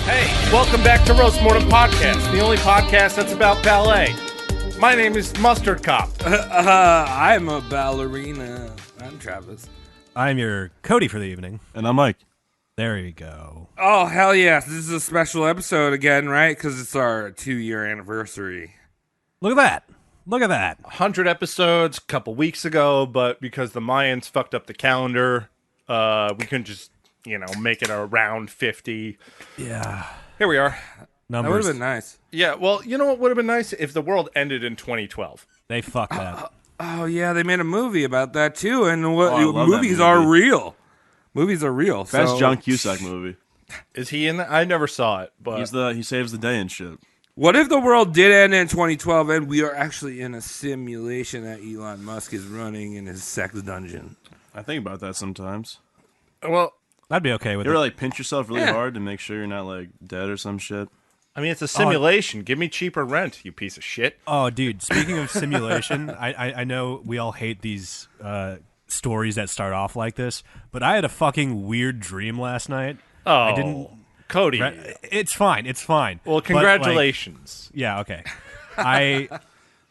Hey, welcome back to Roast Mortem Podcast, the only podcast that's about ballet. My name is Mustard Cop. I'm a ballerina. I'm Travis. I'm your Cody for the evening. And I'm Mike. There you go. Oh, hell yes. This is a special episode again, right? Because it's our 2-year anniversary. Look at that. Look at that. 100 episodes a couple weeks ago, but because the Mayans fucked up the calendar, we couldn't just, make it around 50. Yeah. Here we are. That would Numbers. have been nice. Yeah, well, you know what would have been nice? If the world ended in 2012. They fucked that. Oh, yeah. They made a movie about that, too. And I love that movies movie. are real. Movies are real. Best so, John Cusack movie. Is he in that? I never saw it, but... He saves the day and shit. What if the world did end in 2012 and we are actually in a simulation that Elon Musk is running in his sex dungeon? I think about that sometimes. Well, I'd be okay with You it. ever pinch yourself really Yeah. hard to make sure you're not dead or some shit? I mean, it's a simulation. Give me cheaper rent, you piece of shit. Oh, dude, speaking of simulation, I know we all hate these stories that start off like this, but I had a fucking weird dream last night. Oh, I didn't... Cody. It's fine. It's fine. Well, But, congratulations. yeah, okay.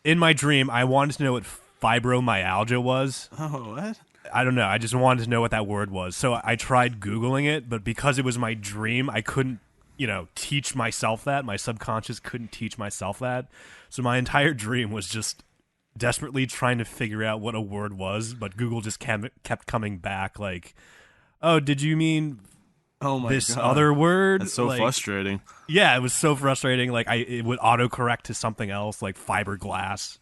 In my dream, I wanted to know what fibromyalgia was. Oh, what? I don't know. I just wanted to know what that word was. So I tried Googling it, but because it was my dream, I couldn't, teach myself that. My subconscious couldn't teach myself that. So my entire dream was just desperately trying to figure out what a word was, but Google just kept coming back like, oh, did you mean Oh my this god. other word? That's so frustrating. Yeah, it was so frustrating. Like it would autocorrect to something else, like fiberglass.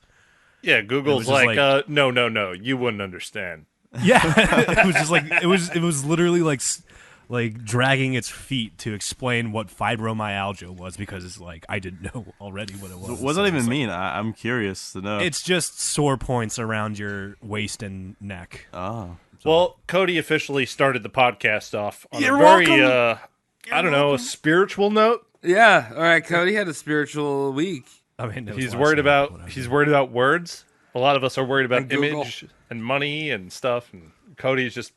Yeah, Google's just like- no, you wouldn't understand. Yeah, it was just like it was literally like dragging its feet to explain what fibromyalgia was because it's like I didn't know already what it was. What does So that it's even like- mean? I'm curious to know. It's just sore points around your waist and neck. Oh. Well, Cody officially started the podcast off on You're a very, welcome. a spiritual note. Yeah. All right, Cody had a spiritual week. I mean, it was He's last worried night, about whatever. words. A lot of us are worried about And Google. image and money and stuff. And Cody's just,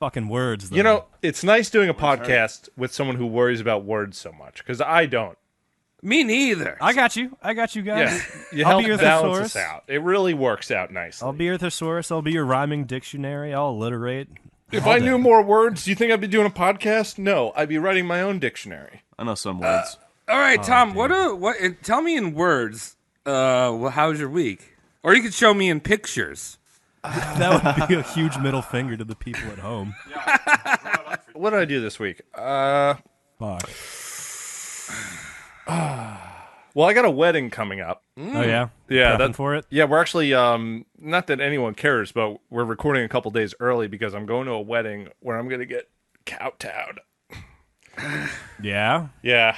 fucking words. Though. it's nice doing a podcast with someone who worries about words so much because I don't. Me neither. I got you guys. Yeah, you I'll help be your balance thesaurus. us out. It really works out nicely. I'll be your thesaurus. I'll be your rhyming dictionary. I'll alliterate. If all I day. knew more words, do you think I'd be doing a podcast? No, I'd be writing my own dictionary. I know some words. All right, Tom. Tell me in words. How's your week? Or you could show me in pictures. That would be a huge middle finger to the people at home. What did I do this week? Fuck. Well, I got a wedding coming up. Oh yeah, Yeah, Prepping for it. Yeah, we're actually not that anyone cares, but we're recording a couple days early because I'm going to a wedding where I'm going to get kowtowed. Yeah. Yeah.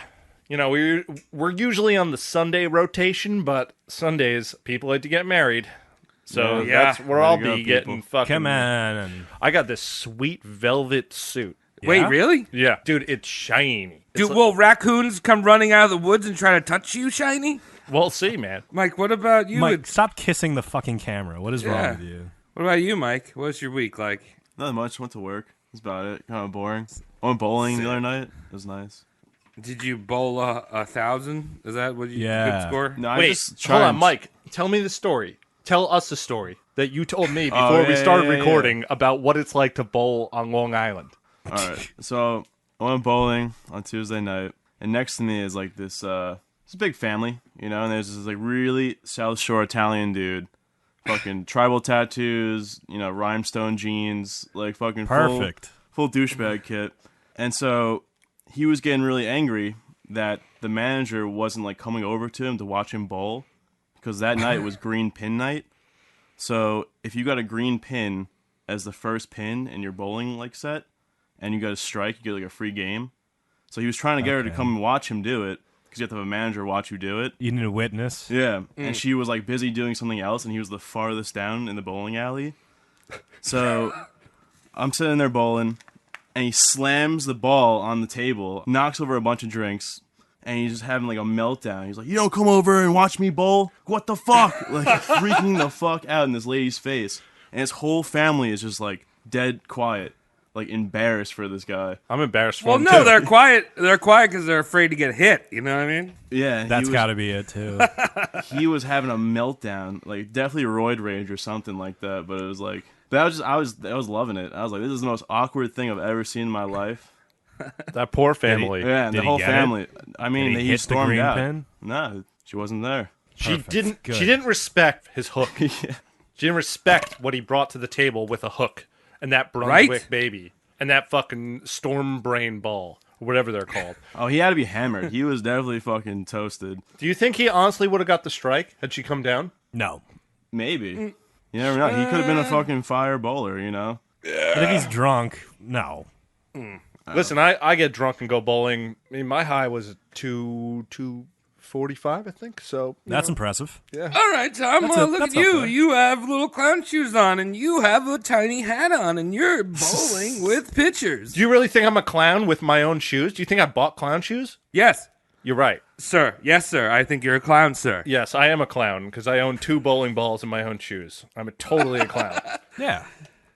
We're usually on the Sunday rotation, but Sundays people like to get married. So Yeah. that's where Way I'll to go, be getting people. fucking. Come on. I got this sweet velvet suit. Wait, Yeah? really? Yeah, dude, it's shiny. Will raccoons come running out of the woods and try to touch you, Shiny? We'll see, man. Mike, what about you? Mike, stop kissing the fucking camera. What is Yeah. wrong with you? What about you, Mike? What's your week like? Nothing much. Went to work. That's about it. Kind of boring. I went bowling the other night. It was nice. Did you bowl 1,000? Is that what you Yeah. could score? No, I Wait, just hold tried on, Mike. Tell me the story. Tell us the story that you told me before yeah, we started yeah, yeah. recording about what it's like to bowl on Long Island. All right. So I went bowling on Tuesday night, and next to me is this it's a big family, and there's this really South Shore Italian dude, fucking tribal tattoos, rhinestone jeans, fucking Perfect. full douchebag kit. And so he was getting really angry that the manager wasn't coming over to him to watch him bowl because that night was green pin night. So if you got a green pin as the first pin in your bowling set, and you got a strike, you get a free game. So he was trying to get her to come and watch him do it because you have to have a manager watch you do it. You need a witness. Yeah, and she was busy doing something else, and he was the farthest down in the bowling alley. So I'm sitting there bowling, and he slams the ball on the table, knocks over a bunch of drinks, and he's just having a meltdown. He's like, "You don't come over and watch me bowl? What the fuck?" Freaking the fuck out in this lady's face, and his whole family is just dead quiet. like embarrassed for this guy. I'm embarrassed for Well, him no, too. they're quiet. They're quiet because they're afraid to get hit. You know what I mean? Yeah, That's got to be it too. he was having a meltdown, like definitely roid rage or something like that. But it was like that was just I was loving it. I was like, this is the most awkward thing I've ever seen in my life. That poor family. Yeah, and Did the he whole get it? family. I mean, Did he he hit the stormed green out. pin? No, she wasn't there. She Perfect. didn't. Good. She didn't respect his hook. Yeah. She didn't respect what he brought to the table with a hook and that Right? Brunswick baby and that fucking storm brain ball or whatever they're called. Oh, he had to be hammered. He was definitely fucking toasted. Do you think he honestly would have got the strike had she come down? No. Maybe. You never know. He could have been a fucking fire bowler, you know? But if he's drunk, no. Listen, I get drunk and go bowling. I mean, my high was 245, I think. So That's impressive. All right, Tom. That's Look that's at up you. there. You have little clown shoes on, and you have a tiny hat on, and you're bowling with pitchers. do you really think I'm a clown with my own shoes? Do you think I bought clown shoes? Yes, You're right. sir. Yes, sir. I think you're a clown, sir. Yes, I am a clown because I own 2 bowling balls in my own shoes. I'm totally a clown. Yeah.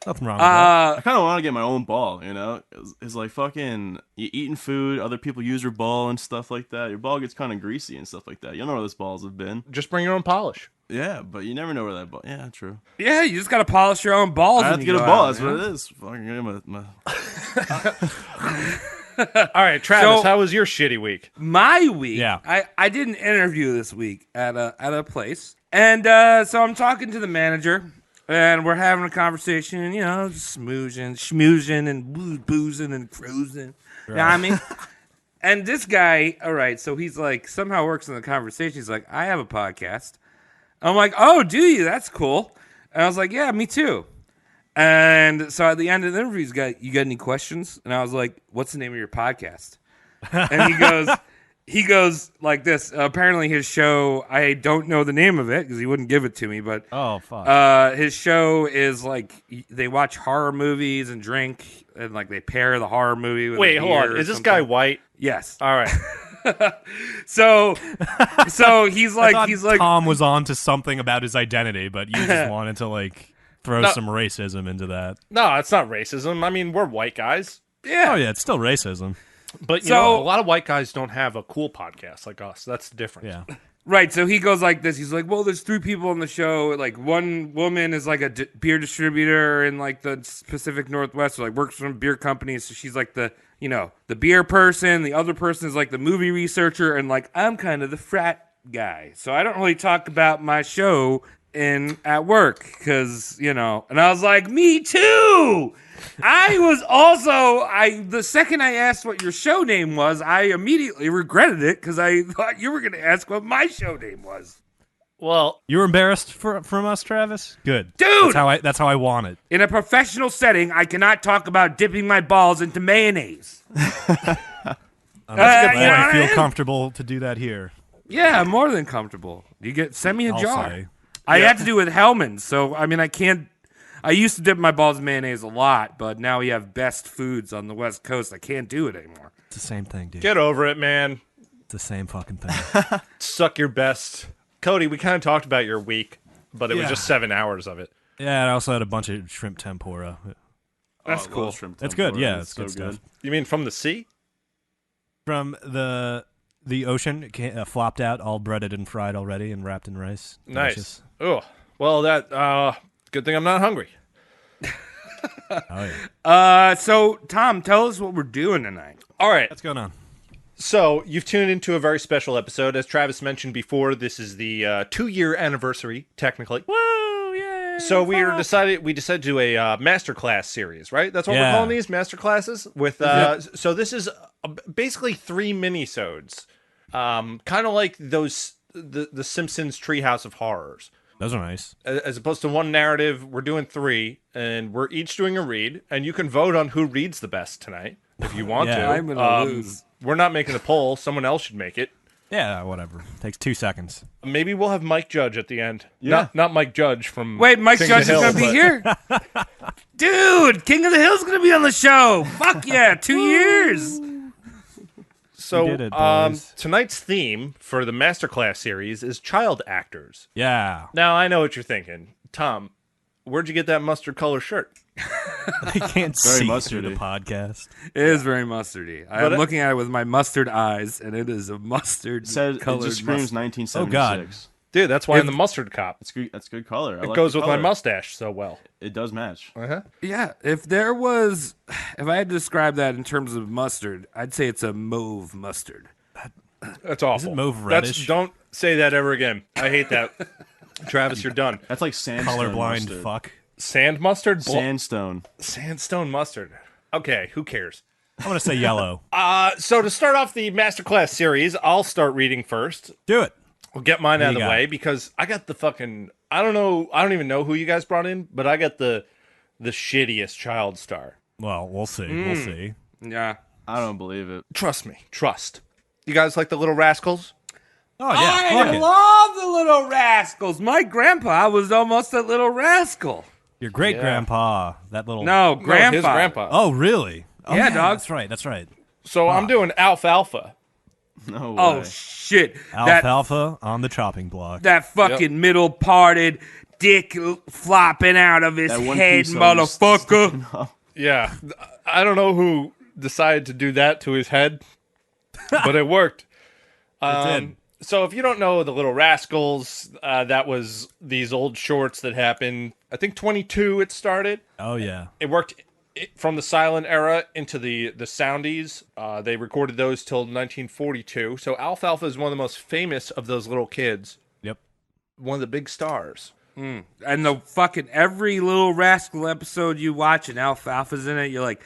Nothing wrong with that. I kind of want to get my own ball, you know? It's like fucking, you eating food, other people use your ball and stuff like that. Your ball gets kind of greasy and stuff like that. You don't know where those balls have been. Just bring your own polish. Yeah, but you never know where that ball... Yeah, true. Yeah, you just gotta polish your own balls. I have when to you get a go ball. out, That's man. what it is. Fucking get my... All right, Travis, So- how was your shitty week? My week. Yeah. I did an interview this week at a place, and so I'm talking to the manager, and we're having a conversation, and just schmoozing, and boozing and cruising. You know what I mean? And this guy, all right, so he's like somehow works in the conversation. He's like, I have a podcast. I'm like, oh, do you? That's cool. And I was like, yeah, me too. And so at the end of the interview, you got any questions? And I was like, what's the name of your podcast? And he goes like this. Apparently his show, I don't know the name of it because he wouldn't give it to me, but Oh, fuck. his show is like they watch horror movies and drink, and like they pair the horror movie with Wait, a hold beer on. or Is this something. guy white? Yes. All right. So he's I like thought Tom was on to something about his identity, but you just wanted to like throw No. some racism into that. No, it's not racism. I mean, we're white guys. yeah. Oh yeah, it's still racism. But, you So- know, a lot of white guys don't have a cool podcast like us. That's different. Yeah. Right, so he goes like this. He's like, well, there's 3 people on the show. Like, one woman is like a beer distributor in like the Pacific Northwest, so like works for some beer companies. So she's like the beer person. The other person is like the movie researcher, and like I'm kind of the frat guy. So I don't really talk about my show at work because And I was like, me too. I was also the second I asked what your show name was, I immediately regretted it because I thought you were going to ask what my show name was. Well, You were embarrassed from us, Travis? Good. Dude! That's how I want it. In a professional setting, I cannot talk about dipping my balls into mayonnaise. That's you I know what I feel mean? comfortable to do that here. Yeah, I'm more than comfortable. Send me a I'll jar. say. I had to do it with Hellman's, so I mean, I can't. I used to dip my balls in mayonnaise a lot, but now we have best foods on the West Coast. I can't do it anymore. It's the same thing, dude. get over it, man. It's the same fucking thing. Suck your best. Cody, we kind of talked about your week, but it was Yeah. just 7 hours of it. Yeah, and I also had a bunch of shrimp tempura. That's Oh, I cool. love shrimp That's good. tempura. Yeah, It's it's good stuff. You mean from the sea? From the ocean, flopped out, all breaded and fried already, and wrapped in rice. Nice. Delicious. Oh, well, good thing I'm not hungry. Oh yeah. So Tom, tell us what we're doing tonight. All right. What's going on? So you've tuned into a very special episode. As Travis mentioned before, this is the 2-year anniversary, technically. Woo! Yay! So we decided to do a masterclass series, right? That's what we're Yeah. calling these masterclasses. With so this is basically 3 minisodes, kind of like those the Simpsons Treehouse of Horrors. Those are nice. As opposed to one narrative, we're doing 3, and we're each doing a read, and you can vote on who reads the best tonight if you want Yeah. to. I'm gonna lose. We're not making a poll. Someone else should make it. Yeah, whatever. Takes 2 seconds. Maybe we'll have Mike Judge at the end. Yeah. Not Mike Judge from Wait, Mike King Judge of is the gonna Hill, be but- here, dude. King of the Hill's gonna be on the show. Fuck yeah, 2 years. So We did it, boys. tonight's theme for the masterclass series is child actors. Yeah. Now I know what you're thinking, Tom. where'd you get that mustard color shirt? I can't Very see through mustardy. the podcast. It is very mustardy. I'm But looking at it with my mustard eyes, and it is a mustard It colored just screams mustard. 1976. Dude, that's why I'm the mustard cop. That's good color. I It like goes the with my color. mustache so well. It does match. Uh-huh. Yeah, if I had to describe that in terms of mustard, I'd say it's a mauve mustard. That's awful. mauve reddish? Don't say that ever again. I hate that. Travis, you're done. That's like sandstone Colorblind mustard. fuck. Sand mustard? Sandstone. Sandstone mustard. Okay, who cares? I'm gonna say yellow. So to start off the masterclass series, I'll start reading first. Do it. We'll get mine out of you the got? way because I got the fucking I don't even know who you guys brought in, but I got the shittiest child star. Well, we'll see. We'll see. Yeah. I don't believe it. Trust me. Trust. You guys like the Little Rascals? Oh yeah. fuck I it. love the Little Rascals. My grandpa was almost a little rascal. Your great grandpa. That little. No, No, grandpa. his grandpa. Oh really? Oh, Yeah, dog. That's right. That's right. So I'm doing Alfalfa. No way. Oh shit! Alfalfa on the chopping block. That fucking middle parted dick flopping out of his That one head, piece always motherfucker. Yeah. I don't know who decided to do that to his head, but it worked. It did. So if you don't know the Little Rascals, that was these old shorts that happened. I think 22 it started. Oh yeah. It worked from the silent era into the soundies. They recorded those till 1942. So Alfalfa is one of the most famous of those little kids. Yep. One of the big stars. And the fucking every Little Rascal episode you watch and Alfalfa's in it, you're like,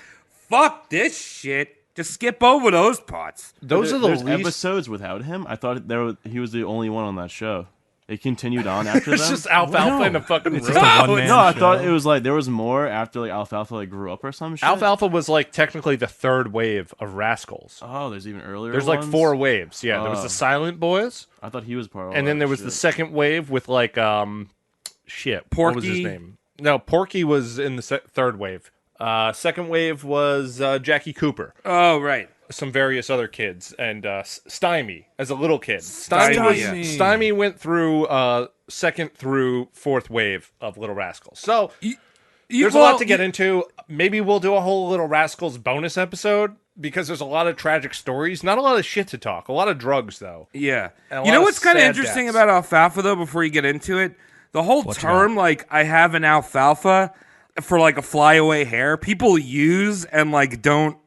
fuck this shit. Just skip over those parts. Those are the There's least. episodes without him. I thought he was the only one on that show. It continued on after It's them. just Alfalfa No. in a fucking It's room. just a one-man No, I show. thought it was like there was more after like Alfalfa like grew up or some shit. Alfalfa was like technically the third wave of Rascals. Oh, there's even earlier. There's like ones? 4 waves. Yeah, there was the Silent Boys, I thought he was part of. and then there was the second wave with like shit. What was his Porky? name? No, Porky was in the third wave. Second wave was Jackie Cooper. Oh, right. Some various other kids, and Stymie as a little kid. Stymie. Stymie went through second through fourth wave of Little Rascals. So there's a lot to get into. Maybe we'll do a whole Little Rascals bonus episode because there's a lot of tragic stories. Not a lot of shit to talk. A lot of drugs, though. Yeah. And a You lot know of what's kind of sad interesting deaths. about alfalfa, though, before you get into it? The whole term, like, I have an alfalfa for, like, a flyaway hair, people use and, like, don't.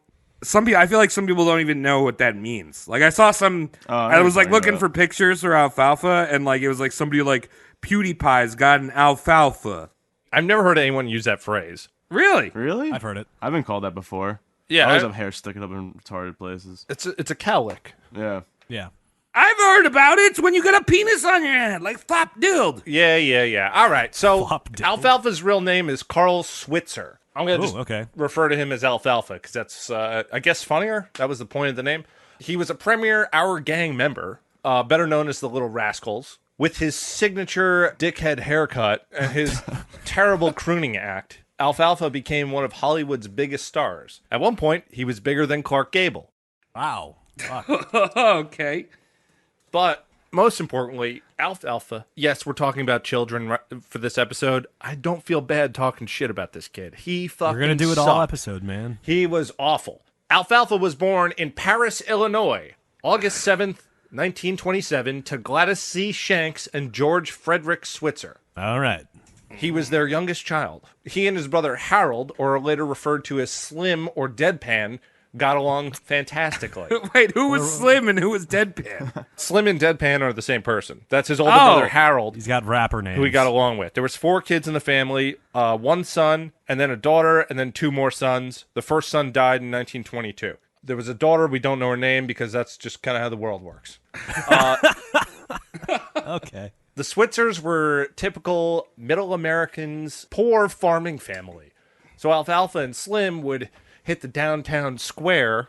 Some people, I feel like some people don't even know what that means. Like, I saw some. I was, like, looking for pictures for alfalfa, and, like, it was, like, somebody, like, PewDiePie's got an alfalfa. I've never heard anyone use that phrase. Really? Really? I've heard it. I've been called that before. Yeah, I always I- have hair sticking up in retarded places. It's a cowlick. Yeah. Yeah. I've heard about it. It's when you got a penis on your head, like Flop Dild. Yeah. All right. So Flop dick. Alfalfa's real name is Carl Switzer. I'm gonna just okay. refer to him as Alfalfa because that's, I guess, funnier. That was the point of the name. He was a premier Our Gang member, better known as the Little Rascals, with his signature dickhead haircut and his terrible crooning act. Alfalfa became one of Hollywood's biggest stars. At one point, he was bigger than Clark Gable. Wow. Fuck. Okay. But most importantly, Alfalfa, yes, we're talking about children for this episode. I don't feel bad talking shit about this kid. He fucking We're gonna do it all sucked. episode, man. He was awful. Alfalfa was born in Paris, Illinois, August 7th, 1927, to Gladys C. Shanks and George Frederick Switzer. All right. He was their youngest child. He and his brother Harold, or later referred to as Slim or Deadpan, got along fantastically. Wait, who was Slim and who was Deadpan? Slim and Deadpan are the same person. That's his older Oh. brother Harold, He's got rapper names. who he got along with. There was 4 kids in the family, 1 son, and then a daughter, and then 2 more sons. The first son died in 1922. There was a daughter. We don't know her name because that's just kind of how the world works. Okay. The Switzers were typical middle Americans, poor farming family. So Alfalfa and Slim would hit the downtown square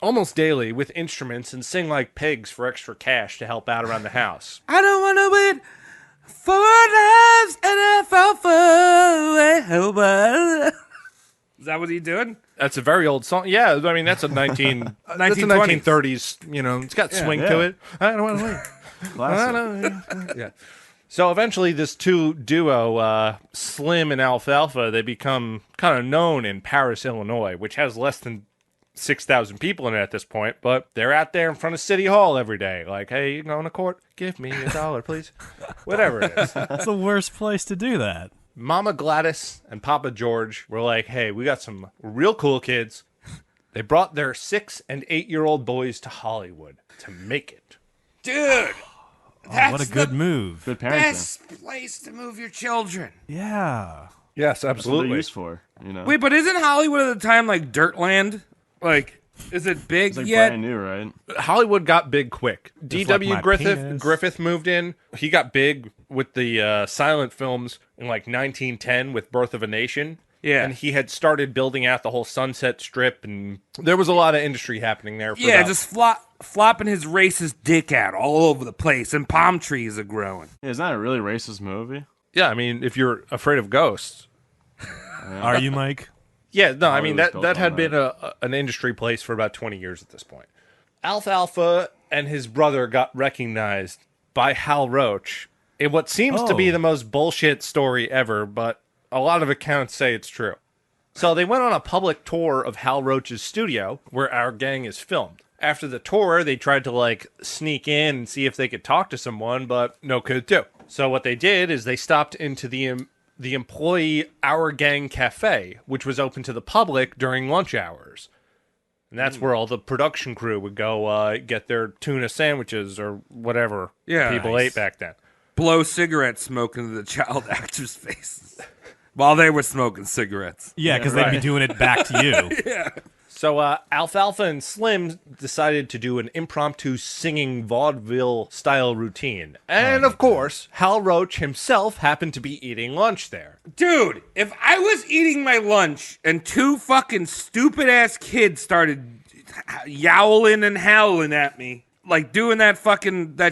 almost daily with instruments and sing like pigs for extra cash to help out around the house. I don't want to wait for lives and alfalfa. Is that what he's doing? That's a very old song. Yeah, I mean that's a 19 that's a 1920s. 1930s. You know, it's got swing to yeah. it. I don't want to wait. Classic. Yeah. So eventually, this two duo, Slim and Alfalfa, they become kind of known in Paris, Illinois, which has less than 6,000 people in it at this point. But they're out there in front of City Hall every day, like, "Hey, you going to court? Give me $1, please." Whatever it is. That's the worst place to do that. Mama Gladys and Papa George were like, "Hey, we got some real cool kids." They brought their 6- and 8-year-old boys to Hollywood to make it. Dude, Oh, what a good move. Good parenting. best place to move your children. Yeah. Yes, That's what absolutely. they're used for, you know. Wait, but isn't Hollywood at the time like Dirtland? Like, is it big It's like yet? brand new, right? Hollywood got big quick. like D.W. my Griffith penis. Griffith moved in. He got big with the silent films in like 1910 with Birth of a Nation. Yeah. And he had started building out the whole Sunset Strip, and there was a lot of industry happening there. For Yeah, about- just flopping his racist dick out all over the place, and palm trees are growing. Yeah, isn't that a really racist movie? yeah. I mean, if you're afraid of ghosts, Are you, Mike? yeah. No, I mean Hollywood's built that on had that. been an industry place for about 20 years at this point. Alfalfa and his brother got recognized by Hal Roach in what seems to be Oh. the most bullshit story ever, but a lot of accounts say it's true. So they went on a public tour of Hal Roach's studio where Our Gang is filmed. After the tour, they tried to like sneak in and see if they could talk to someone, but no could do. So what they did is they stopped into the employee Our Gang Cafe, which was open to the public during lunch hours. And that's where all the production crew would go get their tuna sandwiches or whatever Yeah, people nice. ate back then. Blow cigarette smoke into the child actors' faces while they were smoking cigarettes. Yeah, because they'd be doing it back to you. So Alfalfa and Slim decided to do an impromptu singing vaudeville-style routine. And, of course, Hal Roach himself happened to be eating lunch there. Dude, if I was eating my lunch and two fucking stupid ass kids started yowling and howling at me, like doing that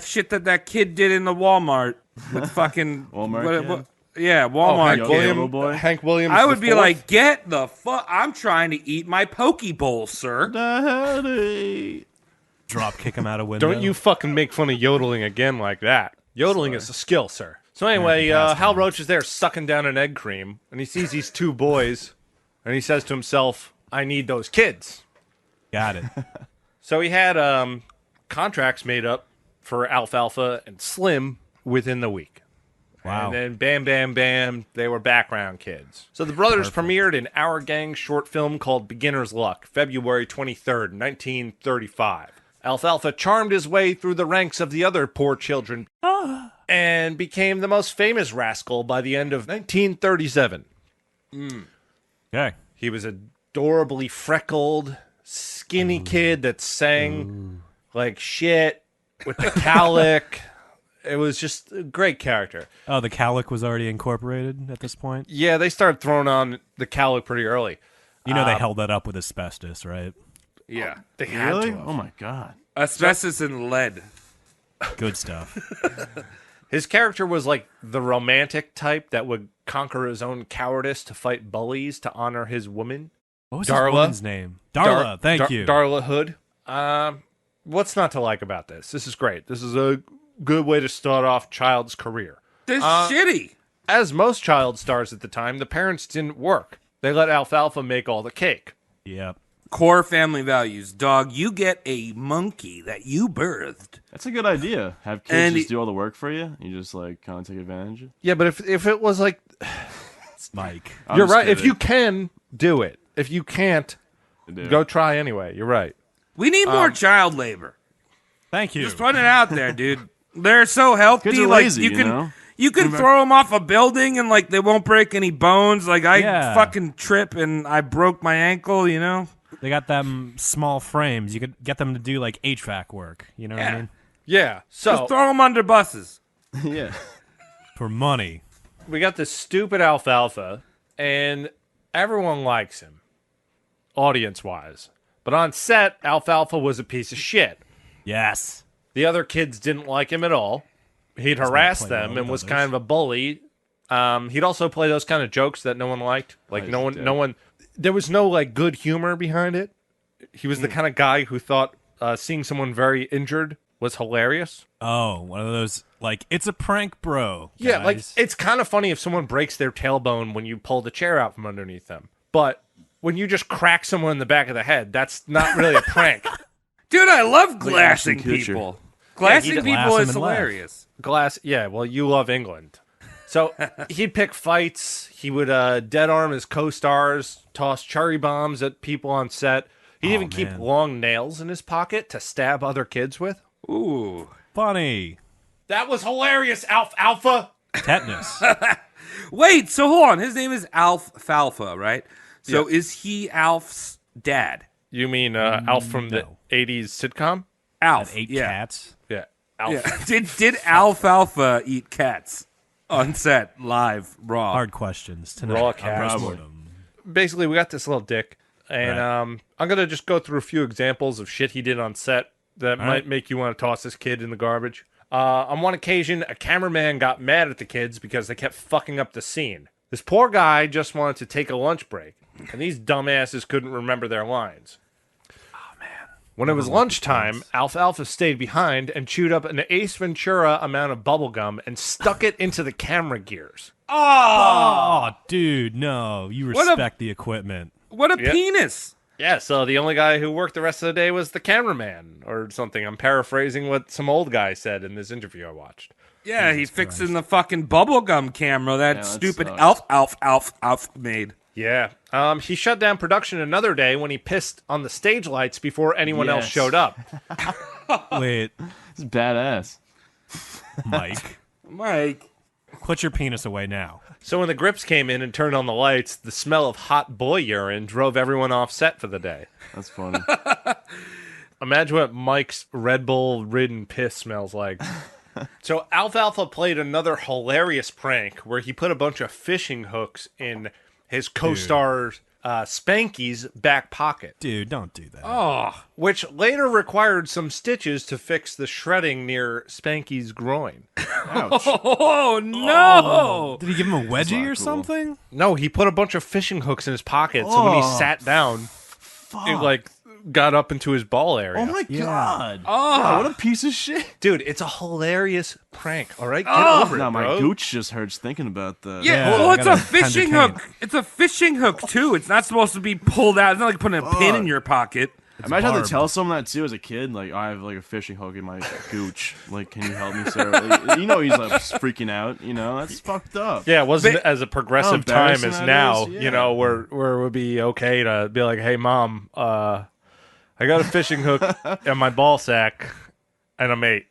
shit that kid did in the Walmart with fucking Walmart kid? Yeah, Walmart Hank kid. William- boy. Hank Williams. I the would be fourth. like, get the fuck! I'm trying to eat my poke bowl, sir. Daddy. Drop kick him out a window. Don't you fucking make fun of yodeling again like that. Yodeling is a skill, sir. So anyway, American Hal pastime. Roach is there sucking down an egg cream, and he sees these two boys, and he says to himself, "I need those kids." Got it. So he had contracts made up for Alfalfa and Slim within the week. Wow. And then bam, bam, bam, they were background kids. So the brothers premiered an Our Gang short film called Beginner's Luck, February 23rd, 1935. Alfalfa charmed his way through the ranks of the other poor children and became the most famous rascal by the end of 1937. Okay. He was adorably freckled, skinny kid that sang like shit with the cowlick. It was just a great character. Oh, the cowlick was already incorporated at this point? Yeah, they started throwing on the cowlick pretty early. You know they held that up with asbestos, right? Yeah, They had Really? to. Oh my god. asbestos and lead. Good stuff. His character was like the romantic type that would conquer his own cowardice to fight bullies to honor his woman. What was Darla? his woman's name? Darla, thank you. Darla Hood. What's not to like about this? This is great. This is a good way to start off Child's career. This shitty. As most child stars at the time, the parents didn't work. They let Alfalfa make all the cake. Yep. Core family values. Dog, you get a monkey that you birthed. That's a good idea. Have kids And just do all the work for you. You just like kind of take advantage. Yeah, but if it was like, Mike. I'm you're just right. If kidding. you can, do it. If you can't, Dude. go try anyway. You're right. We need more child labor. Thank you. Just putting it out there, dude. They're so healthy. Kids are like lazy, you you can know? you can throw them off a building and like they won't break any bones. Like I Yeah. fucking trip and I broke my ankle. You know. They got them small frames. You could get them to do like HVAC work. You know what I Yeah. mean? Yeah. So Just throw them under buses. Yeah. For money. we got this stupid Alfalfa, and everyone likes him, audience-wise. But on set, Alfalfa was a piece of shit. Yes. The other kids didn't like him at all. He'd harass play them well and with was others. kind of a bully. He'd also play those kind of jokes that no one liked. Like Nice, yeah. no one. There was no like good humor behind it. He was the kind of guy who thought seeing someone very injured was hilarious. Oh, one of those, like, it's a prank, bro. Yeah, like, guys. it's kind of funny if someone breaks their tailbone when you pull the chair out from underneath them. But when you just crack someone in the back of the head, that's not really a prank. Dude, I love glassing Ashton Kutcher. people. Glassing does. people Glass 'em is and laugh. hilarious. Glass, yeah, well, you love England. So he'd pick fights. He would dead arm his co-stars, toss cherry bombs at people on set. He'd even keep man. long nails in his pocket to stab other kids with. Ooh. Funny. That was hilarious, Alfalfa. Tetanus. Wait, so hold on. His name is Alfalfa, right? So is he Alf's dad? You mean Alf from the no. 80s sitcom? Alf. Ate yeah. cats. Yeah, Alf. Yeah. Did Alfalfa eat cats on set, live, raw? Hard questions tonight. Raw on cats. Postmortem. Basically, we got this little dick, and Right. I'm going to just go through a few examples of shit he did on set that might right. make you want to toss this kid in the garbage. On one occasion, a cameraman got mad at the kids because they kept fucking up the scene. This poor guy just wanted to take a lunch break, and these dumbasses couldn't remember their lines. When it was lunchtime, Alfalfa stayed behind and chewed up an Ace Ventura amount of bubblegum and stuck it into the camera gears. Oh, dude, no. You What a- respect the equipment. What a Yep. penis. Yeah, so the only guy who worked the rest of the day was the cameraman or something. I'm paraphrasing what some old guy said in this interview I watched. Yeah, he's fixing the fucking bubblegum camera that that stupid sucks. Alf made. Yeah. He shut down production another day when he pissed on the stage lights before anyone else Yes. showed up. Wait, It's badass. Mike, Mike. put your penis away now. So when the grips came in and turned on the lights, the smell of hot boy urine drove everyone off set for the day. That's funny. Imagine what Mike's Red Bull ridden piss smells like. So Alfalfa played another hilarious prank where he put a bunch of fishing hooks in his co-star's Spanky's back pocket, Dude, don't do that. Oh, which later required some stitches to fix the shredding near Spanky's groin. Ouch. oh no! Did he give him a wedgie not or cool. something? No, he put a bunch of fishing hooks in his pocket, so when he sat down, it like got up into his ball area. Oh my god. Oh. God, what a piece of shit. Dude, it's a hilarious prank, all right? Get over it, No, my bro. gooch just hurts thinking about that. Yeah, Yeah, well, I it's got a a fishing tender hook. It's a fishing hook too. It's not supposed to be pulled out. It's not like putting a pin in your pocket. Imagine how barbed. to tell someone that too as a kid. Like, I have like a fishing hook in my gooch. Like, can you help me, sir? Like, you know, he's like freaking out. You know, that's fucked up. Yeah, it wasn't as a progressive How time embarrassing as that now, is, yeah. you know, where it would be okay to be like, hey, Mom, I got a fishing hook in my ball sack, and I'm 8.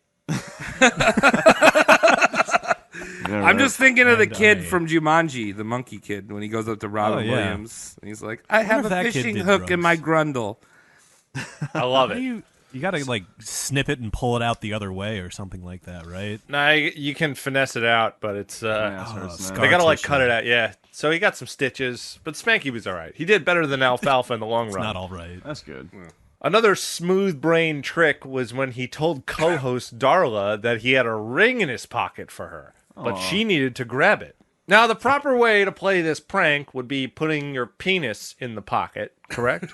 Yeah, I'm right. just thinking of the And, kid hey. from Jumanji, the monkey kid, when he goes up to Robin Oh, yeah. Williams. And he's like, I have if a that kid fishing did hook in drugs. my grundle. I love it. You gotta, like, snip it and pull it out the other way or something like that, right? Nah, you can finesse it out, but it's Yeah, so it's scar they gotta like tissue. cut it out. Yeah, so he got some stitches, but Spanky was all right. He did better than Alfalfa in the long run. Not all right. That's good. Another smooth brain trick was when he told co-host Darla that he had a ring in his pocket for her, but she needed to grab it. Now, the proper way to play this prank would be putting your penis in the pocket, correct?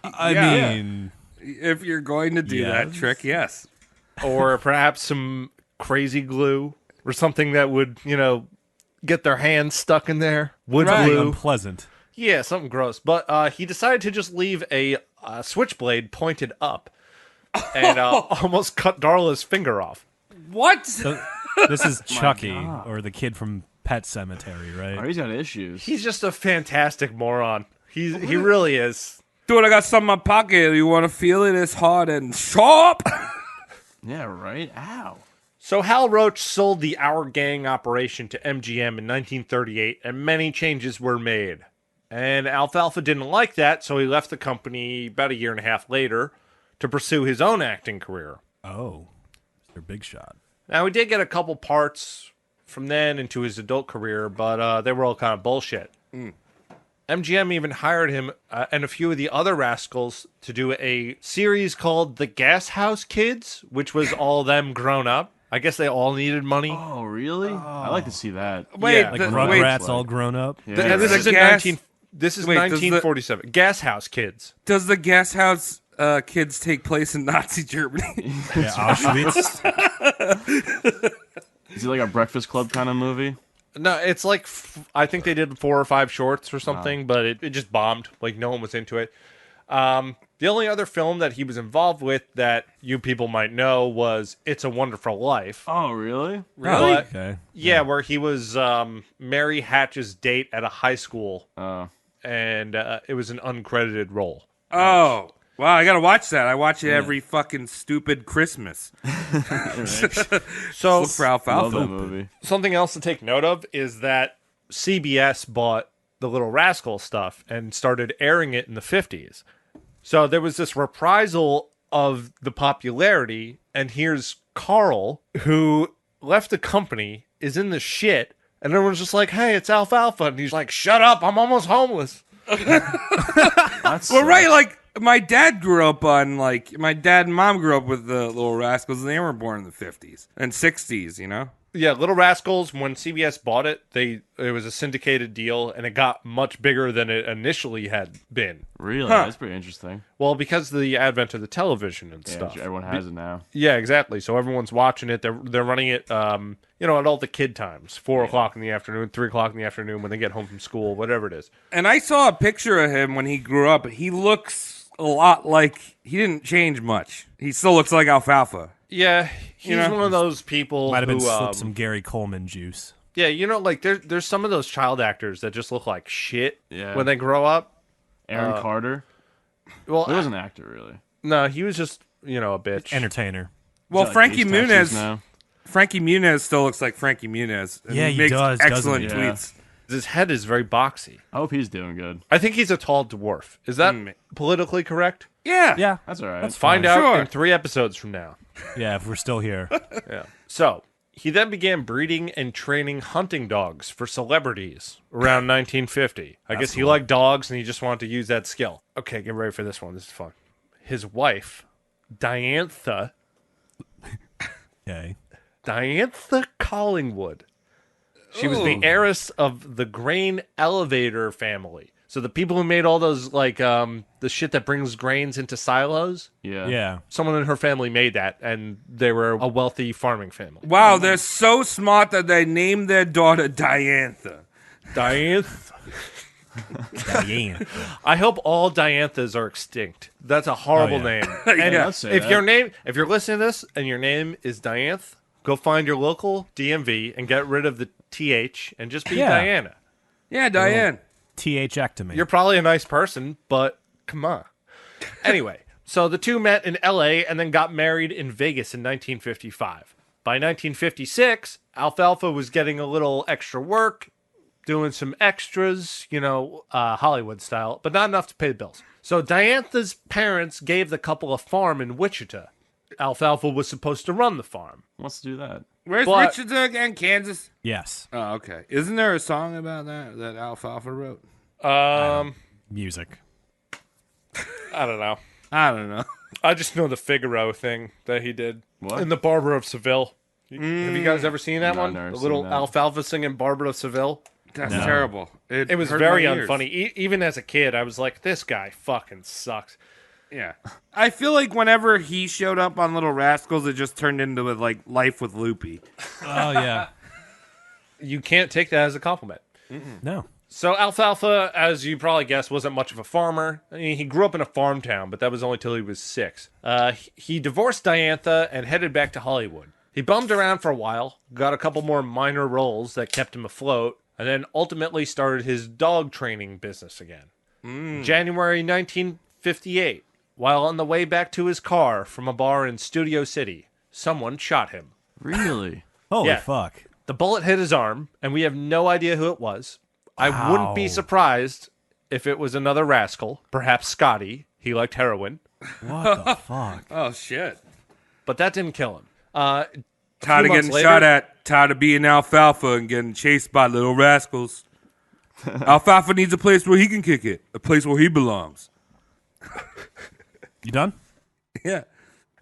I Yeah. mean, If you're going to do that Yes. trick, yes. Or perhaps some crazy glue or something that would, get their hands stuck in there. Wood Right. glue. unpleasant. Yeah, something gross. But he decided to just leave a switchblade pointed up and almost cut Darla's finger off. What? This is Chucky, or the kid from Pet Cemetery, Oh, right? he's got issues. He's just a fantastic moron. He really is. Dude, I got some in my pocket. You want to feel it? It's hard and sharp. Yeah, right. Ow. So Hal Roach sold the Our Gang operation to MGM in 1938, and many changes were made. And Alfalfa didn't like that, so he left the company about a year and a half later to pursue his own acting career. Oh, they're big shot. Now, he did get a couple parts from then into his adult career, but they were all kind of bullshit. MGM even hired him and a few of the other rascals to do a series called The Gas House Kids, which was all them grown up. I guess they all needed money. Oh, really? I like to see that. Wait, Yeah. Like the- Rugrats wait, all grown up. Yeah, This the is in gas- 19. This is Wait, does the- 1947. Gas House Kids. does the gas house kids take place in Nazi Germany. Yeah, Auschwitz. Is it like a Breakfast Club kind of movie? No, it's like I think they did 4 or 5 shorts or something, but it just bombed. Like no one was into it. The only other film that he was involved with that you people might know was It's a Wonderful Life. Oh, really? Really? But- Okay. Yeah, where he was Mary Hatch's date at a high school, and it was an uncredited role. Oh, wow! I gotta watch that. I watch it every fucking stupid Christmas. So Look for Love Alfalfa. that movie. something else to take note of is that CBS bought the Little Rascal stuff and started airing it in the 50s. So there was this reprisal of the popularity, and here's Carl, who left the company, is in the shit, and everyone's just like, hey, it's Alfalfa. And he's like, shut up, I'm almost homeless. Well, right, like my dad grew up on my dad and mom grew up with the Little Rascals, and they were born in the 50s and 60s. You know. Yeah, Little Rascals, when CBS bought it, it was a syndicated deal, and it got much bigger than it initially had been. Really? Huh. That's pretty interesting. Well, because of the advent of the television and Yeah, stuff. everyone has it now. Yeah, exactly. So everyone's watching it. They're running it, at all the kid times, 4 o'clock in the afternoon, 3 o'clock in the afternoon when they get home from school, whatever it is. And I saw a picture of him when he grew up. He looks a lot like he didn't change much. He still looks like Alfalfa. Yeah, he's know? one of those people Might have been who, slipped some Gary Coleman juice. yeah, there's some of those child actors that just look like shit Yeah. when they grow up. Aaron Carter. Well, He was an actor, really. no, he was just a bitch. Entertainer. Well, He's got Frankie face tattoos Muniz. now. Frankie Muniz still looks like Frankie Muniz. And Yeah, he makes does, doesn't excellent he? Yeah. tweets. His head is very boxy. I hope he's doing good. I think he's a tall dwarf. Is that politically correct? Yeah. Yeah. That's all right. That's Find fine. out Sure. in 3 episodes from now. Yeah, if we're still here. Yeah. So he then began breeding and training hunting dogs for celebrities around 1950. I guess he liked dogs and he just wanted to use that skill. Okay, get ready for this one. This is fun. His wife, Diantha Okay. Collingwood. She was the Ooh. heiress of the grain elevator family. So the people who made all those the shit that brings grains into silos. Yeah. Yeah. Someone in her family made that, and they were a wealthy farming family. Wow, they're so smart that they named their daughter Diantha. Diantha. Yeah. I hope all Dianthas are extinct. That's a horrible Oh, yeah. name. And Yeah. Let's say if that. if you're listening to this and your name is Dianth, go find your local DMV and get rid of the TH and just be Yeah. Diana. Yeah, Diane. THectomy. You're probably a nice person, but come on. Anyway, so the two met in LA and then got married in Vegas in 1955. By 1956, Alfalfa was getting a little extra work, doing some extras, Hollywood style, but not enough to pay the bills. So Diantha's parents gave the couple a farm in Wichita. Alfalfa was supposed to run the farm. Wants to do that. Where's But- Wichita again? Kansas? Yes. Oh, okay. Isn't there a song about that Alfalfa wrote? Music. I don't know. I don't know. I just know the Figaro thing that he did What? in the Barber of Seville. Have you guys ever seen that No, one? I've never The little seen that. Alfalfa singing Barber of Seville. That's terrible. It was hurt very my ears. unfunny. Even as a kid, I was like, this guy fucking sucks. Yeah. I feel like whenever he showed up on Little Rascals, it just turned into Life with Loopy. Oh, yeah. You can't take that as a compliment. No. So Alfalfa, as you probably guessed, wasn't much of a farmer. I mean, he grew up in a farm town, but that was only till he was 6. He divorced Diantha and headed back to Hollywood. He bummed around for a while, got a couple more minor roles that kept him afloat, and then ultimately started his dog training business again. January 1958, while on the way back to his car from a bar in Studio City, someone shot him. Really? Holy Yeah. fuck. The bullet hit his arm, and we have no idea who it was. I wouldn't be Wow. surprised if it was another rascal, perhaps Scotty. He liked heroin, What the fuck? Oh, shit. but that didn't kill him. Tired of months getting later- shot at. Tired of being Alfalfa and getting chased by Little Rascals. Alfalfa needs a place where he can kick it. A place where he belongs. You done? Yeah.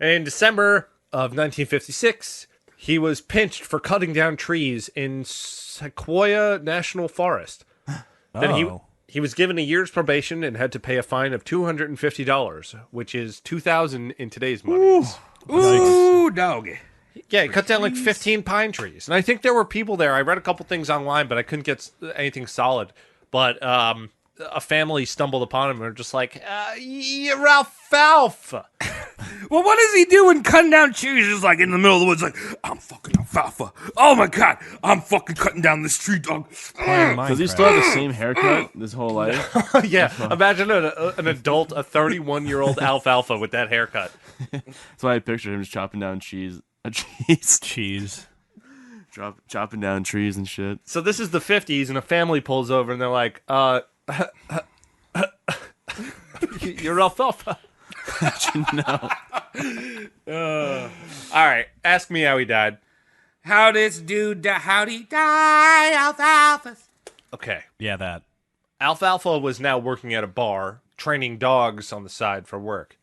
In December of 1956, he was pinched for cutting down trees in Sequoia National Forest. Then he Oh. He was given a year's probation and had to pay a fine of $250, which is $2,000 in today's money. Ooh, dog. Yeah, he cut down like 15 pine trees. And I think there were people there. I read a couple things online, but I couldn't get anything solid. But a family stumbled upon him and were just like, you're Alfalfa. Well, what is he doing cutting down trees just like in the middle of the woods like, I'm fucking Alfalfa. Oh my God, I'm fucking cutting down this tree, dog. Does he still have the same haircut this whole life? Yeah, imagine an adult, a 31-year-old Alfalfa with that haircut. That's why I picture him just chopping down cheese. Cheese. Chopping down trees and shit. So this is the 50s, and a family pulls over, and they're like, you're Alfalfa. No. All right, ask me how he died. How this dude how'd he die, Alfalfa? Okay. Yeah, that. Alfalfa was now working at a bar, training dogs on the side for work.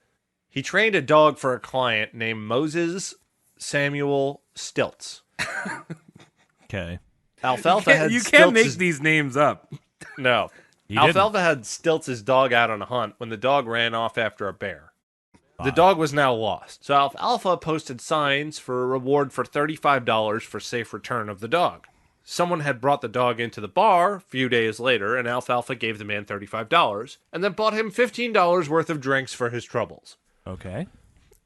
He trained a dog for a client named Moses Samuel Stilts. Okay. Alfalfa had You can't make Stilts' these names up. No. He Alfalfa had Stilts' dog out on a hunt when the dog ran off after a bear. The dog was now lost, so Alfalfa posted signs for a reward for $35 for safe return of the dog. Someone had brought the dog into the bar a few days later, and Alfalfa gave the man $35, and then bought him $15 worth of drinks for his troubles. Okay.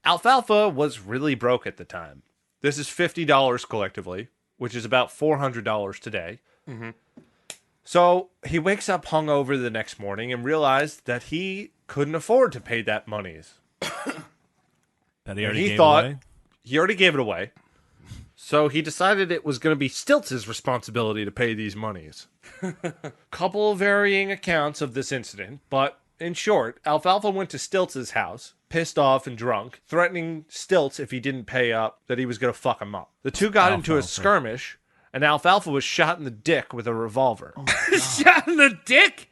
Alfalfa was really broke at the time. This is $50 collectively, which is about $400 today. Mm-hmm. So he wakes up hungover the next morning and realized that he couldn't afford to pay that monies. That he already He gave thought away? he already gave it away. So he decided it was going to be Stilts' responsibility to pay these monies. Couple varying accounts of this incident, but in short, Alfalfa went to Stilts' house, pissed off and drunk, threatening Stilts if he didn't pay up that he was going to fuck him up. The two got into a skirmish, and Alfalfa was shot in the dick with a revolver. Shot in the dick?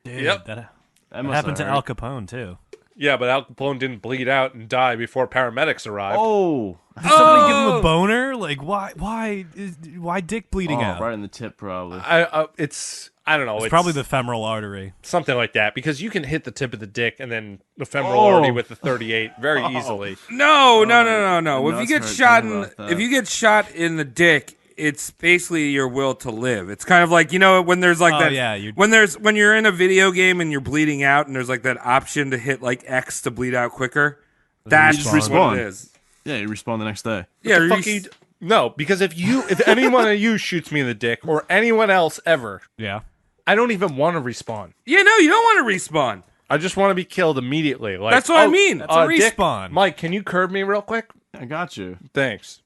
Dude, Yep. That must happened to have Al hurt. Capone, too. Yeah, but Al Capone didn't bleed out and die before paramedics arrived. Oh. Did somebody give him a boner? Like, why dick bleeding out? Right in the tip, probably. I don't know. It's probably the femoral artery. something like that, because you can hit the tip of the dick and then the femoral artery with the 38 very easily. No. The If you nuts get hurt shot thinking in, about that. if you get shot in the dick, it's basically your will to live. It's kind of like, you know, when there's like Oh, that. yeah, when you're in a video game and you're bleeding out, and there's like that option to hit like X to bleed out quicker. That's just what respawn. it is. Yeah, you respawn the next day. Yeah, The fuck you no, because if any one of you shoots me in the dick or anyone else ever, Yeah. I don't even want to respawn. yeah, no, you don't want to respawn. I just want to be killed immediately. Like, That's what I mean. That's a Dick, respawn. Mike, can you curb me real quick? I got you. Thanks.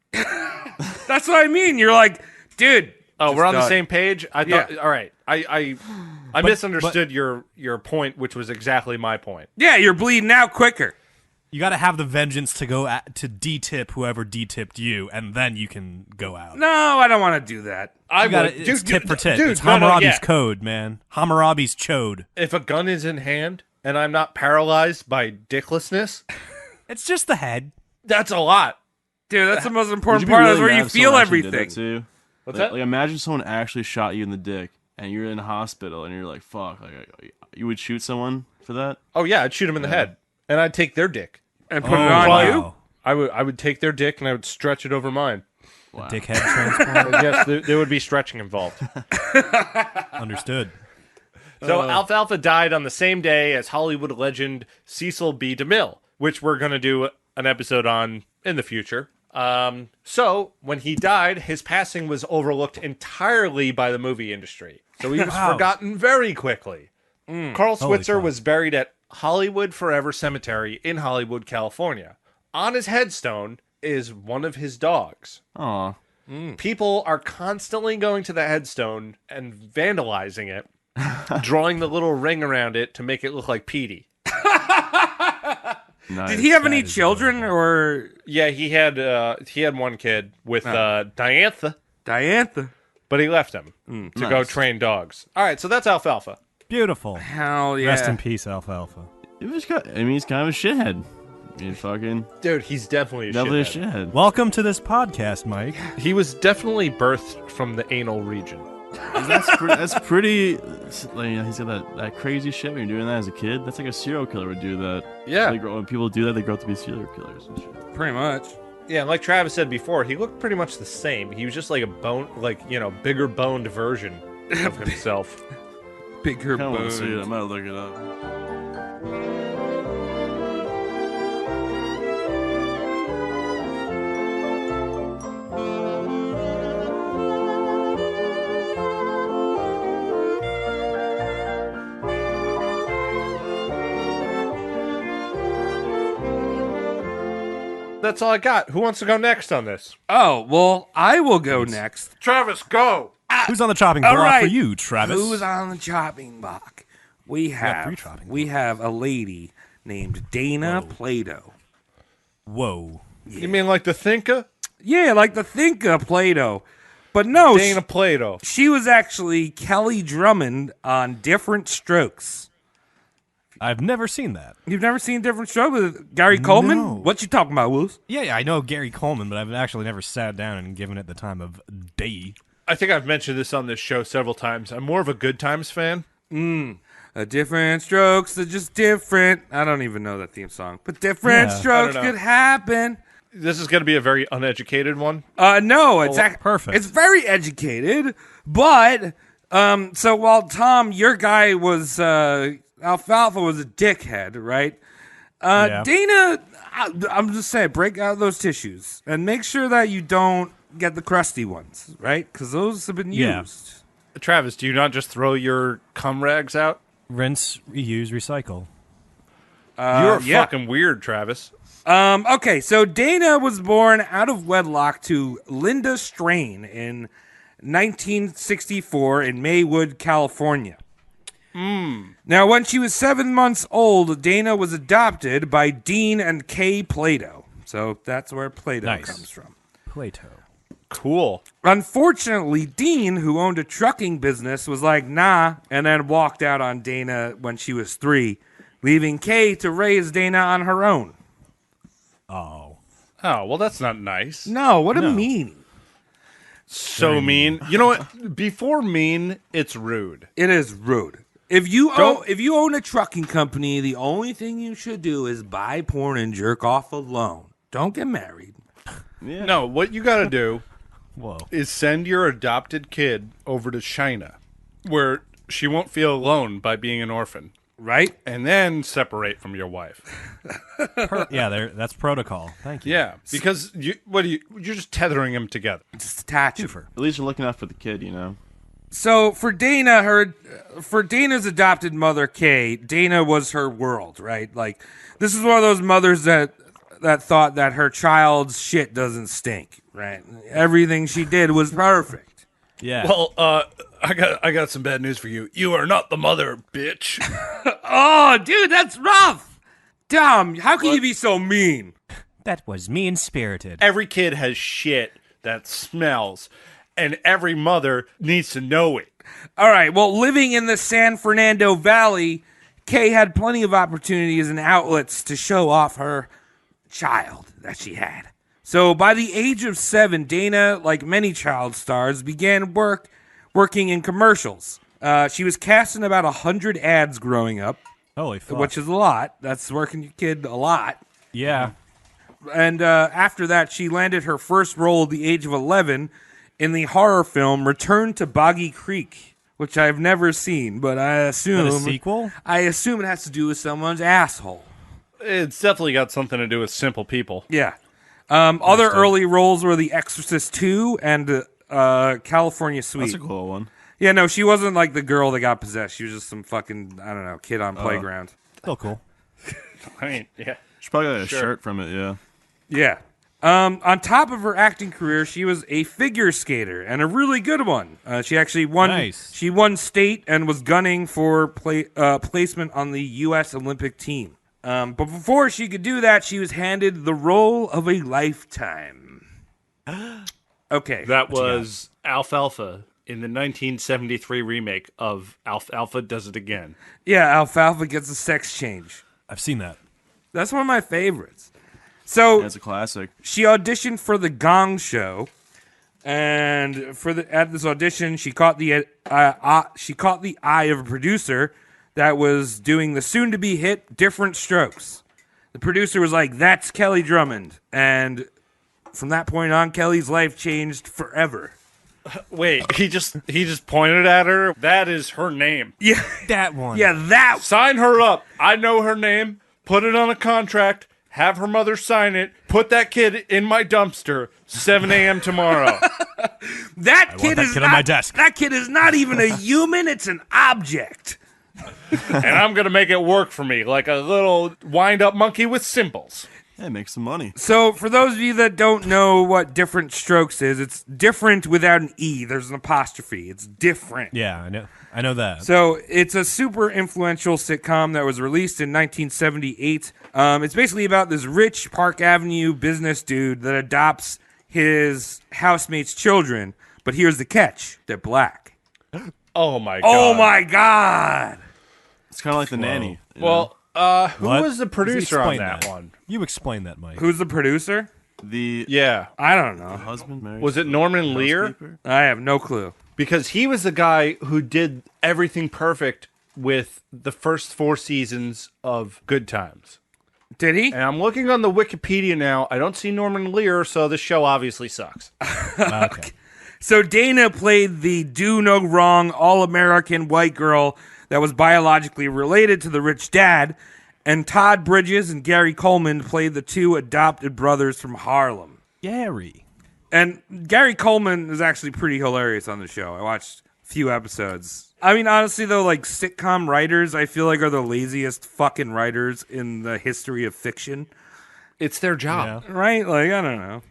That's what I mean. You're like, dude. Oh, just we're on the done. same page. I thought. Yeah. All right. I misunderstood your point, which was exactly my point. Yeah, you're bleeding out quicker. You got to have the vengeance to go to D-tip whoever D-tipped you, and then you can go out. No, I don't want to do that. I Gotta, would, it's tip for tip. Dude, It's no, Hammurabi's yeah. code, man. Hammurabi's chode. If a gun is in hand and I'm not paralyzed by dicklessness, It's just the head. that's a lot. Dude, that's the most Would important you be part. really Is where mad you if feel someone actually did everything. that to you? What's Like, that? like, imagine someone actually shot you in the dick, and you're in a hospital, and you're like, "Fuck!" Like, you would shoot someone for that? Oh yeah, I'd shoot him in the head, and I'd take their dick. And put it on you. I would take their dick and I would stretch it over mine. Wow. Dickhead transplant. Yes, there would be stretching involved. Understood. So Alfalfa died on the same day as Hollywood legend Cecil B. DeMille, which we're going to do an episode on in the future. So when he died, his passing was overlooked entirely by the movie industry. So he was Wow. forgotten very quickly. Carl Holy Switzer fuck. was buried at Hollywood Forever Cemetery in Hollywood, California. On his headstone is one of his dogs. Aw. People are constantly going to the headstone and vandalizing it, drawing the little ring around it to make it look like Petey. Nice. Did he have any That is children or Yeah, he had one kid with Diantha, Diantha? but he left him to go Nice. train dogs. All right, so that's Alfalfa. Beautiful. Hell yeah. Rest in peace, Alfalfa. He's kind of a shithead. I mean, fucking Dude, he's definitely a definitely shithead. a shithead. Welcome to this podcast, Mike. He was definitely birthed from the anal region. That's pretty. Like, he's got that crazy shit when you're doing that as a kid. That's like a serial killer would do that. Yeah. When people do that, they grow up to be serial killers and shit. Pretty much. Yeah, and like Travis said before, he looked pretty much the same. He was just like a bigger boned version of himself. Bigger I want to see it. bones. I'm gonna look it up. That's all I got. Who wants to go next on this? Oh, well, I will go next. Travis, go. Who's on the chopping All block right. for you, Travis? Who's on the chopping block? We have three chopping we have a lady named Dana Plato. Whoa. You mean like the thinker? Yeah, like the thinker Plato. But no, Dana Plato. she was actually Kelly Drummond on Diff'rent Strokes. I've never seen that. You've never seen Diff'rent Strokes with Gary Coleman? No. What you talking about, Wolves? Yeah, I know Gary Coleman, but I've actually never sat down and given it the time of day. I think I've mentioned this on this show several times. I'm more of a Good Times fan. Different strokes, they're just different. I don't even know that theme song, but different Yeah. strokes I don't know. could happen. This is going to be a very uneducated one. No, it's perfect. It's very educated, but so while Tom, your guy was Alfalfa was a dickhead, right? Yeah. Dana, I'm just saying, break out those tissues and make sure that you don't get the crusty ones, right? Because those have been Yeah. used. Travis, do you not just throw your cum rags out? Rinse, reuse, recycle. You're yeah. fucking weird, Travis. Okay, so Dana was born out of wedlock to Linda Strain in 1964 in Maywood, California. Now, when she was 7 months old, Dana was adopted by Dean and Kay Plato. So that's where Plato Nice. comes from. Plato. Cool. Unfortunately, Dean, who owned a trucking business, was like, nah, and then walked out on Dana when she was 3, leaving Kay to raise Dana on her own. Oh. Oh, well, that's not nice. No, what a No. mean. So mean. You know what? Before mean, it's rude. It is rude. If you own a trucking company, the only thing you should do is buy porn and jerk off alone. Don't get married. Yeah. No, what you got to do Whoa. is send your adopted kid over to China, where she won't feel alone by being an orphan, Right? and then separate from your wife. Yeah, that's protocol. Thank you. Yeah, because you're just tethering them together. Just attach it. Twofer. At least you're looking out for the kid, you know. So for Dana's adopted mother, Kay, Dana was her world, right? Like, this is one of those mothers that thought that her child's shit doesn't stink, right? Everything she did was perfect. Yeah. Well, I got some bad news for you. You are not the mother, bitch. Oh, dude, that's rough. Tom, how can you be so mean? that was mean-spirited. Every kid has shit that smells, and every mother needs to know it. All right, well, living in the San Fernando Valley, Kay had plenty of opportunities and outlets to show off her child that she had. So by the age of 7, Dana, like many child stars, began working in commercials. She was cast in about 100 ads growing up, Holy fuck. which is a lot. That's working your kid a lot. Yeah. And after that, she landed her first role at the age of 11 in the horror film Return to Boggy Creek, which I've never seen, but I assume a sequel? I assume it has to do with someone's asshole. It's definitely got something to do with simple people. Yeah. Other early roles were The Exorcist 2 and California Suite. That's a cool one. Yeah, no, she wasn't like the girl that got possessed. She was just some fucking, I don't know, kid on playground. Still cool. I mean, yeah. She probably got a Sure. shirt from it, yeah. Yeah. On top of her acting career, she was a figure skater and a really good one. She actually won. Nice. She won state and was gunning for placement on the U.S. Olympic team. But before she could do that, she was handed the role of a lifetime. Okay. That was Alfalfa in the 1973 remake of Alfalfa Does It Again. Yeah, Alfalfa gets a sex change. I've seen that. That's one of my favorites. So That's a classic. she auditioned for The Gong Show, And at this audition, she caught the eye of a producer that was doing the soon-to-be hit Diff'rent Strokes. The producer was like, "That's Kelly Drummond," and from that point on, Kelly's life changed forever. Wait, he just pointed at her. That is her name. Yeah, That one. yeah, that. Sign her up. I know her name. Put it on a contract. Have her mother sign it. Put that kid in my dumpster. 7 a.m. tomorrow. That kid is kid not on my desk. That kid is not even a human; it's an object. And I'm gonna make it work for me, like a little wind-up monkey with cymbals. Yeah, make some money. So, for those of you that don't know what Diff'rent Strokes is, it's different without an E. There's an apostrophe. It's different. Yeah, I know that. So, it's a super influential sitcom that was released in 1978. It's basically about this rich Park Avenue business dude that adopts his housemates' children. But here's the catch. They're black. Oh my god. Oh my God. It's kind of like the nanny. you know? Well, who What? was the producer on Explain that one? You explain that, Mike. Who's the producer? the Yeah. I don't know. husband married Was it Norman Lear? housekeeper? I have no clue. Because he was the guy who did everything perfect with the first 4 seasons of Good Times. Did he? And I'm looking on the Wikipedia now. I don't see Norman Lear, so this show obviously sucks. Okay. So Dana played the do no wrong all-American white girl that was biologically related to the rich dad, and Todd Bridges and Gary Coleman played the 2 adopted brothers from Harlem. Gary. And Gary Coleman is actually pretty hilarious on the show. I watched a few episodes. I mean, honestly, though, like sitcom writers, I feel like are the laziest fucking writers in the history of fiction. It's their job. Right? Like, I don't know.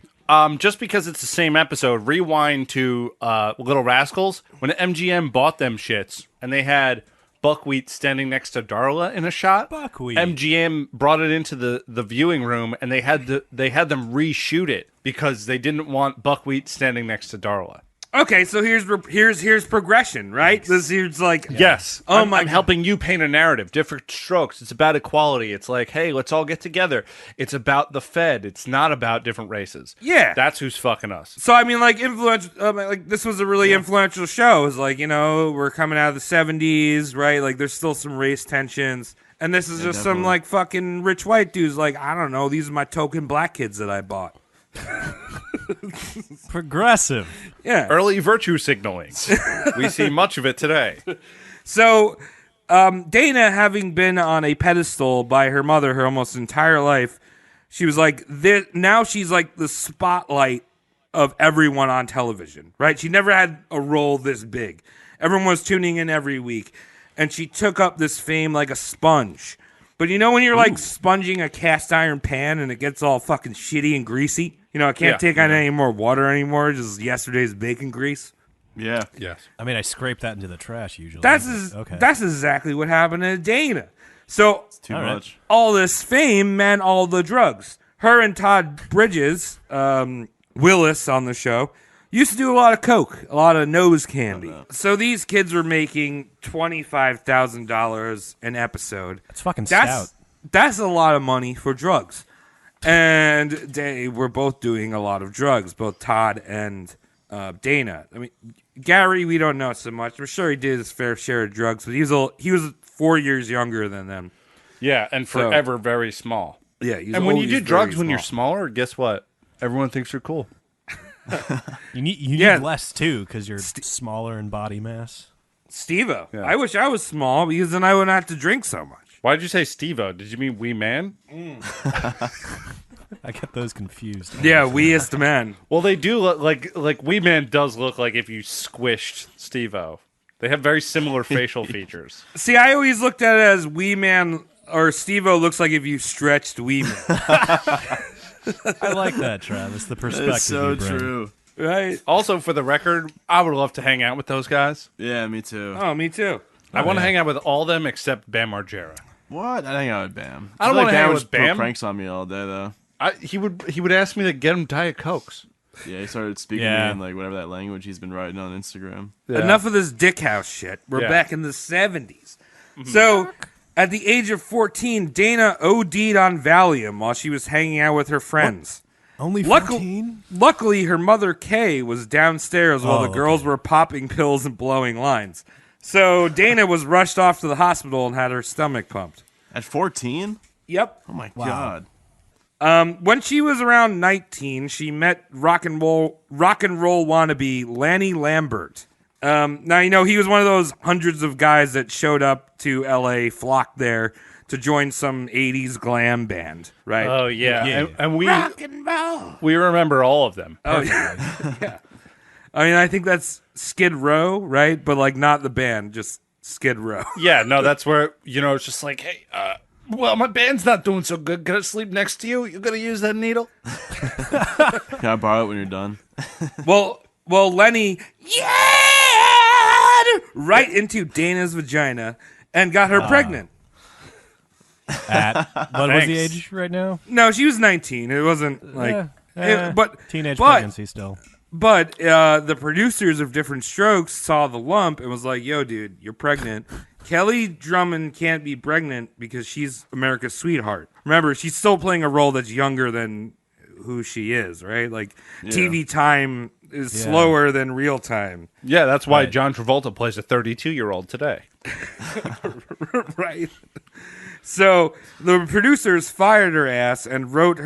Just because it's the same episode, rewind to Little Rascals when MGM bought them shits and they had Buckwheat standing next to Darla in a shot. Buckwheat. MGM brought it into the viewing room and they had them reshoot it because they didn't want Buckwheat standing next to Darla. Okay, so here's progression, right? This here's like Yes. Oh I'm my! helping you paint a narrative. Different strokes. It's about equality. It's like, hey, let's all get together. It's about the Fed. It's not about different races. Yeah. That's who's fucking us. So I mean, like influential. Like this was a really influential show. It's like, you know, we're coming out of the '70s, right? Like there's still some race tensions, and this is just some definitely. like fucking rich white dudes. Like, I don't know, these are my token black kids that I bought. Progressive. Yeah. Early virtue signaling. We see much of it today. So Dana, having been on a pedestal by her mother her almost entire life, she was like this. Now she's like the spotlight of everyone on television, right? She never had a role this big. Everyone was tuning in every week, and she took up this fame like a sponge. But you know when you're like sponging a cast iron pan and it gets all fucking shitty and greasy? You know, it can't take on any more water anymore, just yesterday's bacon grease. Yeah. Yes. I mean, I scrape that into the trash usually. That's exactly what happened to Dana. So Too All right. much. all this fame meant all the drugs. Her and Todd Bridges, Willis on the show, used to do a lot of coke, a lot of nose candy. So these kids were making $25,000 an episode. It's fucking stout. That's a lot of money for drugs. And they were both doing a lot of drugs, both Todd and Dana. I mean, Gary, we don't know so much. I'm sure he did his fair share of drugs, but he was 4 years younger than them. Yeah, and forever very small. Yeah, he's And when you always do very drugs when small. you're smaller, guess what? Everyone thinks you're cool. You need Yeah. less too because you're smaller in body mass. Steve-O. Yeah. I wish I was small because then I wouldn't have to drink so much. Why did you say Steve-O? Did you mean wee man? I get those confused. Yeah, weest man. Well, they do look like wee man does look like if you squished Steve-O. They have very similar facial features. See, I always looked at it as wee man or Steve-O looks like if you stretched wee man. I like that, Travis. The perspective. That's so you bring. true. Right? Also, for the record, I would love to hang out with those guys. Yeah, me too. Oh, me too. I want to yeah. hang out with all of them except Bam Margera. What? I hang out with Bam. I don't feel wanna hang out would with just pull Bam. pranks on me all day though. He would ask me to get him Diet Cokes. Yeah, he started speaking Yeah. to me in like whatever that language he's been writing on Instagram. Enough of this dick house shit. We're Yeah. back in the 70s. So, at the age of 14, Dana OD'd on Valium while she was hanging out with her friends. Only 14? Luckily, her mother, Kay, was downstairs while the girls were popping pills and blowing lines. So Dana was rushed off to the hospital and had her stomach pumped. At 14? Yep. Oh my God. When she was around 19, she met rock and roll wannabe Lanny Lambert. Now, you know, he was one of those hundreds of guys that showed up to L.A., flocked there to join some 80s glam band, right? Oh, yeah. And we rock and roll. we remember all of them. Oh, yeah. Yeah. I mean, I think that's Skid Row, right? But, like, not the band, just Skid Row. Yeah, no, that's where, you know, it's just like, hey, well, my band's not doing so good. Can I sleep next to you? You gonna use that needle? Can I borrow it when you're done? Well, Lenny, right into Dana's vagina and got her pregnant. What was the age right now? No, she was 19. It wasn't like, but Teenage pregnancy still. But the producers of Diff'rent Strokes saw the lump and was like, "Yo, dude, you're pregnant." Kelly Drummond can't be pregnant because she's America's sweetheart. Remember, she's still playing a role that's younger than who she is, right? Like, TV time is slower than real time. Yeah, that's why John Travolta plays a 32-year-old today. Right. So the producers fired her ass and wrote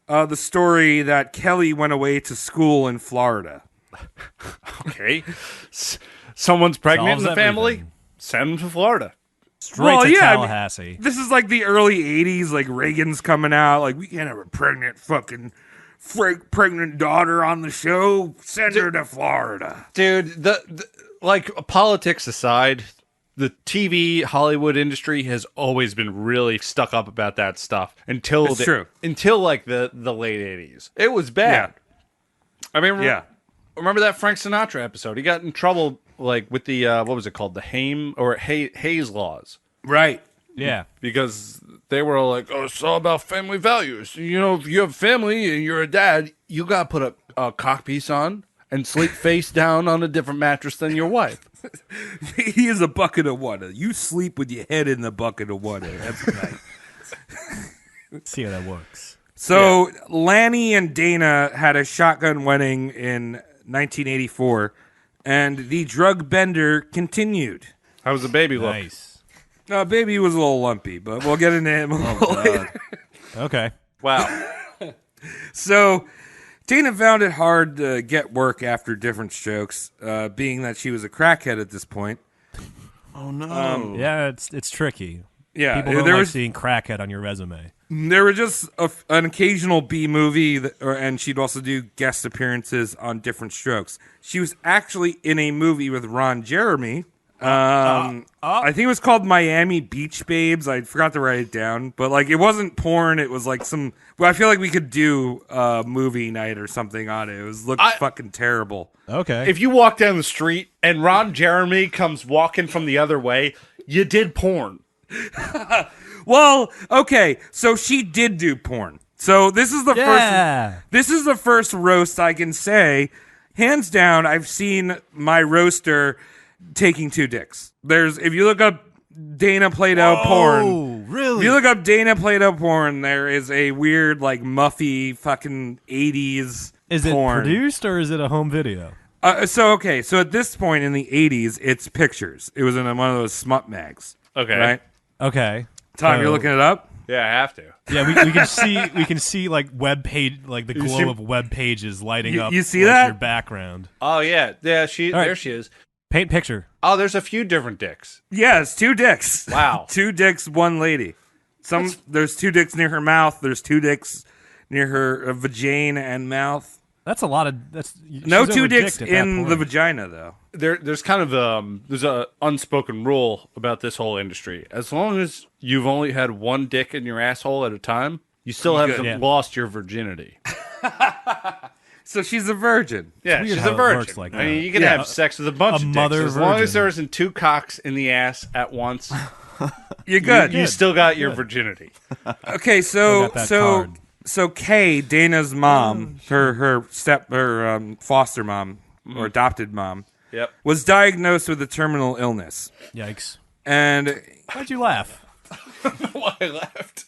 the story that Kelly went away to school in Florida. Okay. Someone's pregnant Solves in the family? everything. Send them to Florida. Straight to I mean, Tallahassee. this is like the early 80s, like Reagan's coming out. Like, we can't have a pregnant pregnant daughter on the show. Send her to Florida. Dude, the like, politics aside, the TV Hollywood industry has always been really stuck up about that stuff until true. Until like the late 80s. It was bad. I mean, remember that Frank Sinatra episode? He got in trouble like with the what was it called? The Hayes laws. Right. Yeah. Because they were like, "Oh, it's all about family values. You know, if you have family and you're a dad, you got to put a cock piece on and sleep face down on a different mattress than your wife." He is a bucket of water. You sleep with your head in the bucket of water. That's right. See how that works. So Lanny and Dana had a shotgun wedding in 1984, and the drug bender continued. How was the baby look? Nice. Baby was a little lumpy, but we'll get into him a little later. Okay. Wow. So Dana found it hard to get work after Diff'rent Strokes, being that she was a crackhead at this point. Oh, no. Yeah, it's tricky. Yeah, People don't like seeing crackhead on your resume. There were just an occasional B movie, and she'd also do guest appearances on Diff'rent Strokes. She was actually in a movie with Ron Jeremy. I think it was called Miami Beach Babes. I forgot to write it down, but like, it wasn't porn. It was like some. Well, I feel like we could do a movie night or something on it. It looked fucking terrible. Okay. If you walk down the street and Ron Jeremy comes walking from the other way, you did porn. Well, okay, so she did do porn. So this is the first. This is the first roast I can say, hands down. I've seen my roaster taking two dicks. If you look up Dana Plato porn. Oh, really? If you look up Dana Plato porn, there is a weird, like, muffy fucking 80s Is it porn. produced or is it a home video? So at this point in the 80s, it's pictures. It was in one of those smut mags. Okay. Right? Okay. Tom, So- you're looking it up? Yeah, I have to. Yeah, we can see like web page, like the glow of web pages lighting up. you see like, that? your background? Oh, yeah. Yeah, right. there she is. Paint picture. Oh, there's a few different dicks. Yes, two dicks. Wow. Two dicks, one lady. There's two dicks near her mouth. There's two dicks near her vagina and mouth. That's a lot of. No she's two over dicks dicked at that in the point. vagina, though. There's kind of there's a unspoken rule about this whole industry. As long as you've only had one dick in your asshole at a time, you still haven't Yeah. lost your virginity. So she's a virgin. Yeah, weird she's how a it virgin. works like I mean, that. you can Yeah. have sex with a bunch A of mother dicks. As long as virgin. there isn't two cocks in the ass at once, You're good. you still got your virginity. Okay, Still got that card. so Kay, Dana's mom, her foster mom or adopted mom, Yep. was diagnosed with a terminal illness, Yikes! and Why'd you laugh? Why I left?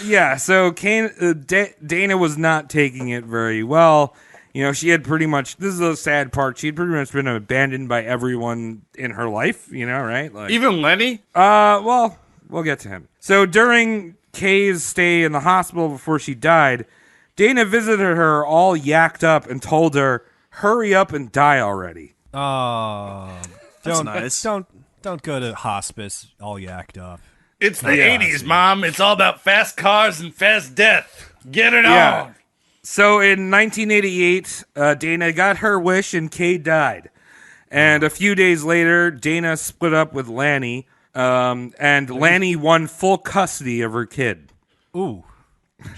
Yeah, so Dana was not taking it very well. You know, she had pretty much, this is a sad part, she had pretty much been abandoned by everyone in her life, you know, right? Like, Even Lenny? well, we'll get to him. So during Kay's stay in the hospital before she died, Dana visited her all yacked up and told her, hurry up and die already. Oh, That's nice. Don't go to hospice all yacked up. It's the 80s, Mom. It's all about fast cars and fast death. Get it on. So in 1988, Dana got her wish and Kay died. And a few days later, Dana split up with Lanny, and Lanny won full custody of her kid. Ooh,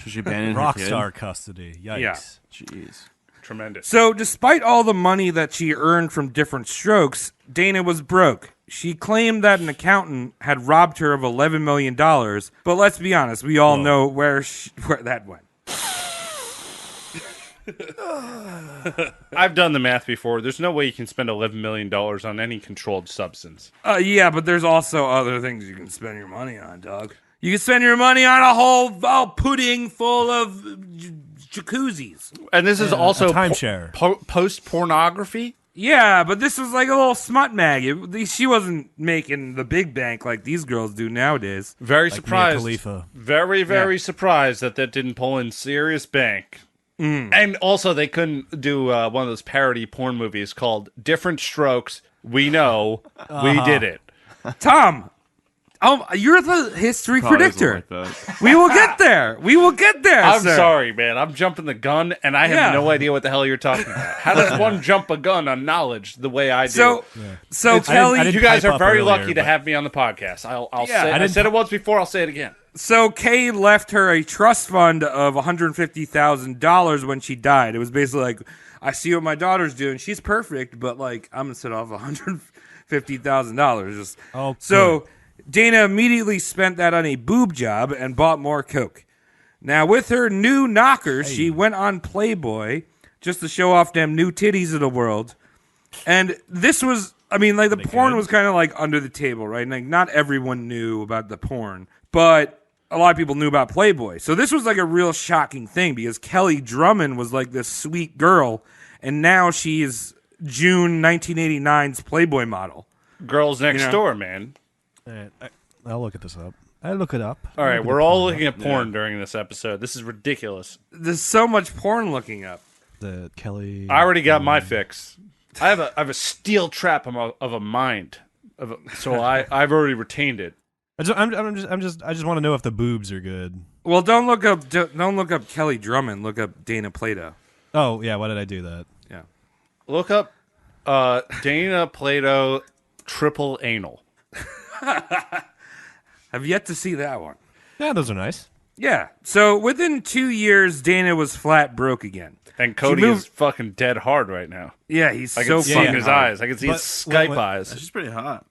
Should she abandon her kid? rockstar custody. Yikes. Yeah. Jeez. Tremendous. So despite all the money that she earned from different strokes, Dana was broke. She claimed that an accountant had robbed her of $11 million, but let's be honest, we all know where that went. I've done the math before. There's no way you can spend $11 million on any controlled substance. Yeah, but there's also other things you can spend your money on, dog. You can spend your money on a whole pudding full of jacuzzis. And this is also a timeshare. Post-pornography? Yeah, but this was like a little smut mag. She wasn't making the big bank like these girls do nowadays. Very Like surprised. Mia Khalifa. Very surprised that didn't pull in serious bank. And also, they couldn't do one of those parody porn movies called Diff'rent Strokes. We know we did it. Tom, you're the history Probably predictor. something like that. We will get there. We will get there, I'm sir. sorry, man. I'm jumping the gun, and I have Yeah. no idea what the hell you're talking about. How does one jump a gun on knowledge the way I do? So Kelly, I didn't You guys pipe are up very earlier, lucky to but- have me on the podcast. I'll Yeah, say. I I said it once before. I'll say it again. So Kay left her a trust fund of $150,000 when she died. It was basically like, I see what my daughter's doing. She's perfect, but like I'm gonna set off $150,000. Just Oh, so Dana immediately spent that on a boob job and bought more coke. Now with her new knockers, she went on Playboy just to show off them new titties of the world. And this was, I mean, like the porn was kind of like under the table, right? Like not everyone knew about the porn, but a lot of people knew about Playboy. So this was like a real shocking thing because Kelly Drummond was like this sweet girl, and now she is June 1989's Playboy model. Girls next know. door, man. I'll look at this up. I look it up. All right, we're all looking at porn during this episode. This is ridiculous. There's so much porn looking up. The Kelly. I already got my fix. I have a steel trap of a mind, so I've already retained it. I just want to know if the boobs are good. Well, don't look up Kelly Drummond. Look up Dana Plato. Oh yeah, why did I do that? Yeah. Look up Dana Plato triple anal. Have yet to see that one. Yeah, those are nice. Yeah. So within 2 years, Dana was flat broke again. And Cody moved- is fucking dead hard right now. Yeah, he's I so can see fucking his hard. eyes. I can see But his Skype when- eyes. She's pretty hot.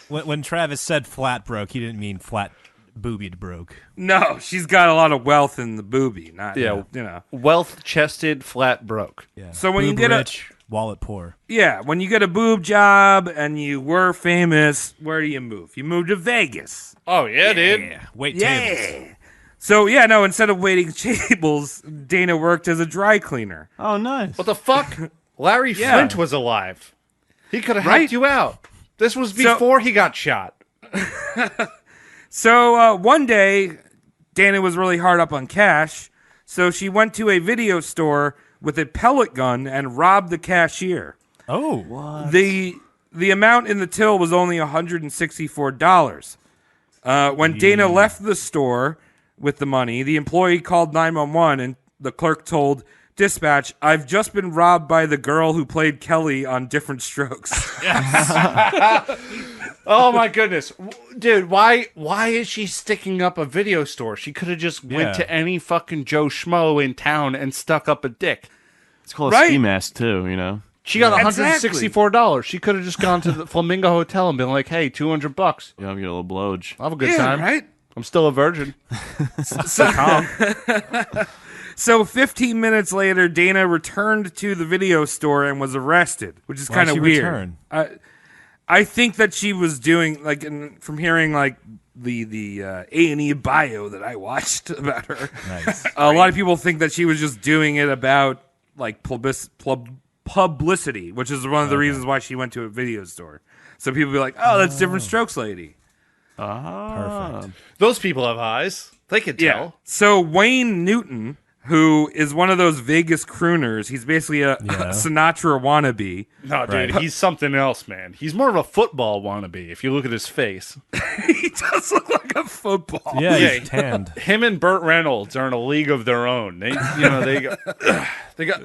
When Travis said flat broke, he didn't mean flat boobied broke. No, she's got a lot of wealth in the boobie. Not Yeah. you know. Wealth-chested, flat broke. Yeah. So when you Boob get a- rich, wallet poor. Yeah, when you get a boob job and you were famous, where do you move? You move to Vegas. Oh, yeah, dude. Yeah, wait tables. Yeah. So yeah, no. Instead of waiting tables, Dana worked as a dry cleaner. Oh, nice. What the fuck? Larry Yeah. Flint was alive. He could have Right? helped you out. This was before he got shot. So one day, Dana was really hard up on cash, so she went to a video store with a pellet gun and robbed the cashier. Oh, what? The amount in the till was only $164. When Dana left the store with the money, the employee called 911 and the clerk told dispatch, "I've just been robbed by the girl who played Kelly on Diff'rent Strokes." Oh my goodness, dude! Why is she sticking up a video store? She could have just went Yeah. to any fucking Joe Schmo in town and stuck up a dick. It's called Right? a ski mask, too, you know? She got Exactly. $164. She could have just gone to the Flamingo Hotel and been like, "Hey, $200. You know, get a little blowage. I'll have a good Yeah, time. right? I'm still a virgin." So 15 minutes later, Dana returned to the video store and was arrested, which is Why'd kind of she weird. return? I think that she was doing from hearing like A&E bio that I watched about her. Nice. A lot of people think that she was just doing it about like publicity, which is one of the reasons why she went to a video store. So people be like, "Oh, that's Diff'rent Strokes lady." Perfect. Those people have eyes. They could tell. Yeah. So Wayne Newton, who is one of those Vegas crooners, he's basically a Sinatra wannabe. No, dude, Right. he's something else, man. He's more of a football wannabe if you look at his face. He does look like a football. Yeah, Yeah. he's tanned. Him and Burt Reynolds are in a league of their own. They got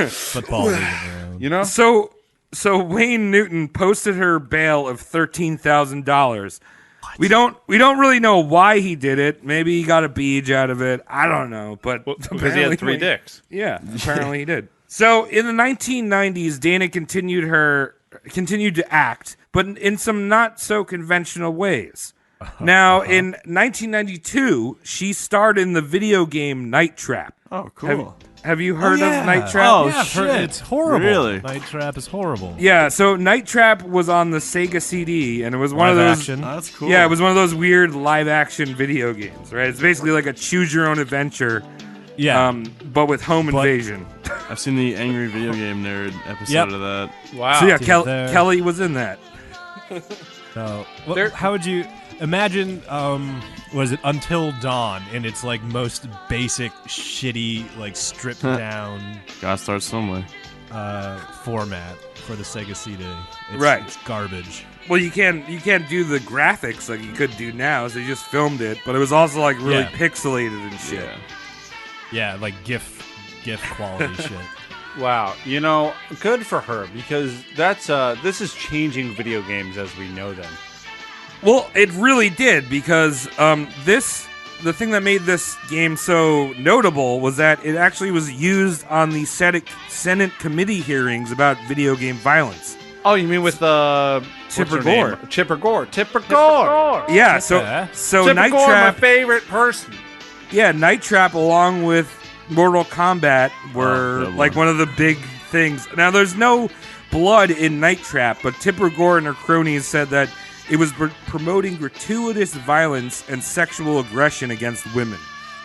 Football league of their own. you know? So Wayne Newton posted her bail of $13,000. We don't really know why he did it. Maybe he got a beach out of it. I don't know, but Because he apparently had 3 Wayne- dicks. Yeah, apparently he did. So in the 1990s, Dana continued to act, but in some not so conventional ways. Now, in 1992, she starred in the video game Night Trap. Oh, cool. Have you heard yeah. of Night Trap? Oh, Yeah, shit. it's horrible. Really? Night Trap is horrible. Yeah, so Night Trap was on the Sega CD, and it was one Live of those. action. Oh, that's cool. Yeah, it was one of those weird live action video games, right? It's basically like a choose your own adventure, Yeah. but with home But- invasion. I've seen the Angry Video Game Nerd episode Yep. of that. Wow. So yeah, dude, Kelly was in that. So, There- how would you imagine? Was it Until Dawn in its like most basic, shitty, like stripped down Gotta start somewhere. format for the Sega CD? Right. It's garbage. Well, you can't do the graphics like you could do now, so you just filmed it, but it was also like really Yeah. pixelated and shit. Yeah. Yeah, like GIF quality shit. Wow. You know, good for her because this is changing video games as we know them. Well, it really did because the thing that made this game so notable was that it actually was used on the Senate committee hearings about video game violence. Oh, you mean with Tipper Gore. Chipper Gore. Tipper Gore. Yeah, Okay. so Tipper Night Gore, Trap, my favorite person. yeah, Night Trap along with Mortal Kombat were good like one. one of the big things. Now, there's no blood in Night Trap, but Tipper Gore and her cronies said that it was promoting gratuitous violence and sexual aggression against women.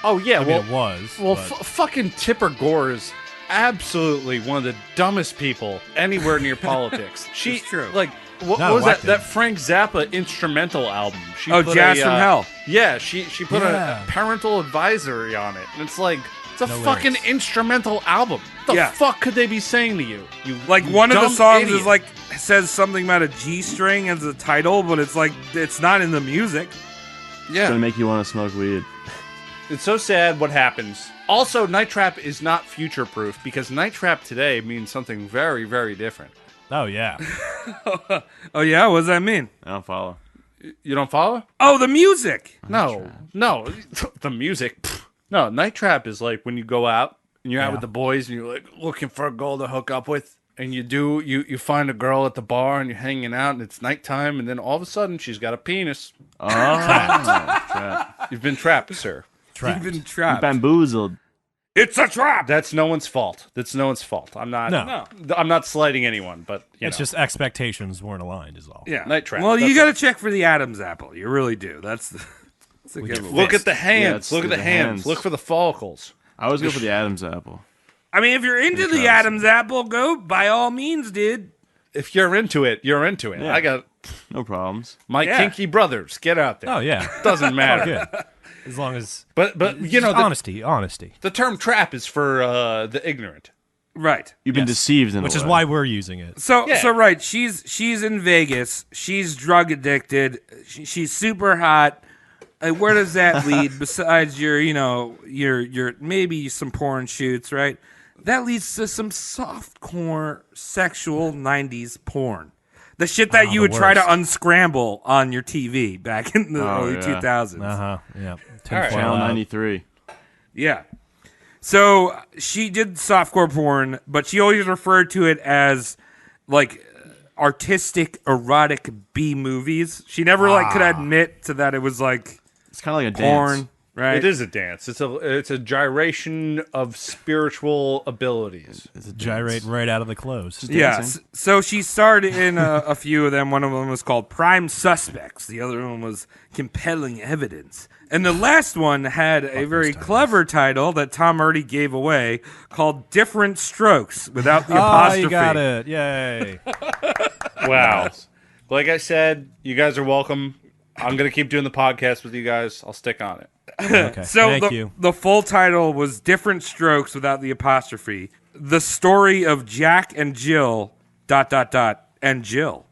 Oh yeah, I mean, it was. Well, but- fucking Tipper Gore is absolutely one of the dumbest people anywhere near politics. She It's true. like what Not was that? elected. That Frank Zappa instrumental album. She Oh, put Jazz from Hell. Yeah, she put Yeah. a parental advisory on it, and it's like it's a No fucking lyrics. instrumental album. The Yeah. fuck could they be saying to you? You Like you one of the dumb songs idiot. is like says something about a G string as the title, but it's like it's not in the music. It's gonna make you want to smoke weed. It's so sad what happens. Also, Night Trap is not future proof because Night Trap today means something very, very different. oh yeah. Oh yeah, what does that mean? I don't follow. You don't follow? Oh, the music. No, the music. pfft. No, Night Trap is like when you go out and you're out Yeah. with the boys and you're like looking for a girl to hook up with, and you find a girl at the bar and you're hanging out and it's nighttime, and then all of a sudden she's got a penis. Oh, trap. You've been trapped, sir. Trapped. You've been trapped. Bamboozled. It's a trap. That's no one's fault. That's no one's fault. I'm not. No. I'm not slighting anyone, but It's just expectations weren't aligned, is all. Yeah, Night Trap. Well, you That's got to check for the Adam's apple. You really do. That's a good one. Look at the hands. Yeah, it's Look at the the hands. hands. Look for the follicles. I always go for the Adam's apple. I mean, if you're into the Adam's apple, go by all means, dude. If you're into it, you're into it. Yeah. I got No problems. my Yeah. kinky brothers. Get out there. Oh yeah. Doesn't matter. Good. As long as But you know honesty. the term trap is for the ignorant. Right. You've been Yes. deceived in Which a is way. why we're using it. So Yeah. so right, she's in Vegas. She's drug addicted. She's super hot. Where does that lead? Besides your maybe some porn shoots, right? That leads to some softcore sexual '90s porn. The shit that you the would try to worst. unscramble on your TV back in the early yeah. 2000s. Yeah. All right. Tinfoil Channel out. 93. Yeah. So she did softcore porn, but she always referred to it as like artistic erotic B movies. She never like could admit to that it was like It's kind of like a porn. dance. right? It is a dance. It's a gyration of spiritual abilities. It's a dance. Gyrating right out of the clothes. Yeah. dancing. So she starred in a few of them. One of them was called Prime Suspects. The other one was Compelling Evidence. And the last one had a very clever title that Tom already gave away called Diff'rent Strokes without the Oh, apostrophe. you got it. Yay. Wow. Like I said, you guys are welcome. I'm going to keep doing the podcast with you guys. I'll stick on it. Okay. So Thank you. the full title was Diff'rent Strokes without the apostrophe. The story of Jack and Jill ... and Jill.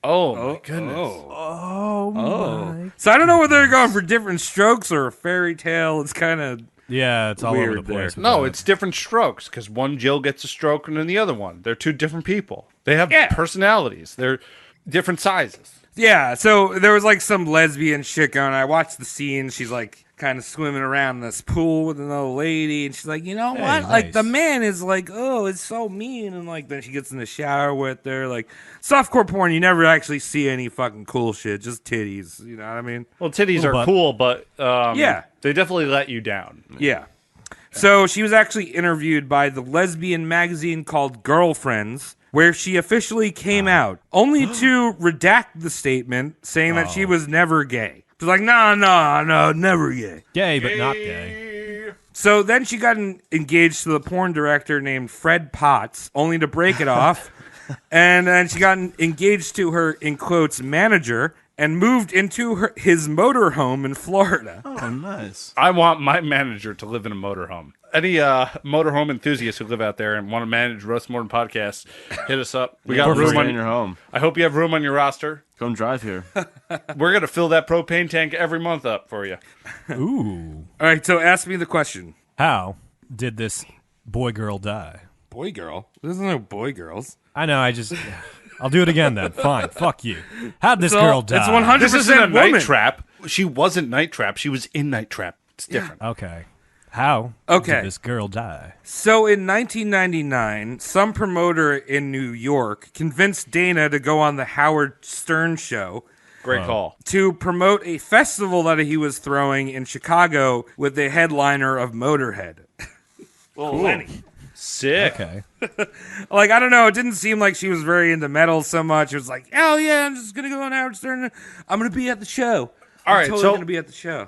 Oh, my goodness. Oh. So I don't know whether they're going for different strokes or a fairy tale. It's kind of Yeah, it's all over Weird the place. with No, that. it's different strokes because one Jill gets a stroke and then the other one. They're two different people. They have Yeah. personalities. They're different sizes. yeah. So there was like some lesbian shit going on. I watched the scene. She's like kind of swimming around this pool with another lady, and she's like, you know what? Like nice. the man is like, oh, it's so mean, and like then she gets in the shower with her. Like softcore porn, you never actually see any fucking cool shit, just titties. You know what I mean? Well, titties Cool are butt. cool, but Yeah. they definitely let you down. Yeah. So she was actually interviewed by the lesbian magazine called Girlfriends, where she officially came out, only to redact the statement saying that she was never gay. She's like, no, never gay. gay, but not gay. So then she got engaged to the porn director named Fred Potts, only to break it off. And then she got engaged to her, in quotes, manager, and moved into his motorhome in Florida. Oh, nice. I want my manager to live in a motorhome. Any motorhome enthusiasts who live out there and want to manage Roast Morton Podcasts, hit us up. We got Perfect. room in on your home. I hope you have room on your roster. Come drive here. We're going to fill that propane tank every month up for you. Ooh. All right, so ask me the question. How did this boy girl die? Boy, girl? There's no boy, girls. I know, I'll do it again then. Fine. Fuck you. How'd this girl die? It's 100% This isn't a woman. Night Trap. She wasn't Night Trap. She was in Night Trap. It's different. Okay. How Okay. did this girl die? So in 1999, some promoter in New York convinced Dana to go on the Howard Stern show Great call. to promote a festival that he was throwing in Chicago with the headliner of Motorhead. Lenny. Sick. Okay. Like, I don't know, it didn't seem like she was very into metal so much. It was like, oh yeah, I'm just gonna go on Howard Stern. I'm gonna be at the show. All I'm right, totally so- gonna be at the show.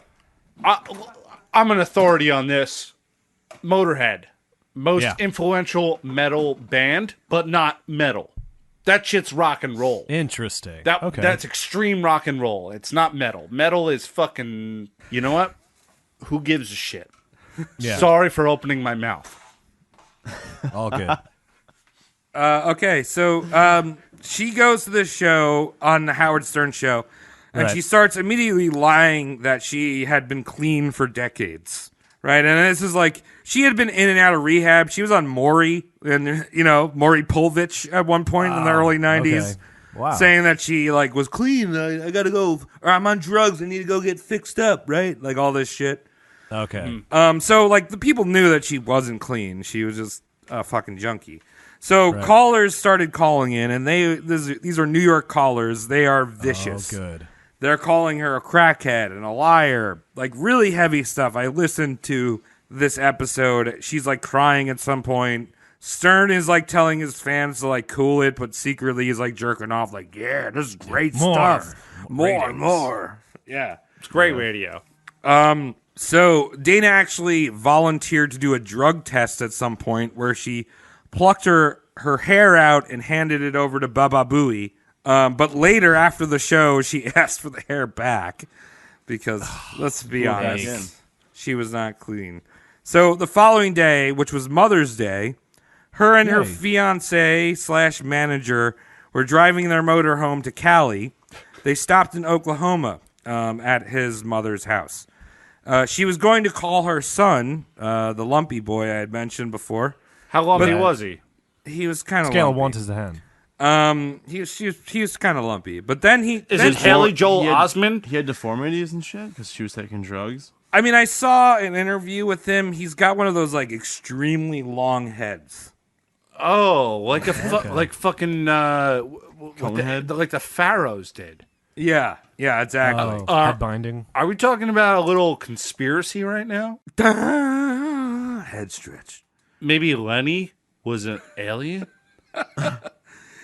I'm an authority on this. Motorhead. Most Yeah. influential metal band, but not metal. That shit's rock and roll. Interesting. Okay. That's extreme rock and roll. It's not metal. Metal is fucking... You know what? Who gives a shit? Yeah. Sorry for opening my mouth. All good. Okay, so she goes to this show on the Howard Stern show, and Right. she starts immediately lying that she had been clean for decades, right? And this is like, she had been in and out of rehab. She was on Maury, and Maury Povich at one point in the early 90s. Okay. Wow. Saying that she like was clean, I gotta go, or I'm on drugs, I need to go get fixed up, right? Like all this shit. Okay. So like the people knew that she wasn't clean. She was just a fucking junkie. So callers started calling in, and these are New York callers. They are vicious. Oh, good. They're calling her a crackhead and a liar, like really heavy stuff. I listened to this episode. She's like crying at some point. Stern is like telling his fans to like cool it, but secretly he's like jerking off, like, yeah, this is great More. stuff. More. Ratings. Yeah. It's great radio. So Dana actually volunteered to do a drug test at some point where she plucked her hair out and handed it over to Baba Booey. But later, after the show, she asked for the hair back because, let's be honest, again. she was not clean. So the following day, which was Mother's Day, her and her Yay. fiance/manager were driving their motorhome to Cali. They stopped in Oklahoma at his mother's house. She was going to call her son, the lumpy boy I had mentioned before. How lumpy But- was he? He was kind of Scale lumpy. of 1 to 10. He was kind of lumpy, but then Is then it Haley Joel He had- Osment? He had deformities and shit because she was taking drugs. I mean, I saw an interview with him. He's got one of those like extremely long heads. Oh, like a like fucking what Conehead? like the pharaohs did. Yeah, exactly. Head binding. Are we talking about a little conspiracy right now? Head stretch. Maybe Lenny was an alien?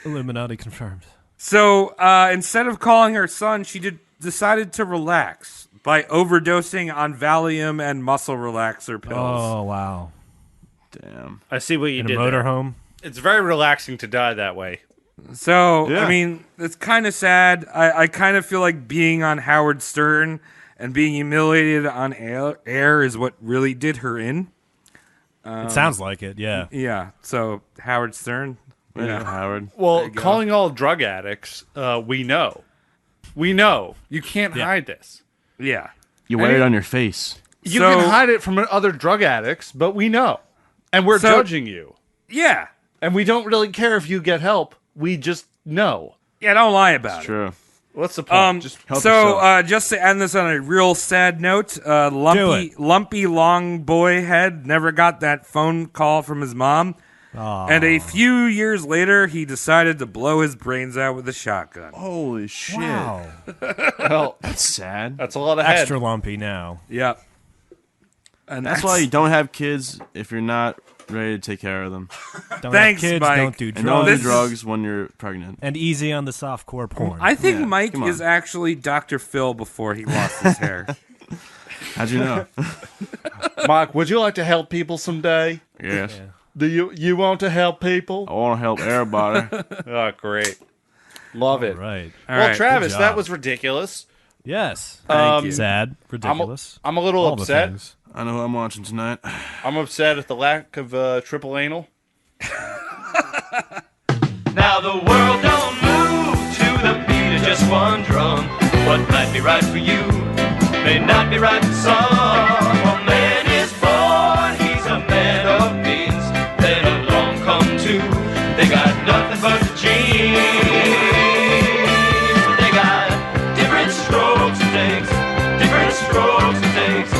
Illuminati confirmed. So instead of calling her son, she decided to relax by overdosing on Valium and muscle relaxer pills. Oh, wow. Damn. I see what you In a did there. motorhome? It's very relaxing to die that way. So, Yeah. I mean, it's kind of sad. I kind of feel like being on Howard Stern and being humiliated on air is what really did her in. It sounds like it, yeah. Yeah, so Howard Stern. Way to go, Howard. Well, calling all drug addicts, we know. We know. You can't Yeah. hide this. Yeah. You wear it on your face. You So- can hide it from other drug addicts, but we know. And we're So- judging you. Yeah. And we don't really care if you get help. We just know. Yeah, don't lie about it. True. What's the point? Just help So, yourself. just to end this on a real sad note, lumpy long boy head never got that phone call from his mom. And a few years later, he decided to blow his brains out with a shotgun. Holy shit. Wow. well, That's sad. that's a lot of head. Extra lumpy now. Yep. And That's why you don't have kids if you're not ready to take care of them. Don't Thanks, have kids, Mike. don't do And don't drugs. do drugs when you're pregnant. And easy on the softcore porn. I think Yeah, Mike come on. is actually Dr. Phil before he lost his hair. How'd you know? Mike, would you like to help people someday? Yes. Do you want to help people? I want to help everybody. Oh, great. Love it. Right. All Well, right. Travis, good that job. was ridiculous. Yes. Thank you. Sad. Ridiculous. I'm a little All the upset. things. I know who I'm watching tonight. I'm upset at the lack of triple anal. Now the world don't move to the beat of just one drum. What might be right for you may not be right for some. A man is born, he's a man of means. Then along come two, they got nothing but the genes. They got different strokes it takes, different strokes it takes,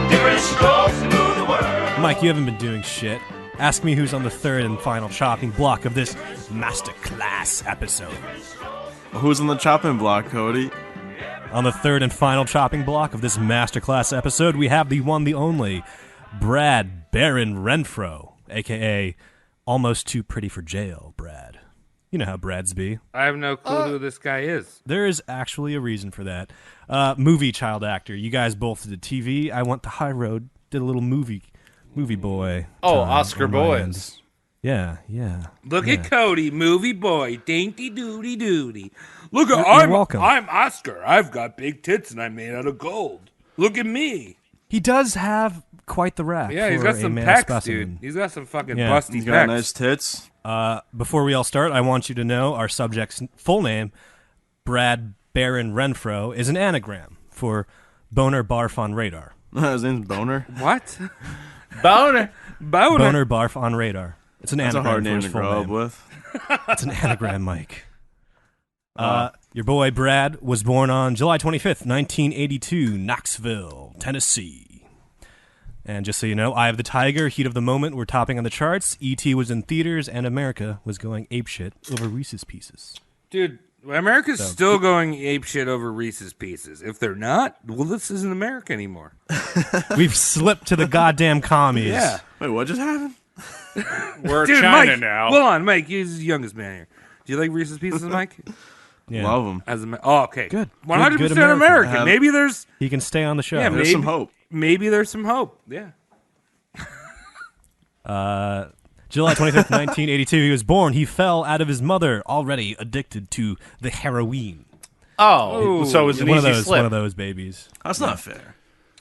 different strokes to move the world. Mike, you haven't been doing shit. Ask me who's on the third and final chopping block of this masterclass episode. Who's on the chopping block, Cody? On the third and final chopping block of this masterclass episode, we have the one, the only, Brad Baron Renfro, a.k.a. Almost Too Pretty for Jail, Brad. You know how Brads be. I have no clue who this guy is. There is actually a reason for that. Movie child actor. You guys both did TV. I went the high road, did a little movie boy. Oh, time Oscar on my end. boys. Yeah. Look at Cody, movie boy, dainty doody doody. Look at You're welcome. I'm Oscar. I've got big tits and I'm made out of gold. Look at me. He does have quite the rack. Yeah, he's for got a some male pecs, specimen. dude. He's got some fucking Yeah. busty He's got pecs. nice tits. Before we all start, I want you to know our subject's full name, Brad Baron Renfro, is an anagram for Boner Barf on Radar. His name's Boner. What? Boner. Boner Barf on Radar. It's an That's a anagram hard for name his to full grow up name. with. It's an anagram, Mike. Your boy Brad was born on July 25th, 1982, Knoxville, Tennessee. And just so you know, Eye of the Tiger, Heat of the Moment were topping on the charts. E.T. was in theaters, and America was going apeshit over Reese's Pieces. Dude, America's still going apeshit over Reese's Pieces. If they're not, well, this isn't America anymore. We've slipped to the goddamn commies. Yeah. Wait, what just happened? We're Dude, China Mike, now. hold on, Mike. He's the youngest man here. Do you like Reese's Pieces, Mike? Yeah. Love him. As a oh, okay, Good. 100% Good American. American. Maybe there's He can stay on the show. Yeah, There's maybe some hope. Maybe there's some hope. Yeah. July 25th, 1982, he was born. He fell out of his mother, already addicted to the heroin. Oh, so it was an One easy of those, slip. one of those babies. That's not fair.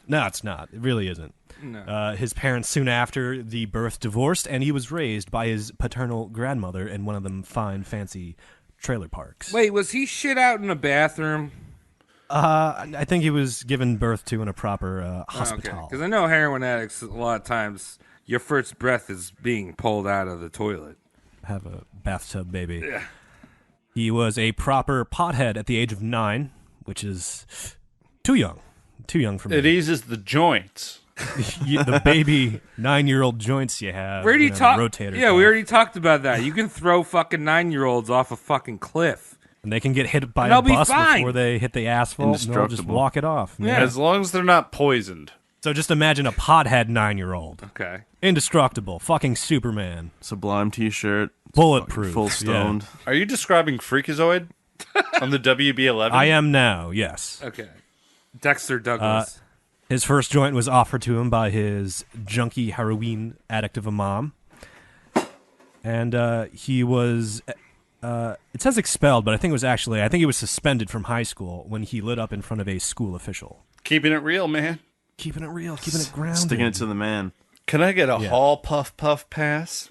No, it's not. It really isn't. No. His parents soon after the birth divorced, and he was raised by his paternal grandmother in one of them fine, fancy trailer parks. Wait, was he shit out in a bathroom? I think he was given birth to in a proper hospital. Because I know heroin addicts, a lot of times, your first breath is being pulled out of the toilet. Have a bathtub baby. Yeah. He was a proper pothead at the age of 9, which is too young. Too young for me. It eases the joints. The baby 9-year-old joints you have. We already talked. rotators. Yeah, we already talked about that. You can throw fucking 9-year-olds off a fucking cliff. And they can get hit by They'll a be bus fine. before they hit the asphalt, and they'll just Indestructible. walk it off. Yeah. As long as they're not poisoned. So just imagine a pothead 9-year-old. Okay. Indestructible. Fucking Superman. Sublime T-shirt. Bulletproof. Full yeah. stoned. Are you describing Freakazoid on the WB11? I am now, yes. Okay. Dexter Douglas. His first joint was offered to him by his junkie heroin addict of a mom. And he was... it says expelled, but I think he was suspended from high school when he lit up in front of a school official. Keeping it real, man. Keeping it real, keeping it grounded. Sticking it to the man. Can I get a Hall Puff Puff pass?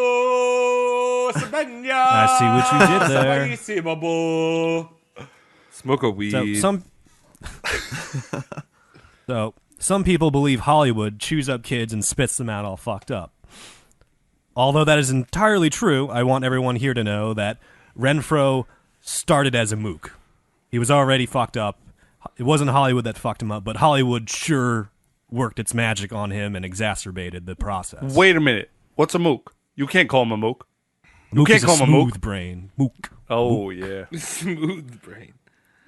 Oh, Sabenya! I see what you did there. Spicy bubble. Smoke a weed. So some people believe Hollywood chews up kids and spits them out all fucked up. Although that is entirely true, I want everyone here to know that Renfro started as a mook. He was already fucked up. It wasn't Hollywood that fucked him up, but Hollywood sure worked its magic on him and exacerbated the process. Wait a minute. What's a mook? You can't call him a mook. Mook can't is a call him a mook. smooth brain. Mook. Oh, yeah. Smooth brain.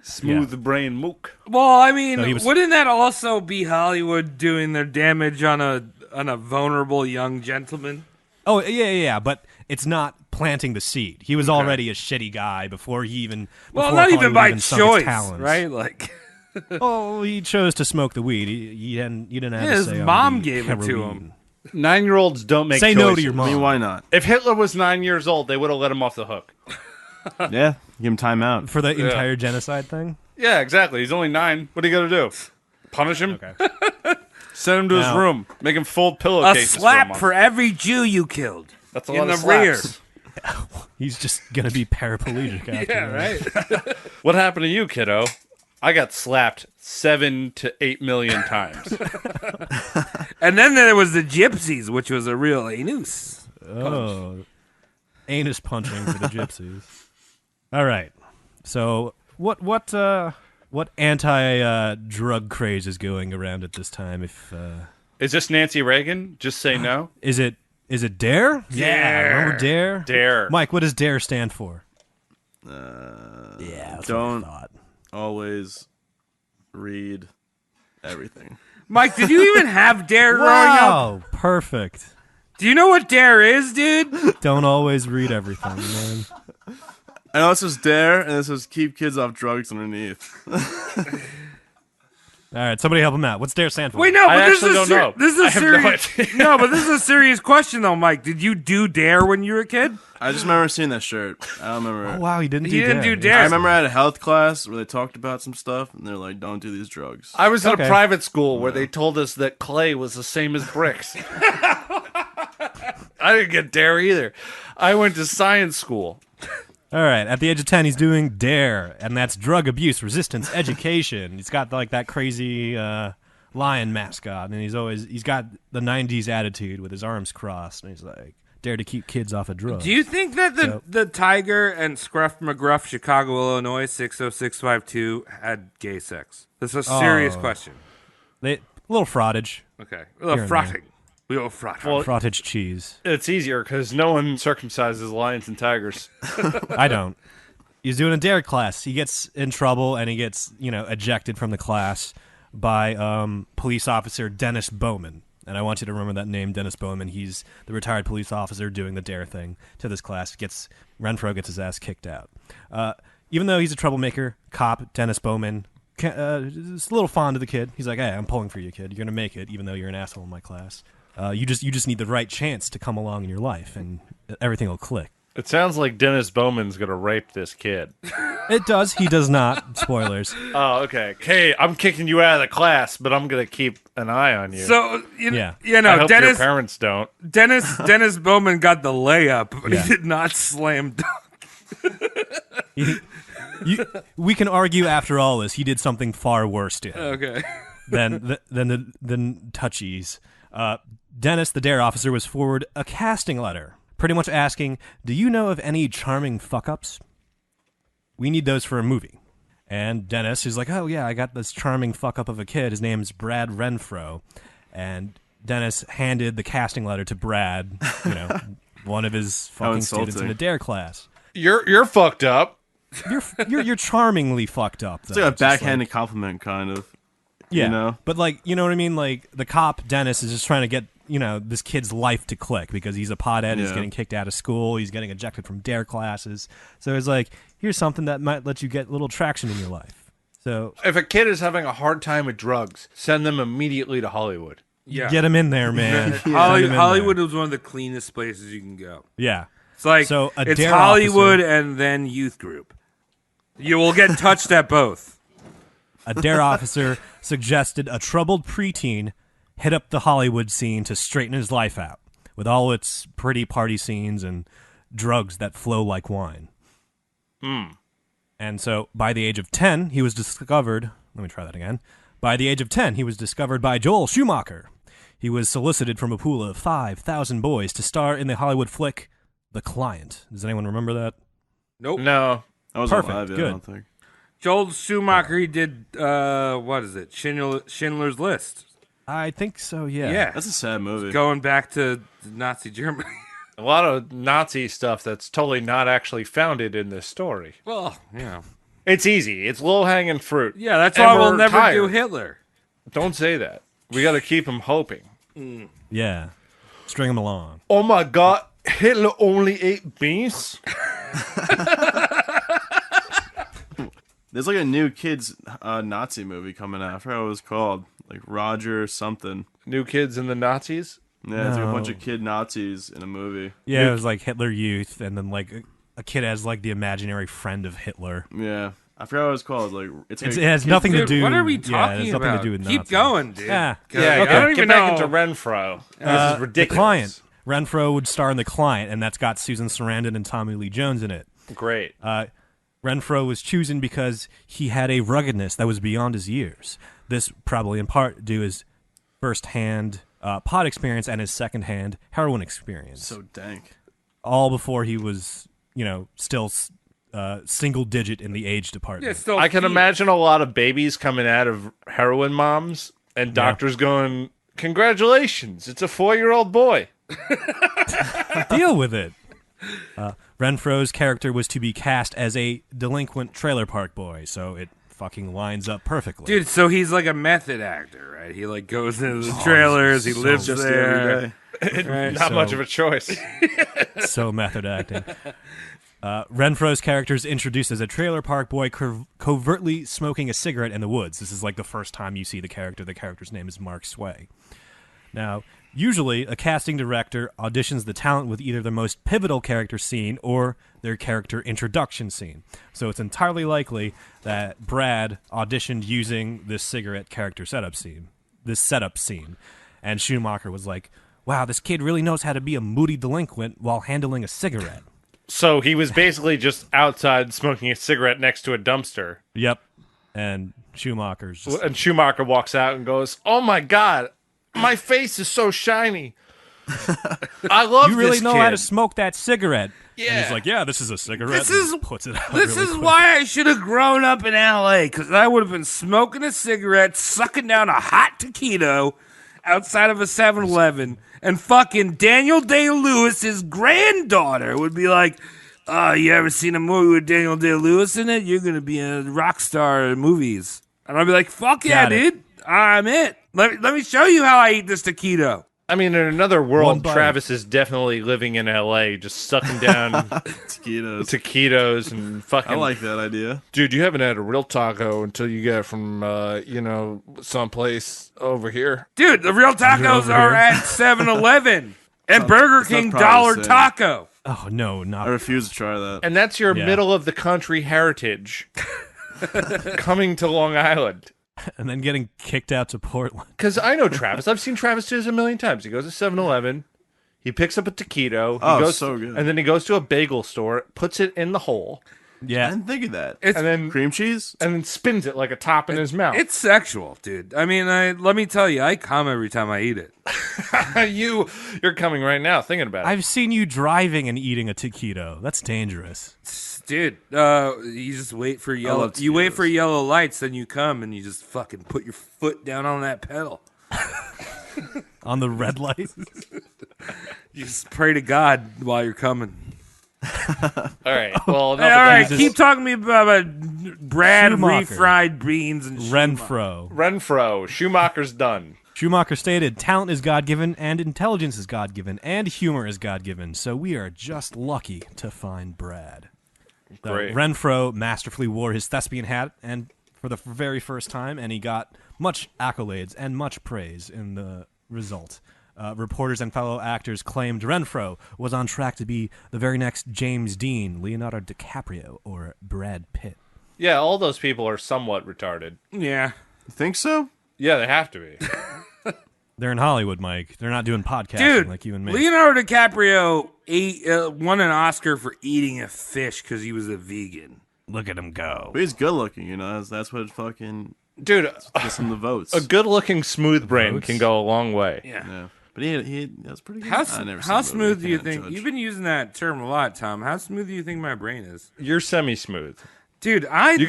Smooth brain mook. Well, I mean, No, he was- wouldn't that also be Hollywood doing their damage on a vulnerable young gentleman? Oh, yeah, but it's not planting the seed. He was already a shitty guy before he even... Well, before not even Hollywood by even sung his choice, talons. right? Like, Oh, he chose to smoke the weed. He didn't have Yeah, to his say on mom the gave it to heroin. him. 9-year-olds don't make Say choices. no to your mom. I mean, why not? If Hitler was 9 years old, they would have let him off the hook. Yeah, give him time out. For the entire genocide thing? Yeah, exactly. He's only 9. What are you going to do? Punish him? Okay. Send him to his Now- room. Make him fold A pillowcases slap for for a month. every Jew you killed. That's a in lot the of slaps. He's just going to be paraplegic after Yeah, that. right. What happened to you, kiddo? I got slapped 7 to 8 million times. And then there was the gypsies, which was a real anus. Oh. Anus punching for the gypsies. All right. So what anti-drug craze is going around at this time? Is this Nancy Reagan? Just say no. Is it DARE? Yeah, remember DARE? Dare. Mike, what does DARE stand for? Don't That's what I thought. always read everything. Mike, did you even have Dare growing up? Wow, perfect. Do you know what Dare is, dude? Don't always read everything, man. I know this is dare, and this is keep kids off drugs underneath. All right, somebody help him out. What's DARE stand for? Wait, no, I but this actually is don't know. This is a I have no serious. idea. No, but this is a serious question, though, Mike. Did you do Dare when you were a kid? I just remember seeing that shirt. I don't remember. Oh, wow, he didn't do He didn't DARE. do DARE. I remember I had a health class where they talked about some stuff, and they're like, "Don't do these drugs." I was in Okay. a private school where they told us that clay was the same as bricks. I didn't get dare either. I went to science school. All right, at the age of 10, he's doing DARE, and that's drug abuse resistance education. He's got like that crazy lion mascot, and he's got the 90s attitude with his arms crossed, and he's like, dare to keep kids off of drugs. Do you think that the Tiger and Scruff McGruff, Chicago, Illinois, 60652 had gay sex? This is a serious question. A little frottage. Okay. Here and Frotting. We all frotting. Frottage cheese. It's easier because no one circumcises lions and tigers. I don't. He's doing a DARE class. He gets in trouble, and he gets, ejected from the class by police officer Dennis Bowman. And I want you to remember that name, Dennis Bowman. He's the retired police officer doing the DARE thing to this class. Renfro gets his ass kicked out. Even though he's a troublemaker, cop, Dennis Bowman, is a little fond of the kid. He's like, hey, I'm pulling for you, kid. You're going to make it, even though you're an asshole in my class. You just need the right chance to come along in your life, and everything will click. It sounds like Dennis Bowman's going to rape this kid. It does. He does not. Spoilers. Oh, okay. Hey, I'm kicking you out of the class, but I'm going to keep an eye on you. So, Yeah. you I know, hope your Dennis parents don't. Dennis Bowman got the layup, but Yeah. he did not slam dunk. We can argue after all this, he did something far worse to him Okay. than touchies. Dennis, the DARE officer, was forwarded a casting letter, pretty much asking, do you know of any charming fuck-ups? We need those for a movie. And Dennis is like, oh yeah, I got this charming fuck-up of a kid. His name's Brad Renfro. And Dennis handed the casting letter to Brad, one of his fucking students in insulting. the DARE class. You're fucked up. You're charmingly fucked up. Though. It's like a It's just backhanded compliment, kind of. yeah, You know? but like, you know what I mean? Like the cop Dennis is just trying to get this kid's life to click because he's a pothead. He's Yeah. getting kicked out of school. He's getting ejected from dare classes. So it's like, here's something that might let you get a little traction in your life. So If a kid is having a hard time with drugs, send them immediately to Hollywood. Yeah. get him in there, man. Send him in Hollywood there. is one of the cleanest places you can go. Yeah. It's like So a it's dare Hollywood officer- and then youth group. You will get touched at both. A dare officer suggested a troubled preteen hit up the Hollywood scene to straighten his life out, with all its pretty party scenes and drugs that flow like wine. And so, by the age of 10, he was discovered... Let me try that again. By the age of 10, he was discovered by Joel Schumacher. He was solicited from a pool of 5,000 boys to star in the Hollywood flick The Client. Does anyone remember that? Nope. No. I was Perfect, alive yet, good. I don't think. Joel Schumacher, he did, what is it? Schindler's List. I think so, yeah. Yeah. That's a sad movie. Going back to Nazi Germany. A lot of Nazi stuff that's totally not actually founded in this story. Well, It's easy. It's low-hanging fruit. yeah, that's And why we'll we're never tired. do Hitler. Don't say that. We got to keep him hoping. Yeah. String him along. Oh my God, Hitler only ate beans? There's like a new kids Nazi movie coming out. I forgot what it was called. Like Roger something. New kids and the Nazis? Yeah, it's like a bunch No. of kid Nazis in a movie. Yeah, it was like Hitler Youth, and then like a kid has like the imaginary friend of Hitler. Yeah. I forgot what it was called. Like It like, has nothing to Dude, do. what are we Yeah, it talking has nothing about? to do with Keep Nazis. going, dude. Yeah. Yeah, I don't get even back know. into Renfro. This is ridiculous. The Client. Renfro would star in The Client, and that's got Susan Sarandon and Tommy Lee Jones in it. Great. Renfro was chosen because he had a ruggedness that was beyond his years. This probably in part due his first-hand pot experience and his second-hand heroin experience. so dank. All before he was, still single-digit in the age department. Yeah, still I can feet. imagine a lot of babies coming out of heroin moms and doctors going, congratulations, it's a 4-year-old boy. Deal with it. Renfro's character was to be cast as a delinquent trailer park boy, so it fucking lines up perfectly. Dude, so he's like a method actor, right? He like goes into the trailers, he lives Just there. every day. Right? Not So- much of a choice. So method acting. Renfro's character is introduced as a trailer park boy covertly smoking a cigarette in the woods. This is like the first time you see the character. The character's name is Mark Sway. Now, usually a casting director auditions the talent with either the most pivotal character scene or their character introduction scene. So it's entirely likely that Brad auditioned using this cigarette character setup scene. And Schumacher was like, wow, this kid really knows how to be a moody delinquent while handling a cigarette. So he was basically just outside smoking a cigarette next to a dumpster. Yep. And Schumacher's just, And Schumacher walks out and goes, oh my God, my face is so shiny. I love you really this know kid. how to smoke that cigarette. And Yeah. he's like, yeah, this is a cigarette. This and is- just puts it out This really is quick. why I should have grown up in L.A., because I would have been smoking a cigarette, sucking down a hot taquito outside of a 7-Eleven, and fucking Daniel Day-Lewis's granddaughter would be like, oh, you ever seen a movie with Daniel Day-Lewis in it? You're going to be a rock star in movies. And I'd be like, fuck yeah, Got it. dude. I'm it. Let me show you how I eat this taquito. I mean, in another One world, bite. Travis is definitely living in L.A., just sucking down Taquitos. taquitos and fucking... I like that idea. Dude, you haven't had a real taco until you get it from, someplace over here. Dude, the real tacos over are here. at 7-Eleven and Burger King probably dollar the same. taco. Oh, no, I not. refuse to try that. And that's your Yeah. middle-of-the-country heritage coming to Long Island. And then getting kicked out to Portland. Because I know Travis. I've seen Travis do this a million times. He goes to 7-Eleven. He picks up a taquito. He Oh, goes, so good. And then he goes to a bagel store, puts it in the hole, I Yeah. didn't think of that. It's and then Cream cheese? spins it like a top in his mouth. It's sexual, dude. I mean, let me tell you, I come every time I eat it. You're coming right now thinking about it. I've seen you driving and eating a taquito. That's dangerous. Dude, you just wait for yellow. love You wait taquitos. for yellow lights, then you come and you just fucking put your foot down on that pedal. On the red light. You just pray to God while you're coming. All right. Well, All enough of right, that. keep talking to me about Brad Schumacher. refried beans and Renfro. Renfro. Schumacher's done. Schumacher stated, talent is God-given, and intelligence is God-given, and humor is God-given, so we are just lucky to find Brad. Great. Renfro masterfully wore his thespian hat and for the very first time, and he got much accolades and much praise in the result. Reporters and fellow actors claimed Renfro was on track to be the very next James Dean, Leonardo DiCaprio, or Brad Pitt. Yeah, all those people are somewhat retarded. Yeah. You think so? Yeah, they have to be. They're in Hollywood, Mike. They're not doing podcasting Dude, like you and me. Leonardo DiCaprio won an Oscar for eating a fish because he was a vegan. Look at him go. But he's good looking, you know. That's what fucking Dude, gets him the votes. a good-looking smooth brain Votes? can go a long way. Yeah. But he that's pretty good. How I never how seen the movie, smooth do you can't think? judge. You've been using that term a lot, Tom. How smooth do you think my brain is? You're semi-smooth. Dude, You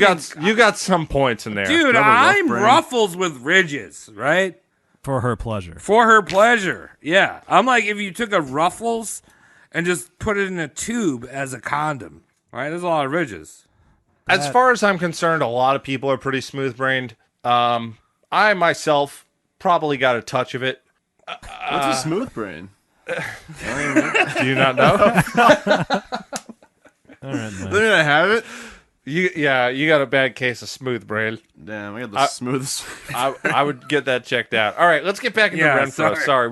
got some points in there. Dude, have a rough I'm brain? ruffles with ridges, right? For her pleasure. For her pleasure. Yeah. I'm like if you took a ruffles and just put it in a tube as a condom. Right? There's a lot of ridges. As far as I'm concerned, a lot of people are pretty smooth-brained. I myself probably got a touch of it. What's a smooth brain? Do you not know? All right, Mike. Let me not have it. You got a bad case of smooth brain. Damn, I got the smoothest. I would get that checked out. All right, let's get back into Yeah, Renfro. sorry. Sorry,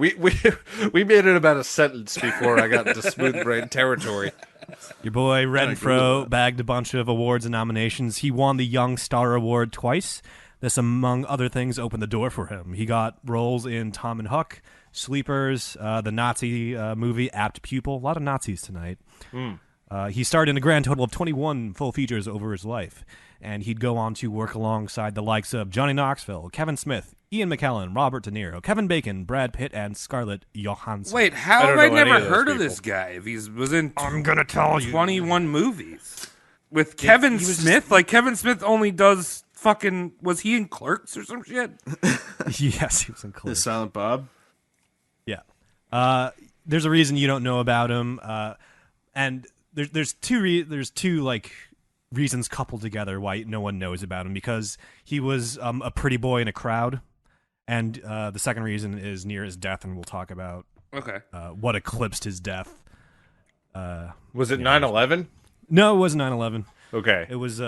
we made it about a sentence before I got into smooth brain territory. Your boy Google Renfro that. bagged a bunch of awards and nominations. He won the Young Star Award twice. This, among other things, opened the door for him. He got roles in Tom and Huck, Sleepers, the Nazi movie Apt Pupil. A lot of Nazis tonight. He starred in a grand total of 21 full features over his life, and he'd go on to work alongside the likes of Johnny Knoxville, Kevin Smith, Ian McKellen, Robert De Niro, Kevin Bacon, Brad Pitt, and Scarlett Johansson. Wait, how I have don't I know any never of those heard of people. this guy if he was in I'm gonna tell you. 21 movies? With Kevin Smith? Like, Kevin Smith only does fucking... Was he in Clerks or some shit? Yes, he was in The Clerks. Silent Bob. Yeah. There's a reason you don't know about him, and there's two like reasons coupled together why no one knows about him, because he was a pretty boy in a crowd, and the second reason is near his death, and we'll talk about Okay. what eclipsed his death. Was it 9/11? No, it wasn't 9/11. Okay. It was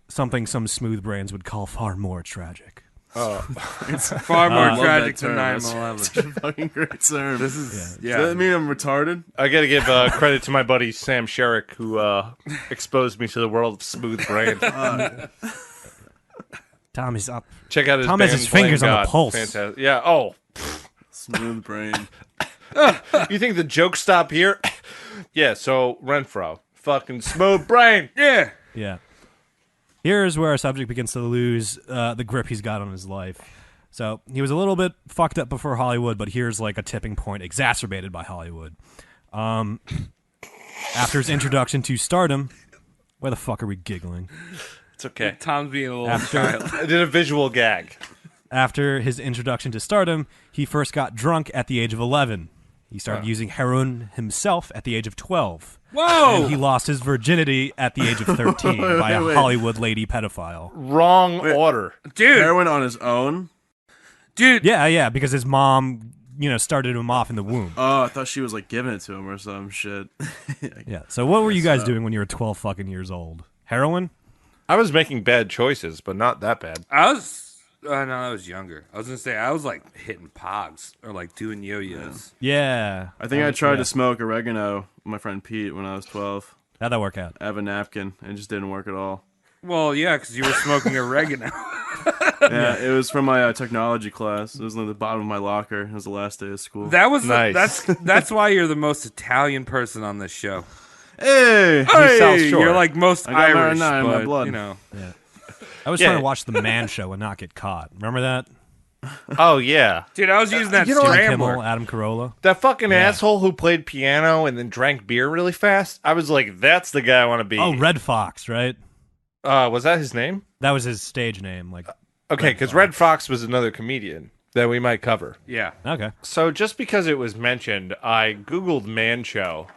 something some smooth brains would call far more tragic. Far more love tragic that than term. 9/11. That's a fucking great term. This is... Does Yeah. that mean I'm retarded? I got to give credit to my buddy Sam Sherrick, who exposed me to the world of smooth brain. Tom is up. Check out his Tom has band, his fingers Playing on the God. pulse. Fantastic. Yeah. Oh, Smooth brain. you think the jokes stop here? Yeah. So Renfro, fucking smooth brain. Yeah. Yeah. Here's where our subject begins to lose the grip he's got on his life. So he was a little bit fucked up before Hollywood, but here's like a tipping point exacerbated by Hollywood. After his introduction to stardom, why the fuck are we giggling? It's okay. Tom's being a little child. I did a visual gag. After his introduction to stardom, he first got drunk at the age of 11. He started using heroin himself at the age of 12. Whoa! And he lost his virginity at the age of 13 by a wait. Hollywood lady pedophile. Wrong order. Dude. Heroin on his own. Dude. Yeah, because his mom, started him off in the womb. Oh, I thought she was like giving it to him or some shit. Yeah. So what were you guys doing when you were 12 fucking years old? Heroin? I was making bad choices, but not that bad. I was... no, I was younger. I was going to say, I was like hitting pogs or like doing yo-yos. Yeah. I think I tried to smoke oregano with my friend Pete when I was 12. How'd that work out? I have a napkin, and it just didn't work at all. Well, yeah, because you were smoking oregano. Yeah, it was from my technology class. It was on the bottom of my locker. It was the last day of school. That was Nice. that's why you're the most Italian person on this show. Hey! South Shore. You're like most I got Irish, marinara in my but, blood. you know. I was Yeah. trying to watch The Man Show and not get caught. Remember that? Oh yeah, Dude, I was using that You know what? Jimmy Kimmel, scrambler. Adam Carolla. that fucking asshole who played piano and then drank beer really fast. I was like, that's the guy I want to be. Oh, Red Fox, right? Was that his name? That was his stage name. Like, Okay, because Red Fox was another comedian that we might cover. Yeah. okay. So just because it was mentioned, I Googled man show.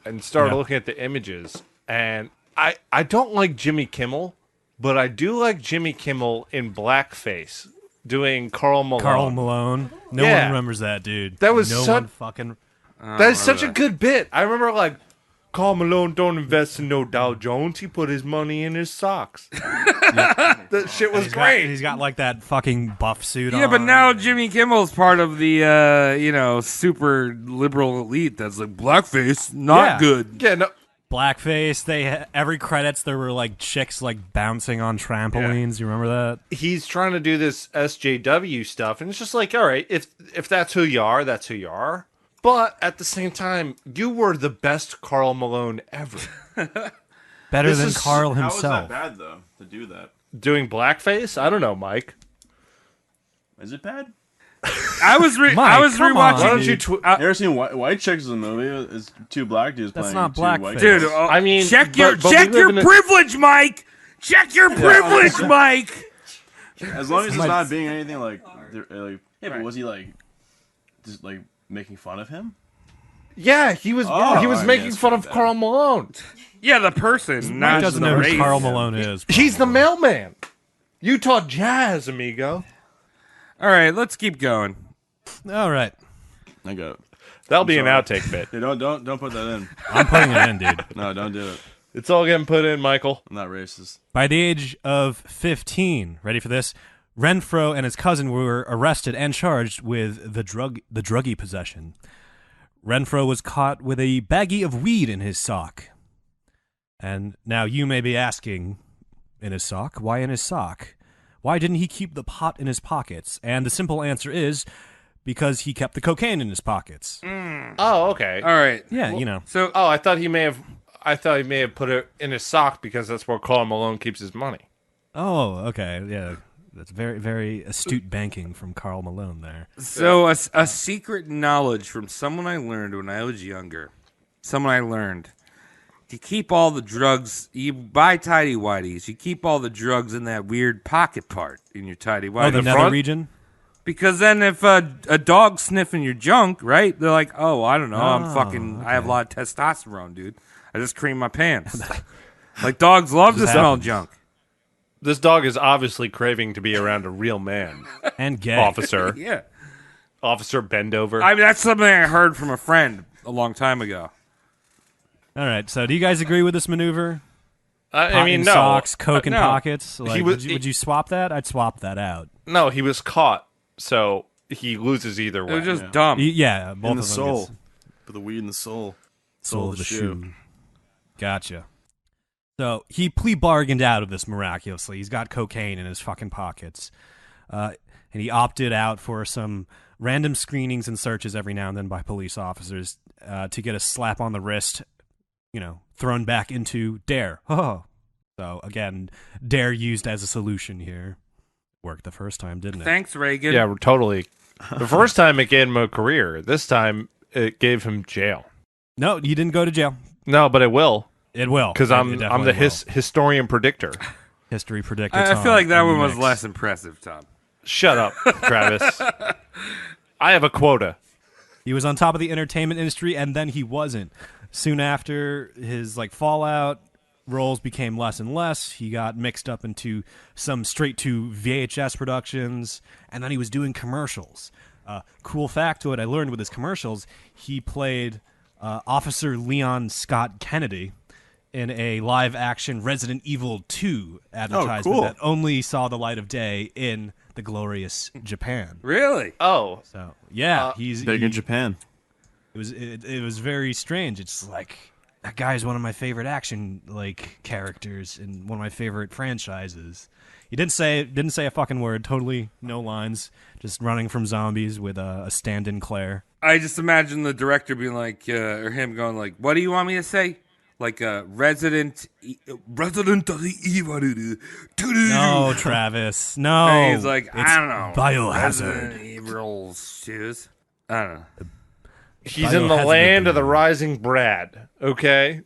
and started Yeah. looking at the images, and I don't like Jimmy Kimmel, but I do like Jimmy Kimmel in blackface doing Karl Malone. Karl Malone. No Yeah. one remembers that, dude. That was no such- one fucking. That is such a good bit. I remember like Karl Malone don't invest in no Dow Jones. He put his money in his socks. That shit was great. He's got like that fucking buff suit on. Yeah, but now Jimmy Kimmel's part of the super liberal elite that's like blackface, not Yeah. good. Yeah, no, blackface. Every credits there were like chicks like bouncing on trampolines. You remember that? he's trying to do this SJW stuff, and it's just like, all right, if that's who you are, that's who you are. But at the same time, you were the best Karl Malone ever. Better This than is- Carl How is himself. that bad though to do that? Doing blackface? I don't know, Mike. Is it bad? I was Mike, come Why on, don't rewatching. you? You ever seen White Chicks in the movie? It's two black dudes That's playing not two blackface. white Dude, guys. I mean, check your but we live in a- privilege, Mike. Check your privilege, Mike. As long as it's not being anything like, yeah, but was he like, just like making fun of him? Yeah, he was. Oh, he was alright, making that's fun not of bad. Karl Malone. Yeah, the person, Mike not doesn't the know race. who Carl Malone is. He's the probably. mailman. You taught jazz, amigo. All right, let's keep going. All right, I got it. That'll be an sorry. outtake bit. Hey, don't put that in. I'm putting it in, dude. No, don't do it. It's all getting put in, Michael. I'm not racist. By the age of 15, ready for this? Renfro and his cousin were arrested and charged with the druggie possession. Renfro was caught with a baggie of weed in his sock. And now you may be asking, in his sock? Why in his sock? Why didn't he keep the pot in his pockets? And the simple answer is because he kept the cocaine in his pockets. Oh, okay. All right. Yeah, you know. So Oh, I thought he may have put it in his sock because that's where Karl Malone keeps his money. Oh, okay. Yeah, that's very, very astute banking from Karl Malone there. So a secret knowledge from someone I learned when I was younger. Someone I learned. You keep all the drugs, you buy tidy whities, you keep all the drugs in that weird pocket part in your tidy Oh, whitey. the nether front? region? Because then if a dog's sniffing your junk, right, they're like, oh, I don't know, I have a lot of testosterone, dude. I just cream my pants. Like dogs love to smell junk. This dog is obviously craving to be around a real man. And gay. Officer. Yeah. Officer Bendover. I mean, that's something I heard from a friend a long time ago. All right, so do you guys agree with this maneuver? I Pot mean, in no. socks, coke in no. pockets. Like, was- would you swap that? I'd swap that out. No, he was caught, so he loses either It way. was just dumb. Yeah, both In the of them soul. gets Put the weed in the soul. soul of the shoe. Gotcha. So he plea bargained out of this miraculously. He's got cocaine in his fucking pockets, and he opted out for some random screenings and searches every now and then by police officers to get a slap on the wrist, thrown back into Dare. Oh, so again, Dare used as a solution here. Worked the first time, didn't it? Thanks, Reagan. Yeah, totally. The first time it gave him a career. This time it gave him jail. No, you didn't go to jail. No, but it will It will because It I'm definitely the will. historian predictor. History predictor. I Tom feel like that in the one was mix. less impressive, Tom. Shut up, Travis. I have a quota. He was on top of the entertainment industry, and then he wasn't. Soon after, his Fallout roles became less and less. He got mixed up into some straight-to VHS productions, and then he was doing commercials. Cool factoid I learned with his commercials, he played Officer Leon Scott Kennedy in a live-action Resident Evil 2 advertisement cool. that only saw the light of day in the glorious Japan. Really? Oh, So yeah, he's Big in Japan. it was very strange. It's like that guy is one of my favorite action characters in one of my favorite franchises. He didn't say a fucking word. Totally no lines. Just running from zombies with a stand-in Claire. I just imagine the director being like, or him going like, "What do you want me to say?" Like Resident Evil. No, Travis. No. And he's like, It's I don't know. Biohazard. Resident Evil shoes. I don't know. he's in the Biohazard. land of the rising Brad. Okay.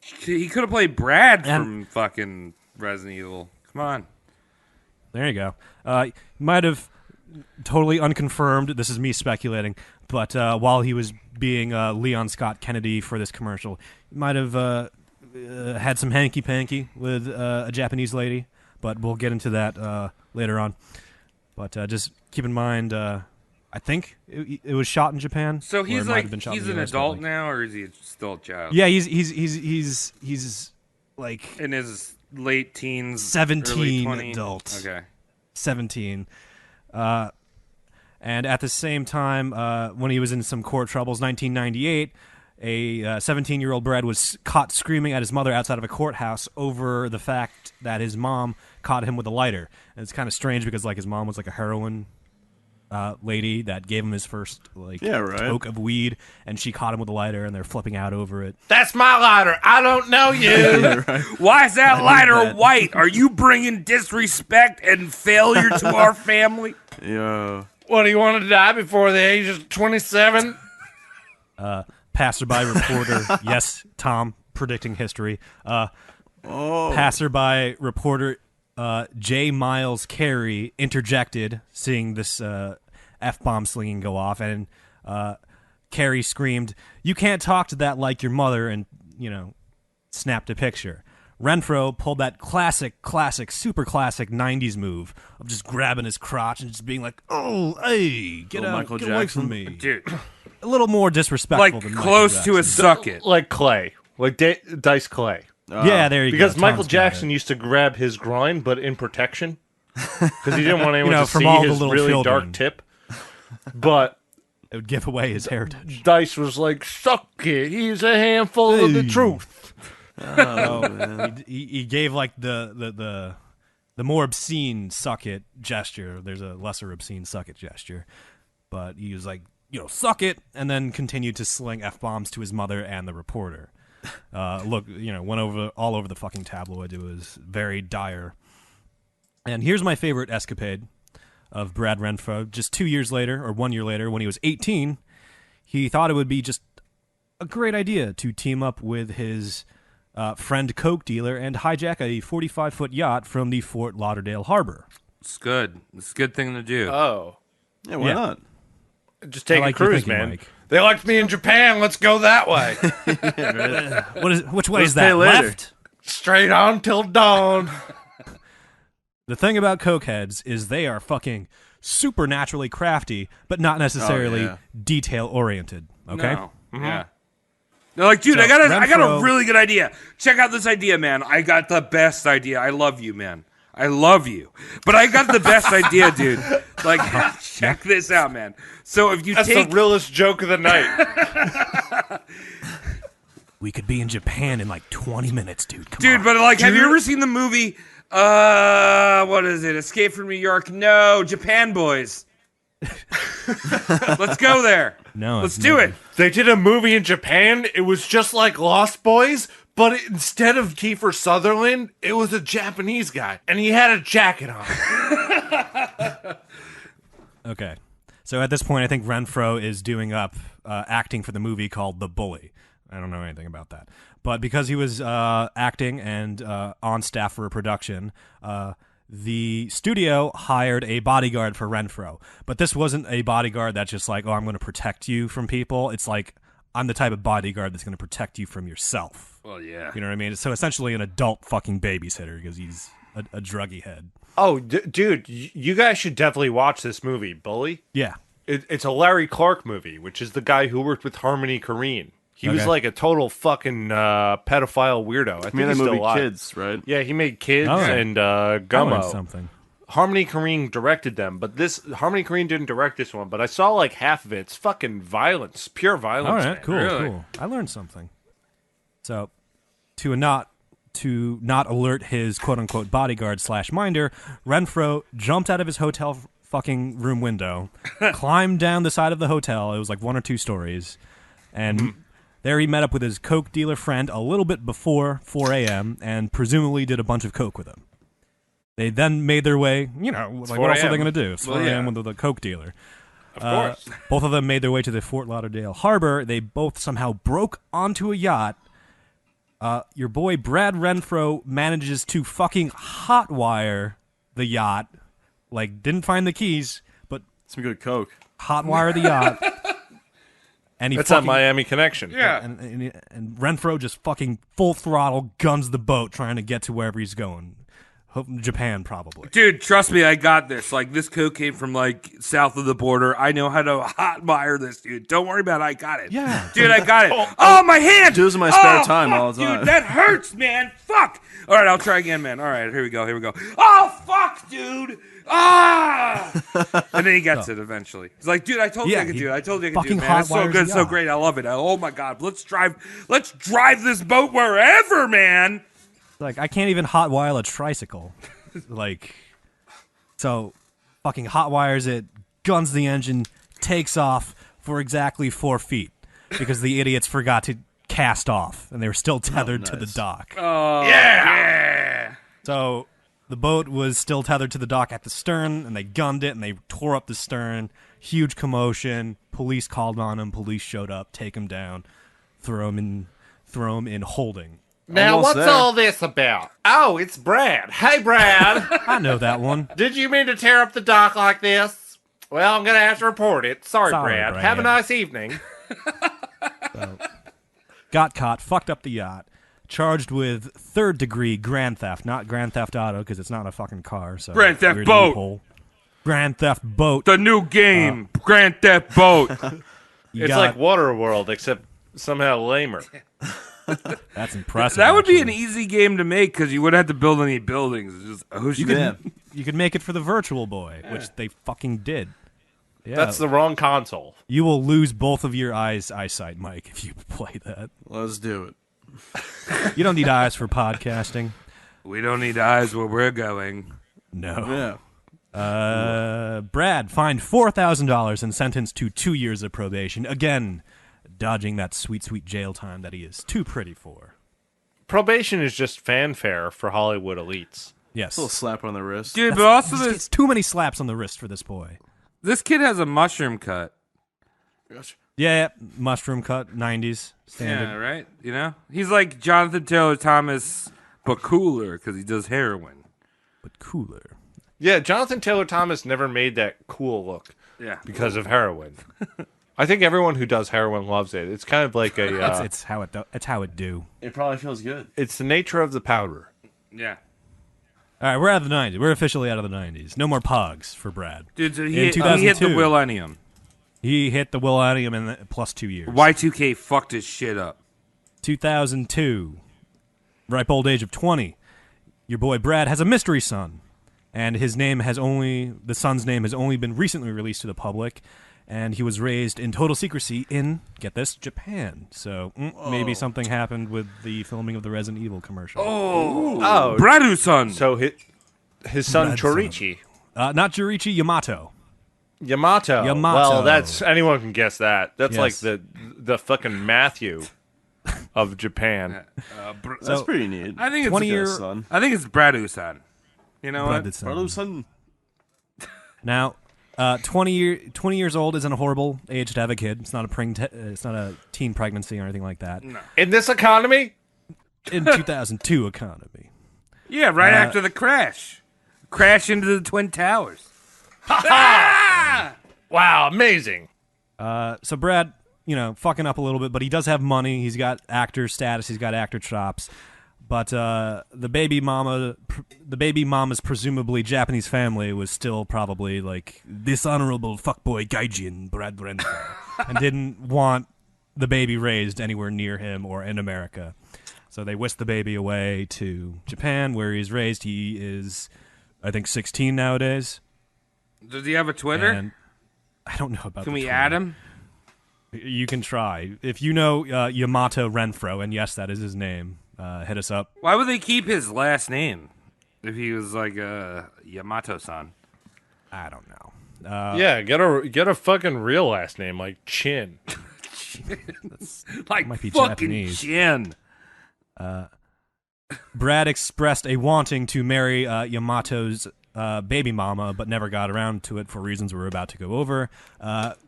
He could have played Brad And- from fucking Resident Evil. Come on. There you go. Might have totally unconfirmed. This is me speculating, But while he was being Leon Scott Kennedy for this commercial, he might have had some hanky-panky with a Japanese lady, but we'll get into that later on. But just keep in mind, I think it was shot in Japan. So or it he's might like have been shot in he's the an US, but, adult like- now, or is he still a child? Yeah, he's like In his late teens, 17 early 20s? adult. Okay. 17. And at the same time, when he was in some court troubles, 1998, a 17-year-old Brad was caught screaming at his mother outside of a courthouse over the fact that his mom caught him with a lighter. And it's kind of strange because like his mom was like a heroin lady that gave him his first toke of weed, and she caught him with a lighter, and they're flipping out over it. That's my lighter. I don't know you. Why is that lighter white? Are you bringing disrespect and failure to our family? Yeah. What, do you want to die before the age of 27? Passerby reporter, yes, Tom, predicting history. Passerby reporter J. Miles Carey interjected, seeing this F-bomb slinging go off, and Carey screamed, "You can't talk to that like your mother," and, snapped a picture. Renfro pulled that classic, super classic 90s move of just grabbing his crotch and just being like, "Oh, hey, get Little out, Michael get away Jackson. from me." Dude, A little more disrespectful like than Michael close to a Jackson. suck it. Like Clay. Like Dice Clay. Yeah, there you go. Because Michael Tom's got Jackson it. used to grab his groin, but in protection. Because he didn't want anyone to from see all the his little really children. dark tip. But It would give away his heritage. Dice was like, suck it. He's a handful of the Hey. truth. He gave like the more obscene suck it gesture. There's a lesser obscene suck it gesture, but he was like, suck it, and then continued to sling F-bombs to his mother and the reporter. Went all over the fucking tabloid. It was very dire. And here's my favorite escapade of Brad Renfro. Just 2 years later, or 1 year later, when he was 18, he thought it would be just a great idea to team up with his friend coke dealer and hijack a 45-foot yacht from the Fort Lauderdale harbor. It's good. It's a good thing to do. Oh. Yeah, why Yeah. not? Just take I like a your cruise, thinking, man. Mike. They liked me in Japan. Let's go that way. Which way Let's is that? pay later. Left? Straight on till dawn. The thing about cokeheads is they are fucking supernaturally crafty, but not necessarily yeah. detail-oriented. Okay? No. Yeah. They're like, dude, So, I got a Renfro- really good idea. Check out this idea, man. I got the best idea. I love you, man. I love you. But I got the best idea, dude. Like, check this out, man. So if you That's take the realest joke of the night. We could be in Japan in like 20 minutes, dude. Come Dude, on. but like, have you ever seen the movie, what is it? Escape from New York? No, Japan Boys. Let's go there. No, Let's I've do never- it. They did a movie in Japan. It was just like Lost Boys, but instead of Kiefer Sutherland, it was a Japanese guy, and he had a jacket on. Okay. So at this point, I think Renfro is doing up acting for the movie called The Bully. I don't know anything about that. But because he was acting and on staff for a production, the studio hired a bodyguard for Renfro. But this wasn't a bodyguard that's just like, oh, I'm going to protect you from people. It's like, I'm the type of bodyguard that's going to protect you from yourself. Well, yeah. You know what I mean? So essentially an adult fucking babysitter because he's a druggy head. Oh, dude, you guys should definitely watch this movie, Bully. Yeah. It's a Larry Clark movie, which is the guy who worked with Harmony Korine. He was Okay. like a total fucking pedophile weirdo. I think He made he's that still movie alive. Kids, right? Yeah, he made Kids All right. and I learned Gummo. something. Harmony Korine directed them, but this Harmony Korine didn't direct this one. But I saw like half of it. It's fucking violence, pure violence. All right, man. cool, Really? cool. I learned something. So, to not alert his quote unquote bodyguard / minder, Renfro jumped out of his hotel fucking room window, climbed down the side of the hotel. It was like 1 or 2 stories, and there he met up with his coke dealer friend a little bit before 4 a.m. and presumably did a bunch of coke with him. They then made their way, like 4 what else are they a.m.. going to do? It's 4 Well, yeah. a.m. with the coke dealer. Of course. Both of them made their way to the Fort Lauderdale harbor. They both somehow broke onto a yacht. Your boy Brad Renfro manages to fucking hotwire the yacht. Like, didn't find the keys, but Some good coke. hotwire the yacht. And he That's fucking, that Miami connection. Yeah. and Renfro just fucking full throttle guns the boat trying to get to wherever he's going. Japan, probably. Dude, trust me, I got this. Like, this coke came from, like, south of the border. I know how to hot wire this, dude. Don't worry about it. I got it. Yeah. Dude, I got it. Oh, my hand! Do this in my spare Oh, time fuck, all the time. Dude, that hurts, man. Fuck! All right, I'll try again, man. All right, here we go. Oh, fuck, dude! Ah! And then he gets it eventually. He's like, dude, I told you I could do it. I told you I could do it, fucking man. It's so hot-wires good, the so yacht. great. I love it. Oh, my God. Let's drive this boat wherever, man. Like, I can't even hot wire a tricycle. Like, so fucking hot wires it, guns the engine, takes off for exactly 4 feet because the idiots forgot to cast off and they were still tethered to the dock. Oh, yeah. So the boat was still tethered to the dock at the stern, and they gunned it and they tore up the stern. Huge commotion. Police called on him. Police showed up, take him down, throw him in holding. Now, Almost what's there. all this about? Oh, it's Brad. Hey, Brad. I know that one. Did you mean to tear up the dock like this? Well, I'm going to have to report it. Sorry, Sorry, Brad. Brad. Have a nice evening. Got caught, fucked up the yacht, charged with third-degree grand theft, not Grand Theft Auto because it's not a fucking car. So Grand Theft weird Boat. loophole. Grand Theft Boat. The new game, Grand Theft Boat. You It's got- like Waterworld, except somehow lamer. that's impressive. That would be an actually. easy game to make because you wouldn't have to build any buildings. It's just ocean. Yeah. You could make it for the Virtual Boy, which they fucking did. Yeah, That's the wrong console. you will lose both of your eyesight, Mike, if you play that. Let's do it. You don't need eyes for podcasting. We don't need eyes where we're going. No. Yeah. Brad fined $4,000 and sentenced to 2 years of probation. Again, dodging that sweet, sweet jail time that he is too pretty for. Probation is just fanfare for Hollywood elites. Yes. A little slap on the wrist. Dude, but also It's too many slaps on the wrist for this boy. this kid has a mushroom cut. Gotcha. Yeah, mushroom cut, 90s, standard. Yeah, right? You know? He's like Jonathan Taylor Thomas, but cooler because he does heroin. But cooler. Yeah, Jonathan Taylor Thomas never made that cool look Yeah. because of heroin. I think everyone who does heroin loves it. It's kind of like a. It's how it do. It probably feels good. It's the nature of the powder. Yeah. All right, we're out of the 90s. We're officially out of the 90s. No more pogs for Brad. Dude, so In he hit the 2002. millennium. He hit the millennium in plus 2 years. Y2K fucked his shit up. 2002, ripe old age of 20. Your boy Brad has a mystery son, and the son's name has only been recently released to the public, and he was raised in total secrecy in, get this, Japan. So maybe something happened with the filming of the Resident Evil commercial. Oh, Bradu's son. so his son Brad's son. Chorichi. Not Jurichi, Yamato. Yamato. Yamato. Well, that's anyone can guess that. That's Yes. like the fucking Matthew of Japan. That's pretty neat. I think it's 20-year son. I think it's Bradu's son. You know what? Brad's son. Brother's son. Now, 20 years old isn't a horrible age to have a kid. It's not it's not a teen pregnancy or anything like that. In this economy, In 2002 economy. Yeah, right after the crash. Crash into the Twin Towers. wow, amazing. So Brad, fucking up a little bit, but he does have money. He's got actor status. He's got actor chops. But the baby mama's presumably Japanese family was still probably like dishonorable fuckboy gaijin Brad Renfro, and didn't want the baby raised anywhere near him or in America. So they whisked the baby away to Japan, where he's raised. He is, I think, 16 nowadays. Does he have a Twitter? And I don't know about. Can the we Twitter. add him? You can try. If you know Yamato Renfro, and yes, that is his name, hit us up. Why would they keep his last name if he was like Yamato-san? I don't know. Yeah, get a fucking real last name like Chin. Like might be fucking Japanese. Jin. Brad expressed a wanting to marry Yamato's baby mama, but never got around to it for reasons we're about to go over.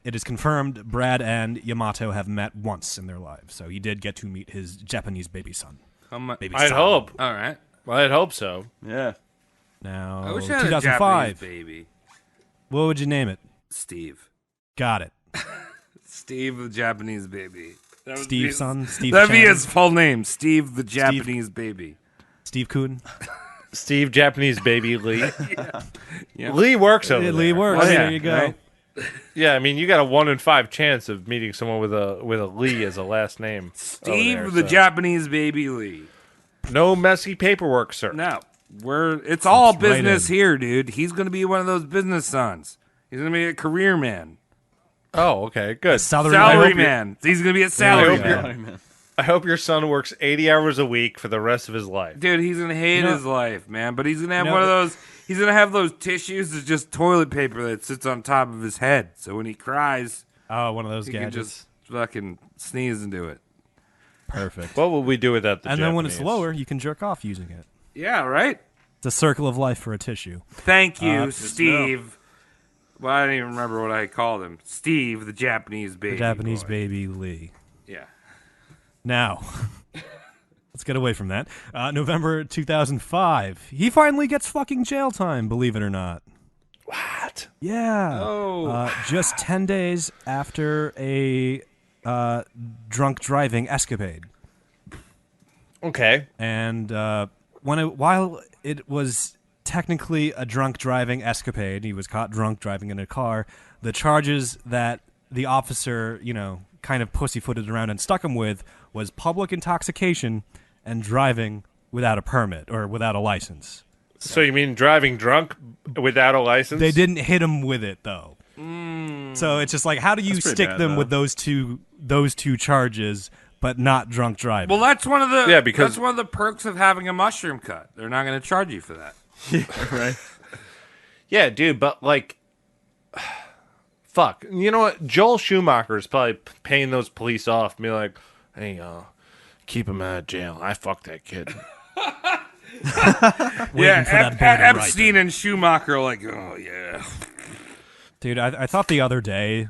It is confirmed Brad and Yamato have met once in their lives, so he did get to meet his Japanese baby son. Baby I'd son. hope. All right. I'd hope so. Yeah. Now, I wish I had a 2005. Japanese baby. What would you name it? Steve. Got it. Steve the Japanese baby. Steve son, Steve That'd be Chan, his full name. Steve the Japanese baby. Steve Kuhn. Steve Japanese baby Lee. Lee works over Lee there. works. Oh, yeah, There you go. right? Yeah, I mean, you got a 1 in 5 chance of meeting someone with a Lee as a last name. Steve over the there, so. Japanese baby Lee. No messy paperwork, sir. No, it's all right business in. here, dude. He's gonna be one of those business sons. He's gonna be a career man, Oh, okay, good. salary man. He's gonna be a salary man. I hope your son works 80 hours a week for the rest of his life. Dude, he's gonna hate his life, man. But he's gonna have You know, one of those. He's gonna have those tissues that's just toilet paper that sits on top of his head. So when he cries, Oh, one of those he can gadgets. just fucking sneeze into it. Perfect. What will we do without the And then when it's Japanese? lower, you can jerk off using it. Yeah, right. It's a circle of life for a tissue. Thank you, Steve. Well, I don't even remember what I called him. Steve, the Japanese baby. The Japanese boy. baby Lee. Yeah. Now, let's get away from that. November 2005. He finally gets fucking jail time, believe it or not. What? Yeah. Oh. Just 10 days after a drunk driving escapade. Okay. And while it was technically a drunk driving escapade, he was caught drunk driving in a car, the charges that the officer, kind of pussyfooted around and stuck him with was public intoxication and driving without a permit or without a license. So you mean driving drunk without a license? They didn't hit him with it though. So it's just like, how do you That's pretty stick bad, them though. with those two charges, but not drunk driving? Well, that's one of the because- that's one of the perks of having a mushroom cut. They're not going to charge you for that. Right. Yeah, dude, but fuck. You know what? Joel Schumacher is probably paying those police off and be like, hey, keep him out of jail. I fucked that kid. Waiting for that boy to right Epstein and Schumacher are like, oh yeah. Dude, I thought the other day,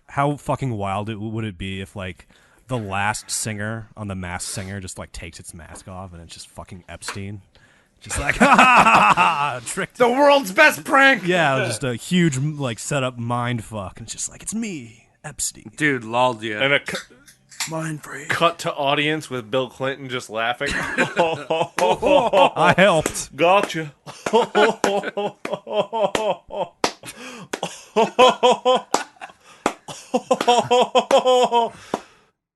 how fucking wild would it be if, the last singer on The Masked Singer just, takes its mask off and it's just fucking Epstein? Just like, ha ha ha, tricked. The world's best prank! Yeah, just a huge, set-up mind fuck. And it's just like, it's me, Epstein. Dude, lulled you. And a Mind free. cut to audience with Bill Clinton just laughing. I helped. Gotcha.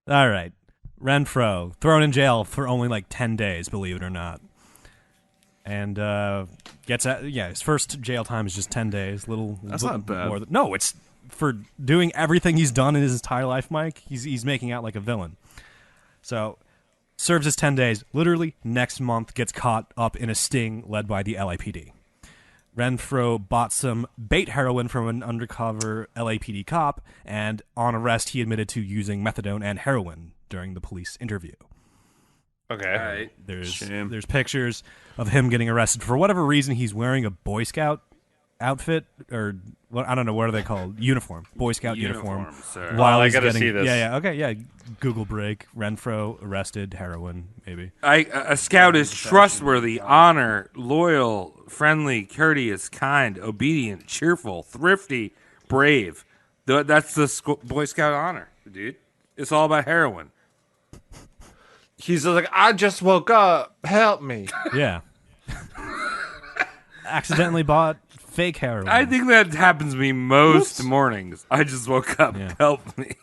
All right. Renfro, thrown in jail for only 10 days, believe it or not. And gets out, his first jail time is just 10 days. That's not bad. More no, it's for doing everything he's done in his entire life, Mike. He's making out like a villain. So, serves his 10 days. Literally, next month gets caught up in a sting led by the LAPD. Renfro bought some bait heroin from an undercover LAPD cop, and on arrest, he admitted to using methadone and heroin during the police interview. Okay. All right. There's pictures of him getting arrested. For whatever reason, he's wearing a Boy Scout outfit, or I don't know, what are they called? Uniform. Boy Scout uniform. Sir. While I he's gotta getting, see this. Yeah, okay, yeah. Google break. Renfro arrested, heroin, maybe. A scout is trustworthy, honor, loyal, friendly, courteous, kind, obedient, cheerful, thrifty, brave. That's the Boy Scout honor, dude. It's all about heroin. He's like, I just woke up. Help me. Yeah. Accidentally bought fake heroin. I think that happens to me most mornings. I just woke up. Yeah. Help me.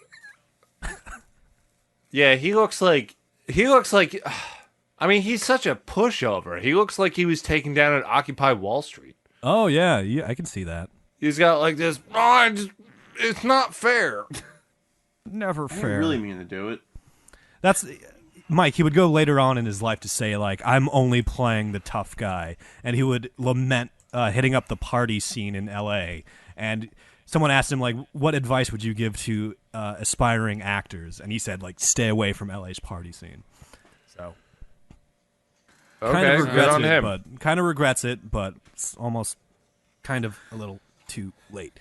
Yeah, he looks like. I mean, he's such a pushover. He looks like he was taken down at Occupy Wall Street. Oh, yeah, I can see that. He's got this. It's not fair. Never I didn't fair. really mean to do it. That's Mike. He would go later on in his life to say, I'm only playing the tough guy. And he would lament hitting up the party scene in L.A. And someone asked him, what advice would you give to aspiring actors? And he said, stay away from L.A.'s party scene. So, Okay, good on him. But kind of regrets it, but it's almost kind of a little too late.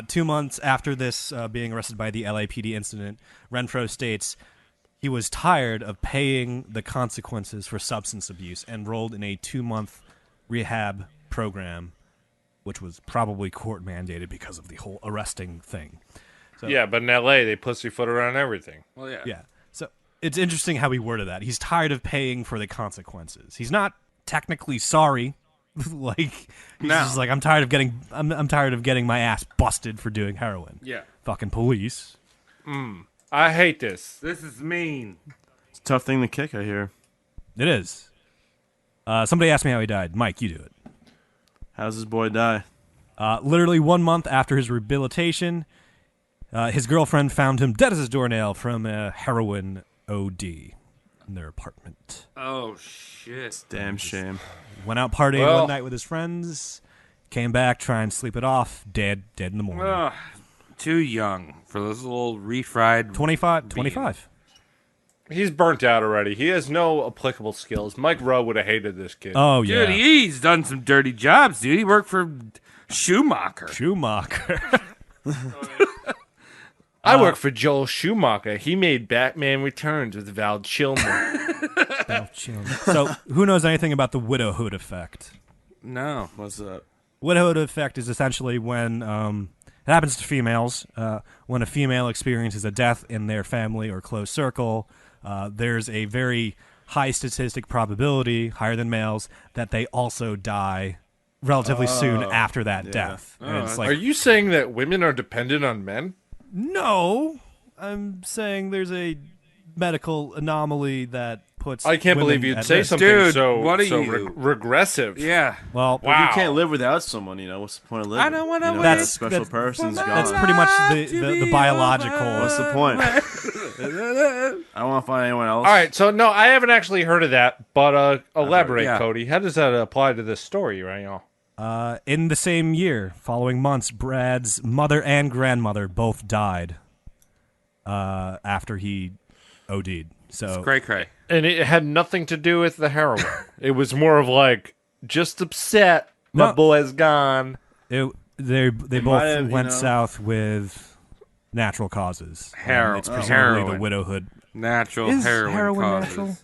2 months after this being arrested by the LAPD incident, Renfro states he was tired of paying the consequences for substance abuse and enrolled in a 2-month rehab program, which was probably court mandated because of the whole arresting thing. So, Yeah, but in L.A. they pussyfoot around everything. Well, yeah. Yeah. So it's interesting how he worded that. He's tired of paying for the consequences. He's not technically sorry. Like he's just like I'm tired of getting my ass busted for doing heroin. Yeah. Fucking police. I hate this. This is mean. It's a tough thing to kick, I hear. It is. Somebody asked me how he died. Mike, you do it. How's this boy die? Literally 1 month after his rehabilitation, his girlfriend found him dead as a doornail from a heroin OD in their apartment. Oh, shit. Damn shame. Went out partying Well- one night with his friends, came back, try and sleep it off, dead in the morning. Ugh, too young for this little refried. 25. He's burnt out already. He has no applicable skills. Mike Rowe would have hated this kid. Oh, yeah. Dude, he's done some dirty jobs, dude. He worked for Schumacher. Schumacher. I work for Joel Schumacher. He made Batman Returns with Val Kilmer. So, who knows anything about the widowhood effect? No. What's up? Widowhood effect is essentially when it happens to females. When a female experiences a death in their family or close circle, there's a very high statistic probability, higher than males, that they also die relatively soon after that death. And it's like, Are you saying that women are dependent on men? no, I'm saying there's a medical anomaly that puts. I can't women believe you'd at say risk. something Dude, so, what are so you? regressive. Yeah. Well, Wow. You can't live without someone, what's the point of living? I don't wanna You know, That's- that special that's- person's that's gone. pretty much the biological. What's the point? I don't want to find anyone else. All right, so no, I haven't actually heard of that, but elaborate, Yeah. Cody. How does that apply to this story right now? In the same year, following months, Brad's mother and grandmother both died after he OD'd. So Cray. And it had nothing to do with the heroin. It was more of like, just upset my No. boy's gone. they might both have, went south with natural causes. Heroin. It's presumably Heroin. the widowhood. Natural Is heroin, heroin causes. natural?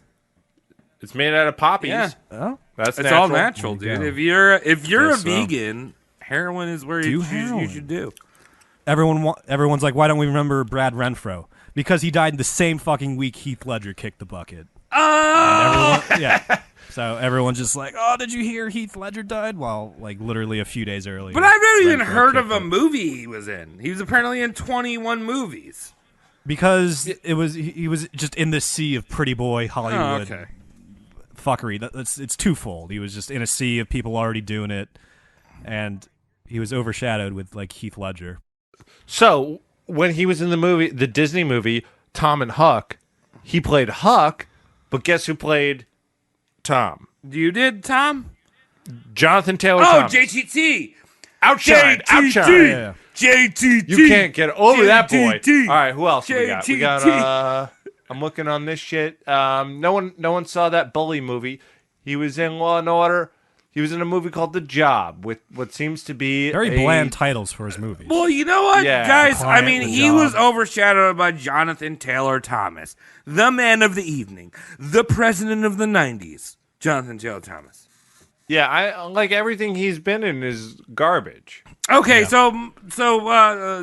It's made out of poppies. Yeah. Oh, That's It's natural. all natural, There you dude. go. If you're a Guess so. vegan, heroin is where Do you heroin. should do. everyone's like, why don't we remember Brad Renfro? Because he died the same fucking week Heath Ledger kicked the bucket. Oh, Yeah. So everyone's just like, oh, did you hear Heath Ledger died? Well, like literally a few days earlier. but I've never even Renfro heard of kicked a it. movie he was in. He was apparently in 21 movies. Because he was just in this sea of pretty boy Hollywood Oh, okay. fuckery. It's twofold. He was just in a sea of people already doing it, and he was overshadowed with like Heath Ledger. So when he was in the movie, the Disney movie, Tom and Huck, he played Huck, but guess who played Tom? You did, Tom? Jonathan Taylor Oh, Thomas. JTT. Outshine, outshine. Yeah. JTT. You can't get over that boy. JTT. All right, who else we got? We got. JTT. I'm looking on this shit. No one saw that Bully movie. He was in Law and Order. He was in a movie called The Job with what seems to be Very a bland titles for his movies. Well, you know what, Yeah. guys? I Quiet mean, the he job. was overshadowed by Jonathan Taylor Thomas, the man of the evening, the president of the 90s, Jonathan Taylor Thomas. Yeah, I like everything he's been in is garbage. Okay, so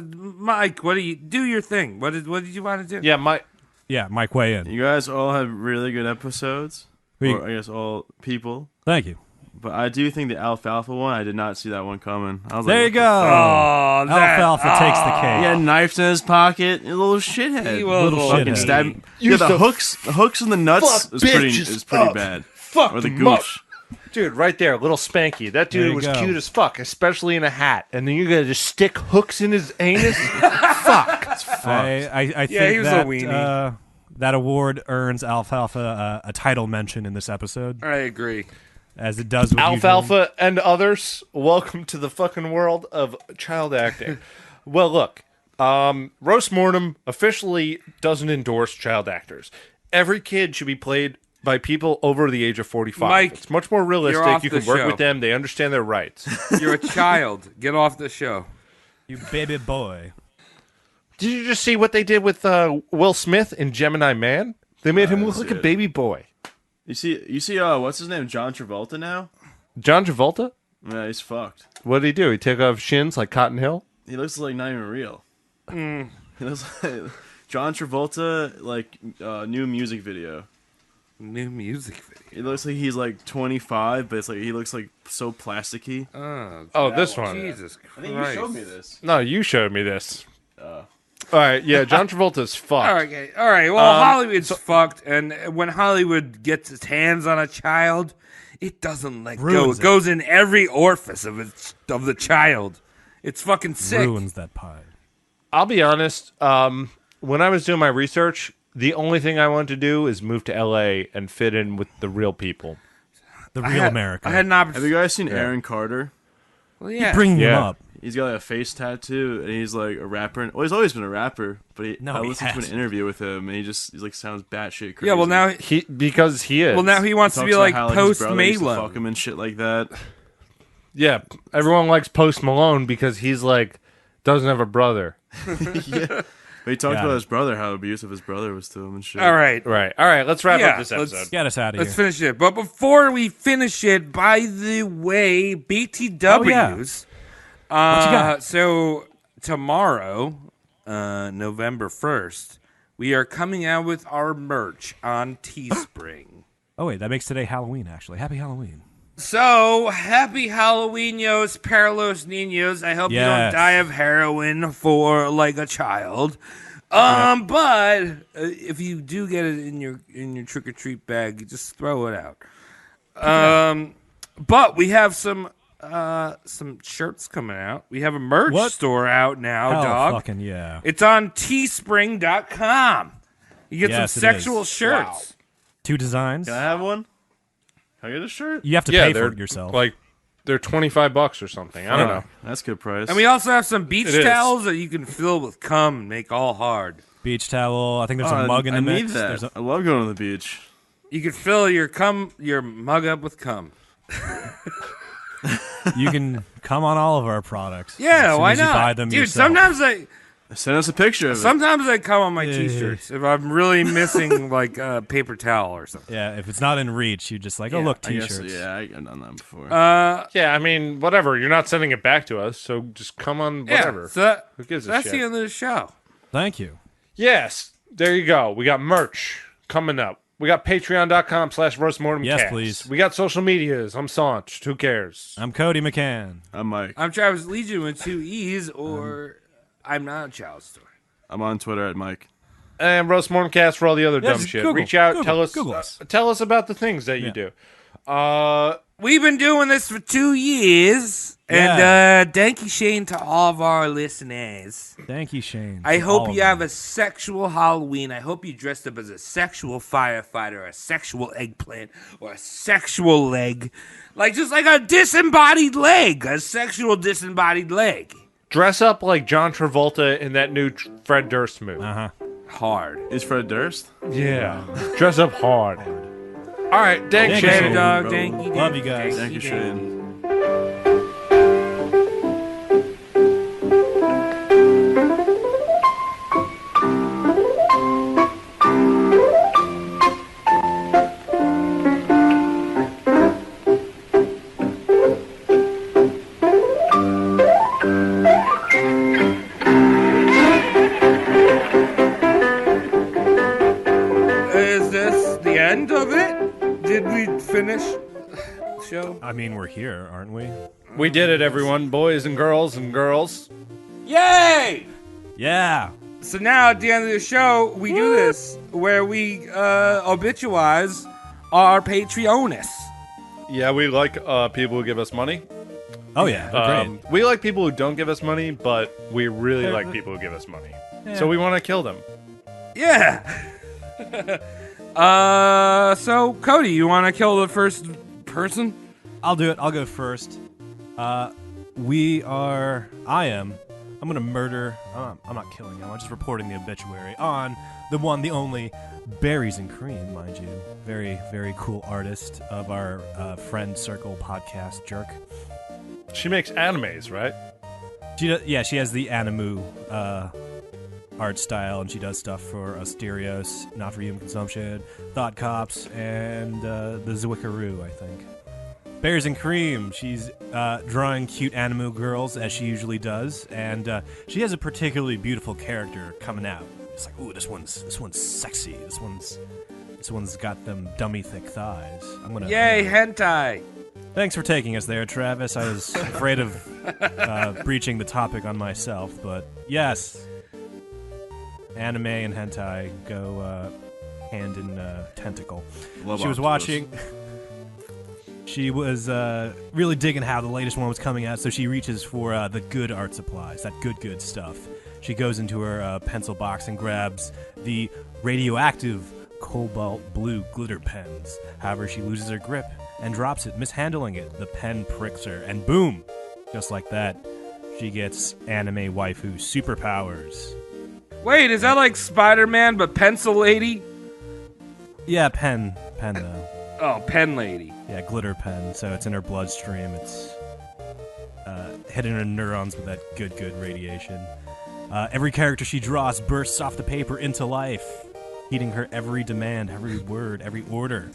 Mike, what do you do? Your thing. What did you want to do? Yeah, Mike, weigh in. You guys all have really good episodes. We- Or I guess all people. Thank you. But I do think the Alfalfa one, I did not see that one coming. I was There you like, go. Oh, that, Alfalfa takes the cake. He had knives in his pocket. A little shithead. He was Little fucking shithead. Stab. Yeah, the hooks in the nuts is pretty bad. fuck Or the him up. gooch. Dude, right there, little Spanky. That There dude you was go. cute as fuck, especially in a hat. And then you're gonna just stick hooks in his anus? Fuck. I think he was a that weenie. that award earns Alfalfa a title mention in this episode, I agree. as it does with Alfalfa and others, welcome to the fucking world of child acting. Well, look, Roast Mortem officially doesn't endorse child actors. Every kid should be played by people over the age of 45. Mike, it's much more you're realistic. off You the can work show. with them. They understand their rights. You're a child. Get off the show. You baby boy. Did you just see what they did with Will Smith in Gemini Man? They made him look like a it. baby boy. You see, what's his name? John Travolta now? John Travolta? Yeah, he's fucked. What did he do? He took off shins like Cotton Hill? He looks like not even real. He looks like John Travolta, like new music video. New music video. It looks like he's like 25, but it's like he looks like so plasticky. Oh, this one. Jesus Christ. I think you showed me this. No, you showed me this. All right, yeah, John Travolta's fucked. Okay, all right. Well, Hollywood's fucked, and when Hollywood gets its hands on a child, it doesn't let go. Ruins It goes in every orifice of the child. It's fucking sick. Ruins that pie. I'll be honest. When I was doing my research, the only thing I wanted to do is move to LA and fit in with the real people. The real America. I had an Have you opportunity. guys seen Aaron Carter? Well, yeah. Bringing him Yeah. up. He's got like a face tattoo, and he's like a rapper. Well, he's always been a rapper, but No, I he listened to an hasn't. interview with him, and he's like sounds batshit crazy. Yeah. Well, now. Because he is. Well, now he wants to Talks be about like how, his Post brother used to fuck Malone. him and shit like that. Yeah, everyone likes Post Malone because he's like doesn't have a brother. But he talked Got about it. his brother, how abusive his brother was to him and shit. All right. Right. All right. Let's wrap Yeah, up this let's- episode. Get us out of Let's here. finish it. But before we finish it, by the way, BTWs. What you got? So tomorrow, November 1st, we are coming out with our merch on Teespring. Oh, wait, that makes today Halloween, actually. Happy Halloween. So, happy Halloweenos, Paralos Ninos. I hope you don't Yes. die of heroin for like a child. But if you do get it in your trick or treat bag, you just throw it out. But we have some shirts coming out. We have a merch What? store out now, Hell dog. fucking yeah. It's on teespring.com. You get Yes, some it sexual is. shirts. 2 designs. Can I have one? Can I get a shirt? You have to Yeah, pay they're for it yourself. like they're $25 or something. I don't know. That's good price. And we also have some beach It is. towels that you can fill with cum and make all hard. Beach towel. I think there's Oh, a mug in the I mix. need that. There's a- I love going to the beach. You can fill your mug up with cum. you can come on all of our products. Yeah, as soon why as you not? buy them Dude, yourself. Send us a picture of it. sometimes I come on my t-shirts if I'm really missing like a paper towel or something. Yeah, if it's not in reach, you just like, oh, Yeah, look, I guess, t-shirts. yeah, I've done that before. Yeah, I mean, whatever. You're not sending it back to us, so just come on. Whatever. Yeah, so Who gives a that's shit? the end of the show. Thank you. Yes, there you go. We got merch coming up. We got patreon.com/roastmortemcast. Yes, please. We got social medias. I'm Saunch. Who cares? I'm Cody McCann. I'm Mike. I'm Travis Legion with 2 E's, or I'm not a child store. I'm on Twitter at Mike. And Roast Mortemcast for all the other Yeah, dumb just shit. Google, Reach out. Google, tell us. Google us. Tell us about the things that you Yeah. do. We've been doing this for 2 years, and thank you, Shane, to all of our listeners. Thank you, Shane. I to hope all of you have them. a sexual Halloween. I hope you dressed up as a sexual firefighter, a sexual eggplant, or a sexual leg. Just like a disembodied leg, a sexual disembodied leg. Dress up like John Travolta in that new Fred Durst movie. Uh-huh. Hard. Is Fred Durst? Yeah. Dress up hard. All right. Thanks, Thank you, Shane. Shane. Dog, bro. thank you, Love you guys. Thank you, Shane. Is this the end of it? Did we finish the show? I mean, we're here, aren't we? We did it, everyone. Boys and girls and girls. Yay! Yeah. So now at the end of the show, we do this where we obituize our Patreonists. Yeah, we like people who give us money. Oh, yeah. They're great. We like people who don't give us money, but we really like people who give us money. So we want to kill them. Yeah. So Cody, you want to kill the first person? I'll do it. I'll go first. I'm going to murder. I'm not killing him. I'm just reporting the obituary on the one, the only Berries and Cream, mind you. Very, very cool artist of our friend circle podcast, Jerk. She makes animes, right? She has the Animu art style, and she does stuff for Asterios, Not for Human Consumption, Thought Cops, and the Zwickaroo, I think. Bears and Cream. She's drawing cute anime girls as she usually does, and she has a particularly beautiful character coming out. It's like, ooh, this one's sexy. This one's got them dummy thick thighs. Yay, hentai! Thanks for taking us there, Travis. I was afraid of breaching the topic on myself, but yes, anime and hentai go hand in tentacle. Love She was octopus. watching. She was really digging how the latest one was coming out, so she reaches for the good art supplies, that good stuff. She goes into her pencil box and grabs the radioactive cobalt blue glitter pens. However, she loses her grip and drops it, mishandling it. The pen pricks her, and boom! Just like that, she gets anime waifu superpowers. Wait, is that like Spider-Man but pencil lady? Yeah, pen though. Oh, pen lady. Yeah, glitter pen. So it's in her bloodstream. It's hitting her neurons with that good radiation. Every character she draws bursts off the paper into life, heeding her every demand, every word, every order.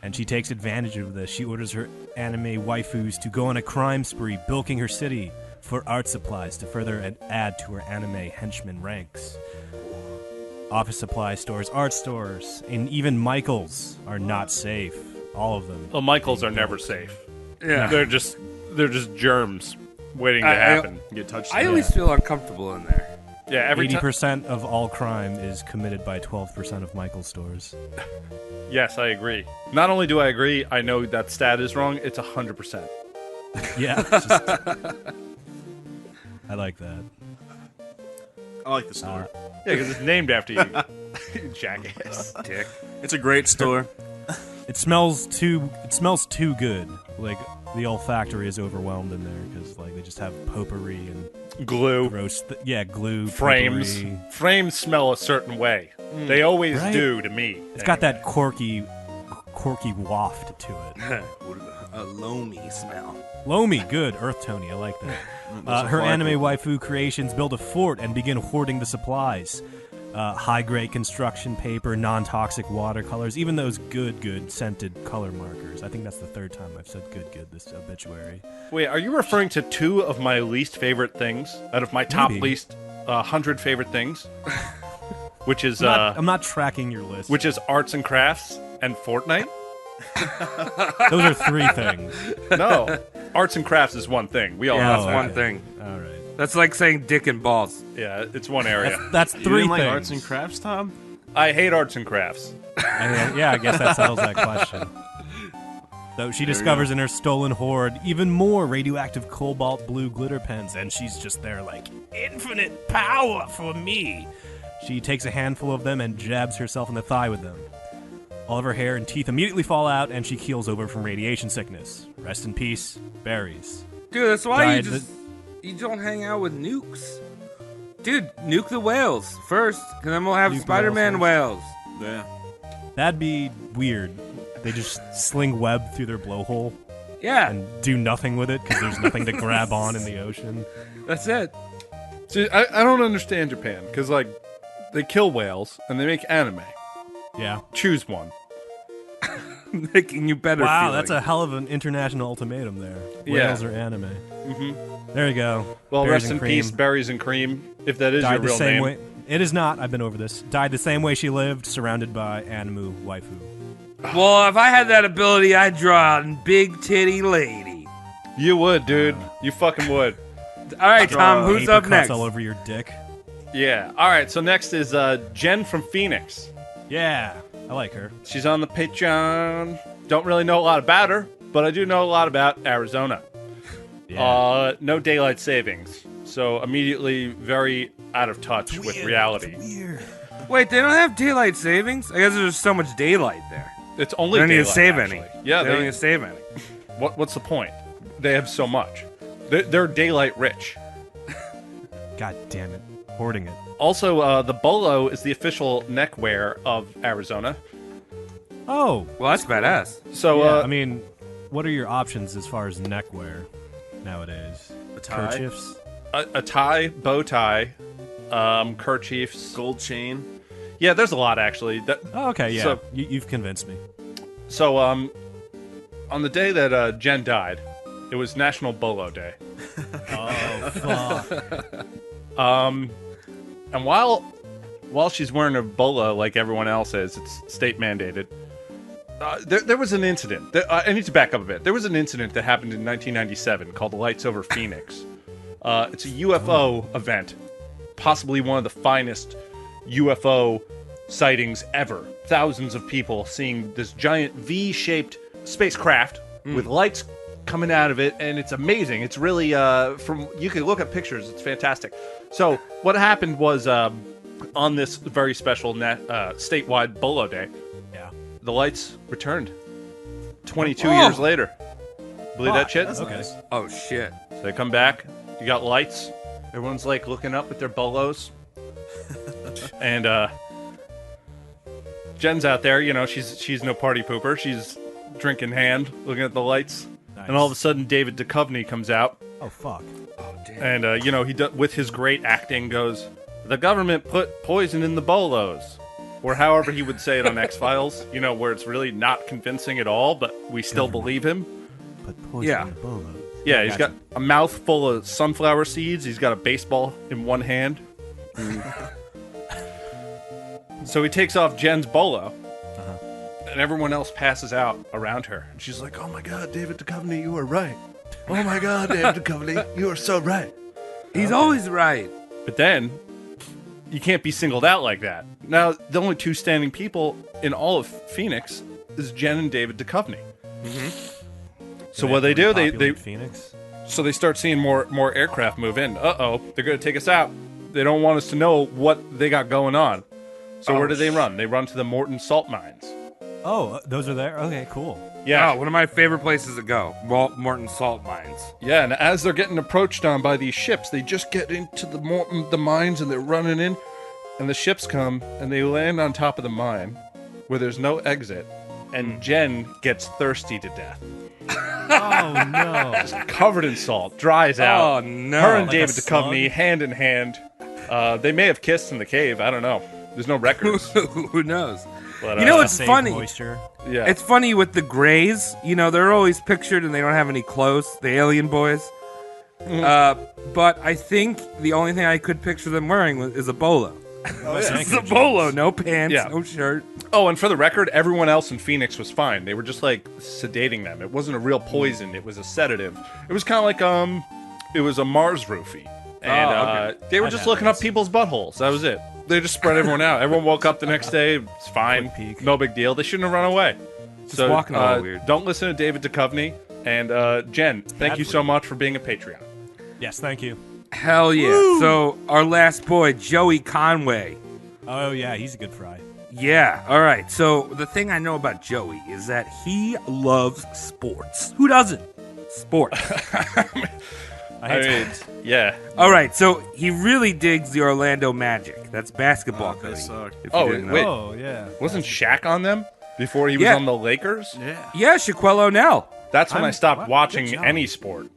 And she takes advantage of this. She orders her anime waifus to go on a crime spree, bilking her city for art supplies to further add to her anime henchman ranks. Office supply stores, art stores, and even Michael's are not safe. All of them. Well, Michaels are never safe. Yeah. They're just germs waiting to happen. Get touched. I always feel uncomfortable in there. Yeah, every time. 80% of all crime is committed by 12% of Michael's stores. Yes, I agree. Not only do I agree, I know that stat is wrong. It's 100%. Yeah. I like that. I like the store. Yeah, because it's named after you, you jackass. Dick. It's a great store. It smells too good. Like the olfactory is overwhelmed in there because like they just have potpourri and Glue. gross. Glue. Frames. potpourri. Frames smell a certain way. They always Right? do to me. It's got that corky waft to it. A loamy smell. Loamy, good. Earth Tony, I like that. Her anime waifu creations build a fort and begin hoarding the supplies. High-grade construction paper, non-toxic watercolors, even those good scented color markers. I think that's the third time I've said good this obituary. Wait, are you referring to two of my least favorite things out of my top Maybe. least 100 favorite things? Which is I'm not tracking your list. which is arts and crafts and Fortnite? Those are three things. No, arts and crafts is one thing. We all Yeah, know that's that. one thing. All right. That's like saying dick and balls. Yeah, it's one area. That's You three didn't like things. arts and crafts, Tom? I hate arts and crafts. I guess that settles that question. Though she discovers in her stolen hoard even more radioactive cobalt blue glitter pens, and she's just there like, infinite power for me. She takes a handful of them and jabs herself in the thigh with them. All of her hair and teeth immediately fall out, and she keels over from radiation sickness. Rest in peace, berries. Dude, that's why Died you don't hang out with nukes. Dude, nuke the whales first, and then we'll have Nuke Spider-Man whales whales. Yeah. That'd be weird. They just sling web through their blowhole Yeah, and do nothing with it because there's nothing to grab on in the ocean. that's it. See, I don't understand Japan because like they kill whales and they make anime. Yeah. Choose one. Making you better. Wow, feeling. that's a hell of an international ultimatum there. Yeah. Whales or anime. Mm-hmm. There you go. Well, Berries rest and in cream. peace, berries and cream. If that is Died your the real same name. way. It is not. I've been over this. Died the same way she lived, surrounded by anime waifu. Well, if I had that ability, I'd draw a big titty lady. You would, dude. You fucking would. All right, Tom, who's up Apricots next? all over your dick. Yeah. All right. So next is Jen from Phoenix. Yeah, I like her. She's on the Patreon. Don't really know a lot about her, but I do know a lot about Arizona. Yeah. No daylight savings, so immediately very out of touch with reality. Weird. Wait, they don't have daylight savings? I guess there's so much daylight there. It's only They don't need to daylight, save actually. any. Yeah, they don't need to save any. what's the point? They have so much. They're daylight rich. God damn it. Hoarding it. Also, the bolo is the official neckwear of Arizona. Oh. Well, that's badass. So, Yeah, I mean, what are your options as far as neckwear nowadays? A tie? Kerchiefs? a tie, bow tie, kerchiefs. Gold chain. Yeah, there's a lot actually. Oh, okay, yeah. So- You've convinced me. So, on the day that Jen died, it was National Bolo Day. Oh, fuck. And while she's wearing her bolo like everyone else is, it's state mandated. There was an incident. I need to back up a bit. There was an incident that happened in 1997 called the Lights Over Phoenix. It's a UFO event, possibly one of the finest UFO sightings ever. Thousands of people seeing this giant V-shaped spacecraft with lights coming out of it, and it's amazing. It's really you can look at pictures. It's fantastic. So what happened was on this very special statewide Bolo Day, the lights returned 22 years later. Believe that shit? Okay. Oh shit. So they come back. You got lights. Everyone's like looking up at their bolos. And Jen's out there. You know, she's no party pooper. She's drink in hand, looking at the lights. Nice. And all of a sudden, David Duchovny comes out. Oh, fuck. Oh damn. And, he with his great acting goes, the government put poison in the bolos. Or however he would say it on X-Files, where it's really not convincing at all, but we still believe him. But poison Yeah. in bolos. Yeah, he's got a mouth full of sunflower seeds. He's got a baseball in one hand. So he takes off Jen's bolo, and everyone else passes out around her. And she's like, oh my God, David Duchovny, you are right. Oh my God, David Duchovny, you are so right. He's always right. But then, you can't be singled out like that. Now, the only two standing people in all of Phoenix is Jen and David Duchovny. So what they do, they Phoenix. so they start seeing more aircraft move in. Uh-oh, they're going to take us out. They don't want us to know what they got going on. So where do they run? They run to the Morton salt mines. Oh, those are there? Okay, cool. Yeah. Oh, one of my favorite places to go. Morton Salt Mines. Yeah, and as they're getting approached on by these ships, they just get into the mines and they're running in. And the ships come and they land on top of the mine where there's no exit. And Jen gets thirsty to death. Oh, no. Covered in salt, dries out. Oh no. Her and Like a David Duchovny, slug? hand in hand. They may have kissed in the cave. I don't know. There's no records. Who knows? But, You know, it's Save funny. moisture. yeah. It's funny with the Greys. They're always pictured and they don't have any clothes. The alien boys. But I think the only thing I could picture them wearing is a bolo. It's a bolo, no pants, Yeah. no shirt. Oh, and for the record, everyone else in Phoenix was fine. They were just like sedating them. It wasn't a real poison. It was a sedative. It was kind of like it was a Mars roofie, and okay. they were That just looking up happens. people's buttholes. That was it. They just spread everyone out. Everyone woke up the next day. It's fine. Quick peek. No big deal. They shouldn't have run away. Just walking a little weird. Don't listen to David Duchovny. And Jen, thank you so much for being a Patreon. Yes, thank you. Hell yeah. So our last boy, Joey Conway. Oh, yeah, he's a good fry. Yeah, all right. So the thing I know about Joey is that he loves sports. Who doesn't? Sports. I mean, yeah. All right, so he really digs the Orlando Magic. That's basketball. They Cody, suck. if you Oh, didn't know. wait. Oh, yeah. Wasn't Shaq on them before he was Yeah. on the Lakers? Yeah. Yeah, Shaquille O'Neal. That's when I stopped wow, watching good job. any sport.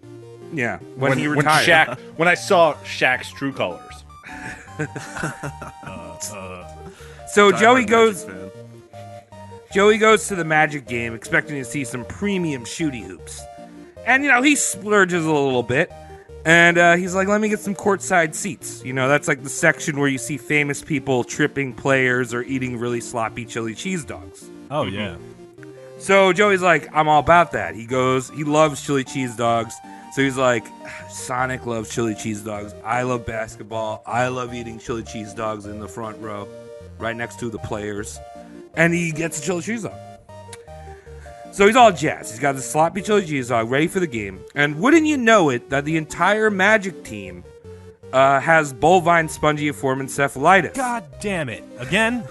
Yeah, when he retired. When I saw Shaq's true colors. So Joey Diehard goes. Magic fan. Joey goes to the Magic game expecting to see some premium shooty hoops. And, he splurges a little bit. And he's like, let me get some courtside seats. That's like the section where you see famous people tripping players or eating really sloppy chili cheese dogs. Oh, yeah. So Joey's like, I'm all about that. He loves chili cheese dogs. So he's like, Sonic loves chili cheese dogs. I love basketball. I love eating chili cheese dogs in the front row, right next to the players. And he gets a chili cheese dog. So he's all jazzed. He's got the sloppy chili cheese dog ready for the game. And wouldn't you know it, that the entire Magic team has bovine spongiform encephalitis. God damn it. Again?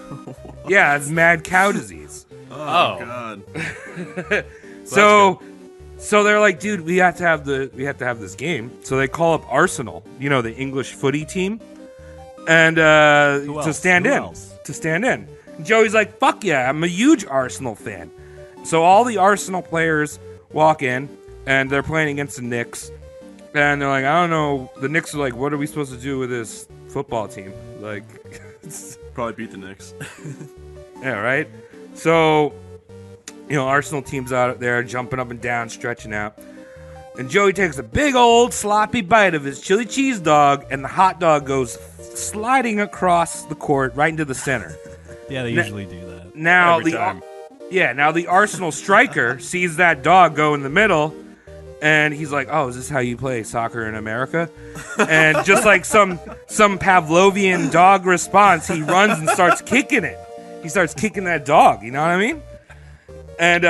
Yeah, it's mad cow disease. Oh. God. So they're like, dude, we have to have this game. So they call up Arsenal, the English footy team, and Who to else? stand Who in. else? To stand in. And Joey's like, fuck yeah, I'm a huge Arsenal fan. So all the Arsenal players walk in, and they're playing against the Knicks, and they're like, I don't know. The Knicks are like, what are we supposed to do with this football team? Like, Probably beat the Knicks. yeah, right. So Arsenal team's out there jumping up and down, stretching out. And Joey takes a big old sloppy bite of his chili cheese dog, and the hot dog goes sliding across the court right into the center. Yeah, they usually do that. Now Every time. Now the Arsenal striker sees that dog go in the middle, and he's like, "Oh, is this how you play soccer in America?" And just like some Pavlovian dog response, he runs and starts kicking it. He starts kicking that dog. You know what I mean? And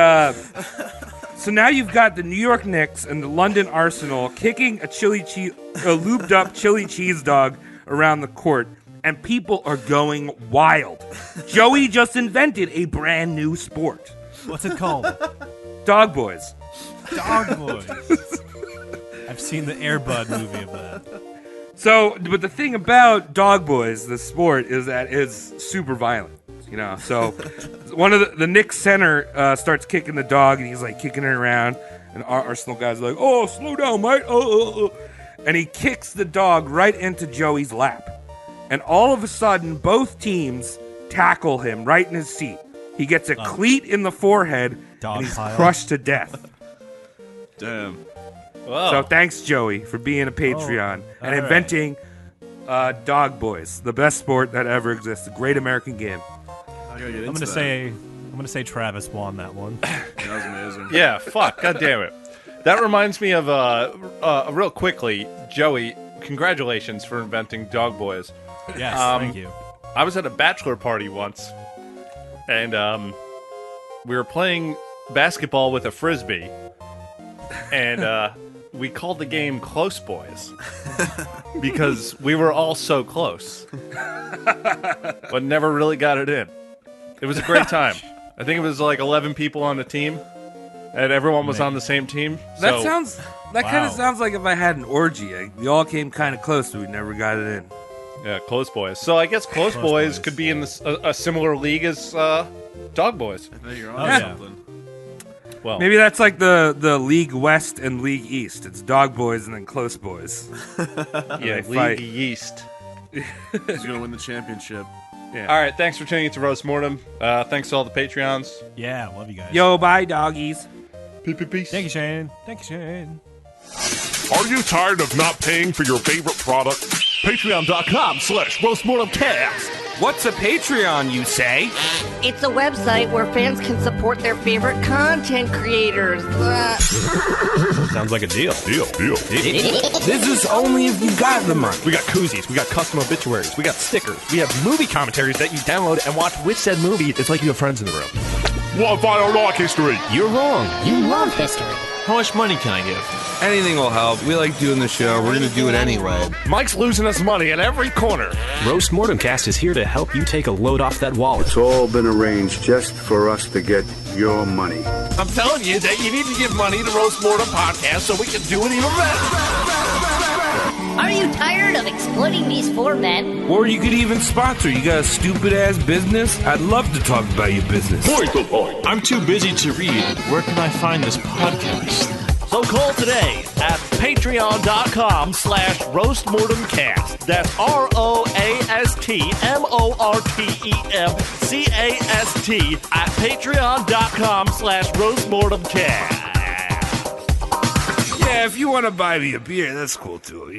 so now you've got the New York Knicks and the London Arsenal kicking a lubed up chili cheese dog around the court, and people are going wild. Joey just invented a brand new sport. What's it called? Dog boys. Dog Boys. I've seen the Air Bud movie of that. So, but the thing about Dog Boys, the sport, is that it's super violent. So one of the Knicks center starts kicking the dog, and he's like kicking it around, and our Arsenal guy's like, "Oh, slow down, mate!" Oh. And he kicks the dog right into Joey's lap, and all of a sudden, both teams tackle him right in his seat. He gets a cleat in the forehead, Dog and he's pile. crushed to death. Damn. Whoa. So thanks, Joey, for being a Patreon and right. inventing Dog Boys, the best sport that ever exists, a great American game. I gotta get into I'm gonna say Travis won that one. That was amazing. Yeah, fuck. God damn it. That reminds me of, real quickly, Joey, congratulations for inventing Dog Boys. Yes, thank you. I was at a bachelor party once, and we were playing basketball with a Frisbee, and we called the game Close Boys because we were all so close, but never really got it in. It was a great time. I think it was like 11 people on the team, and everyone was on the same team. That So, kind of sounds like if I had an orgy. We all came kind of close, but we never got it in. yeah, Close Boys. So I guess Close Boys could be in a similar league as Dog Boys. I think you're on Yeah. something. Well, Maybe that's like the League West and League East. It's Dog Boys and then Close Boys. yeah, they League fight. East. He's gonna win the championship. Yeah. All right, thanks for tuning into Roast Mortem. Thanks to all the Patreons. Yeah, love you guys. Yo, bye, doggies. Peace. Thank you, Shane. Thank you, Shane. Are you tired of not paying for your favorite product? Patreon.com/RoastMortemCast. What's a Patreon, you say? It's a website where fans can support their favorite content creators. Sounds like a deal. Deal. This is only if you got the money. We got koozies, we got custom obituaries, we got stickers, we have movie commentaries that you download and watch with said movie. It's like you have friends in the room. What if I don't like history? You're wrong. You love history. How much money can I give? Anything will help. We like doing the show. We're going to do it anyway. Mike's losing us money at every corner. Roast Mortem Cast is here to help you take a load off that wallet. It's all been arranged just for us to get your money. I'm telling you that you need to give money to Roast Mortem Podcast so we can do it even better. Are you tired of exploiting these four men? Or you could even sponsor. You got a stupid-ass business? I'd love to talk about your business. I'm too busy to read. Where can I find this podcast? So call today at patreon.com/roastmortemcast. That's ROASTMORTEMCAST at patreon.com/roastmortemcast. Yeah, if you want to buy me a beer, that's cool too,